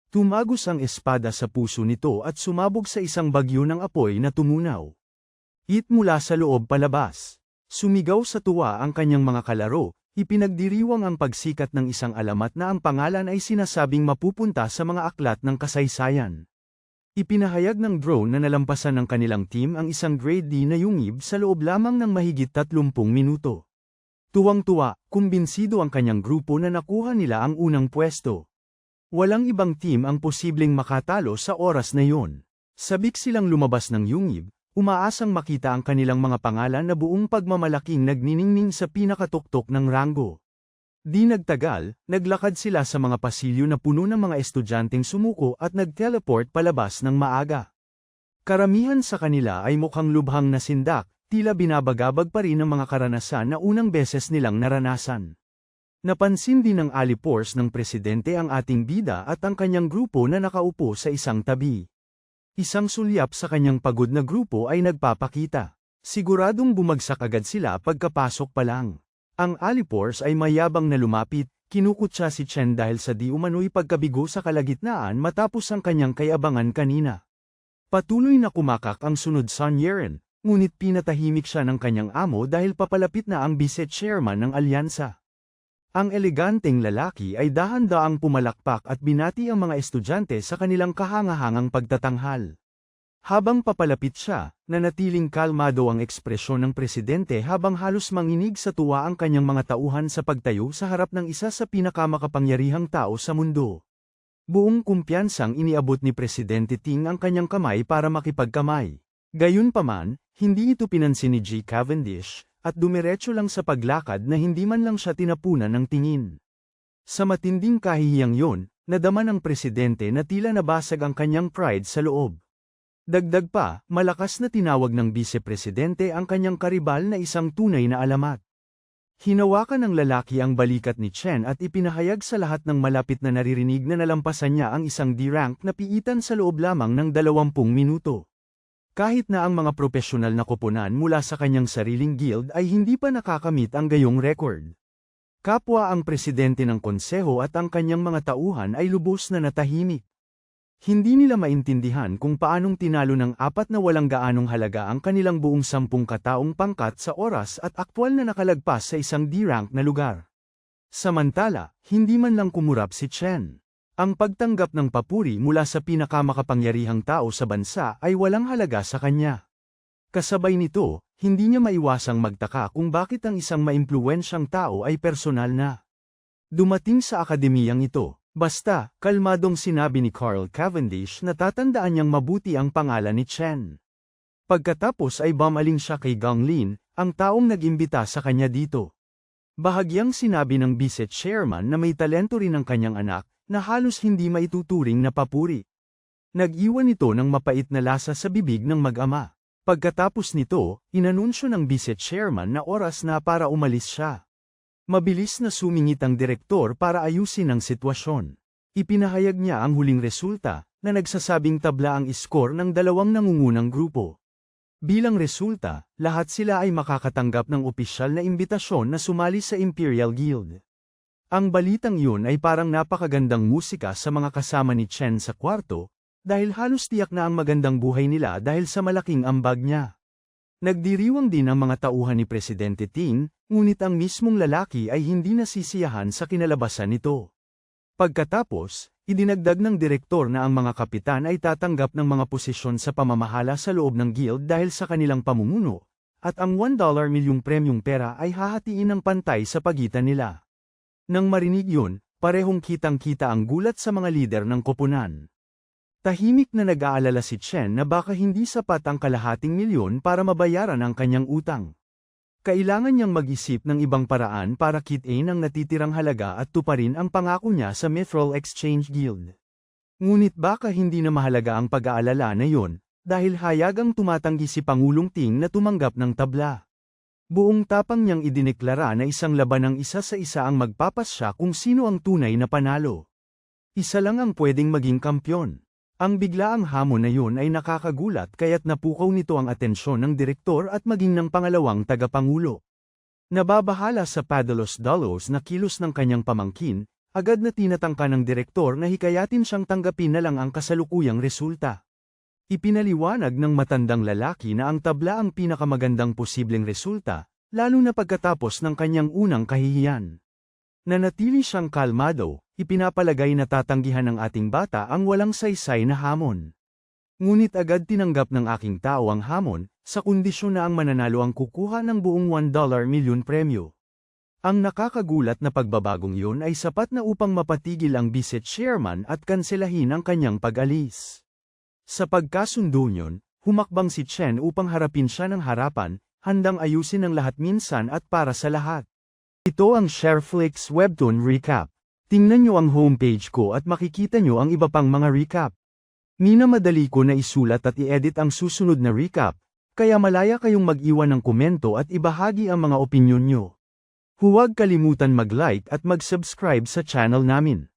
Tumagos ang espada sa puso nito at sumabog sa isang bagyo ng apoy na tumunaw. It mula sa loob palabas. Sumigaw sa tuwa ang kanyang mga kalaro, ipinagdiriwang ang pagsikat ng isang alamat na ang pangalan ay sinasabing mapupunta sa mga aklat ng kasaysayan. Ipinahayag ng drone na nalampasan ng kanilang team ang isang grade D na yungib sa loob lamang ng mahigit 30 minuto. Tuwang-tuwa, kumbinsido ang kanyang grupo na nakuha nila ang unang pwesto. Walang ibang team ang posibleng makatalo sa oras na yun. Sabik silang lumabas ng yungib, umaasang makita ang kanilang mga pangalan na buong pagmamalaking nagniningning sa pinakatuktok ng ranggo. Di nagtagal, naglakad sila sa mga pasilyo na puno ng mga estudyanteng sumuko at nag-teleport palabas ng maaga. Karamihan sa kanila ay mukhang lubhang nasindak, tila binabagabag pa rin ang mga karanasan na unang beses nilang naranasan. Napansin din ng alipors ng presidente ang ating bida at ang kanyang grupo na nakaupo sa isang tabi. Isang sulyap sa kanyang pagod na grupo ay nagpapakita. Siguradong bumagsak agad sila pagkapasok pa lang. Ang alipors ay mayabang na lumapit, Kinukutya si Chen dahil sa di umano'y pagkabigo sa kalagitnaan matapos ang kanyang kayabangan kanina. Patuloy na kumakak ang sunod Sun Yeren, ngunit pinatahimik siya ng kanyang amo dahil papalapit na ang vice-chairman ng alyansa. Ang eleganteng lalaki ay dahan-daang pumalakpak at binati ang mga estudyante sa kanilang kahangahangang pagtatanghal. Habang papalapit siya, nanatiling kalmado ang ekspresyon ng presidente habang halos manginig sa tuwa ang kanyang mga tauhan sa pagtayo sa harap ng isa sa pinakamakapangyarihang tao sa mundo. Buong kumpiyansang iniabot ni Presidente Ting ang kanyang kamay para makipagkamay. Gayunpaman, hindi ito pinansin ni G. Cavendish, at dumiretso lang sa paglakad na hindi man lang siya tinapunan ng tingin. Sa matinding kahihiyang yon, nadama ng presidente na tila nabasag ang kanyang pride sa loob. Dagdag pa, malakas na tinawag ng vice-presidente ang kanyang karibal na isang tunay na alamat. Hinawakan ng lalaki ang balikat ni Chen at ipinahayag sa lahat ng malapit na naririnig na nalampasan niya ang isang D-rank na piitan sa loob lamang ng 20 minuto. Kahit na ang mga profesional na koponan mula sa kanyang sariling guild ay hindi pa nakakamit ang gayong record. Kapwa ang presidente ng konseho at ang kanyang mga tauhan ay lubos na natahimik. Hindi nila maintindihan kung paanong tinalo ng apat na walang gaanong halaga ang kanilang buong 10 kataong pangkat sa oras at aktwal na nakalagpas sa isang D-rank na lugar. Samantala, hindi man lang kumurap si Chen. Ang pagtanggap ng papuri mula sa pinakamakapangyarihang tao sa bansa ay walang halaga sa kanya. Kasabay nito, hindi niya maiwasang magtaka kung bakit ang isang maimpluwensyang tao ay personal na dumating sa akademiyang ito. Basta, kalmadong sinabi ni Carl Cavendish na tatandaan niyang mabuti ang pangalan ni Chen. Pagkatapos ay bumaling siya kay Gang Lin, ang taong nag-imbita sa kanya dito. Bahagyang sinabi ng vice-chairman na may talento rin ang kanyang anak, na halos hindi maituturing na papuri. Nag-iwan ito ng mapait na lasa sa bibig ng mag-ama. Pagkatapos nito, inanunsyo ng vice-chairman na oras na para umalis siya. Mabilis na sumingit ang direktor para ayusin ang sitwasyon. Ipinahayag niya ang huling resulta, na nagsasabing tabla ang iskor ng dalawang nangungunang grupo. Bilang resulta, lahat sila ay makakatanggap ng opisyal na imbitasyon na sumali sa Imperial Guild. Ang balitang yun ay parang napakagandang musika sa mga kasama ni Chen sa kwarto, dahil halos tiyak na ang magandang buhay nila dahil sa malaking ambag niya. Nagdiriwang din ang mga tauhan ni Presidente Ting, ngunit ang mismong lalaki ay hindi nasisiyahan sa kinalabasan nito. Pagkatapos, idinagdag ng direktor na ang mga kapitan ay tatanggap ng mga posisyon sa pamamahala sa loob ng guild dahil sa kanilang pamumuno, at ang $1 milyong premyong pera ay hahatiin ng pantay sa pagitan nila. Nang marinig yun, parehong kitang-kita ang gulat sa mga lider ng koponan. Tahimik na nag-aalala si Chen na baka hindi sapat ang kalahating milyon para mabayaran ang kanyang utang. Kailangan niyang mag-isip ng ibang paraan para kitain ang natitirang halaga at tuparin ang pangako niya sa Mithril Exchange Guild. Ngunit baka hindi na mahalaga ang pag-aalala na yon, dahil hayagang tumatanggi si Pangulong Ting na tumanggap ng tabla. Buong tapang niyang idineklara na isang laban ng isa sa isa ang magpapasya kung sino ang tunay na panalo. Isa lang ang pwedeng maging kampyon. Ang biglaang hamon na yun ay nakakagulat kaya't napukaw nito ang atensyon ng direktor at maging ng pangalawang tagapangulo. Nababahala sa padalos-dalos na kilos ng kanyang pamangkin, agad na tinatangka ng direktor na hikayatin siyang tanggapin na lang ang kasalukuyang resulta. Ipinaliwanag ng matandang lalaki na ang tabla ang pinakamagandang posibleng resulta, lalo na pagkatapos ng kanyang unang kahihiyan. Nanatili siyang kalmado, ipinapalagay na tatanggihan ng ating bata ang walang saysay na hamon. Ngunit agad tinanggap ng aking tao ang hamon, sa kondisyon na ang mananalo ang kukuha ng buong $1 milyon premyo. Ang nakakagulat na pagbabagong yun ay sapat na upang mapatigil ang vice-chairman at kanselahin ang kanyang pag-alis. Sa pagkasundo niyon, humakbang si Chen upang harapin siya ng harapan, handang ayusin ang lahat minsan at para sa lahat. Ito ang Shareflix Webtoon Recap. Tingnan nyo ang homepage ko at makikita nyo ang iba pang mga recap. Minamadali ko na isulat at i-edit ang susunod na recap, kaya malaya kayong mag-iwan ng komento at ibahagi ang mga opinyon nyo. Huwag kalimutan mag-like at mag-subscribe sa channel namin.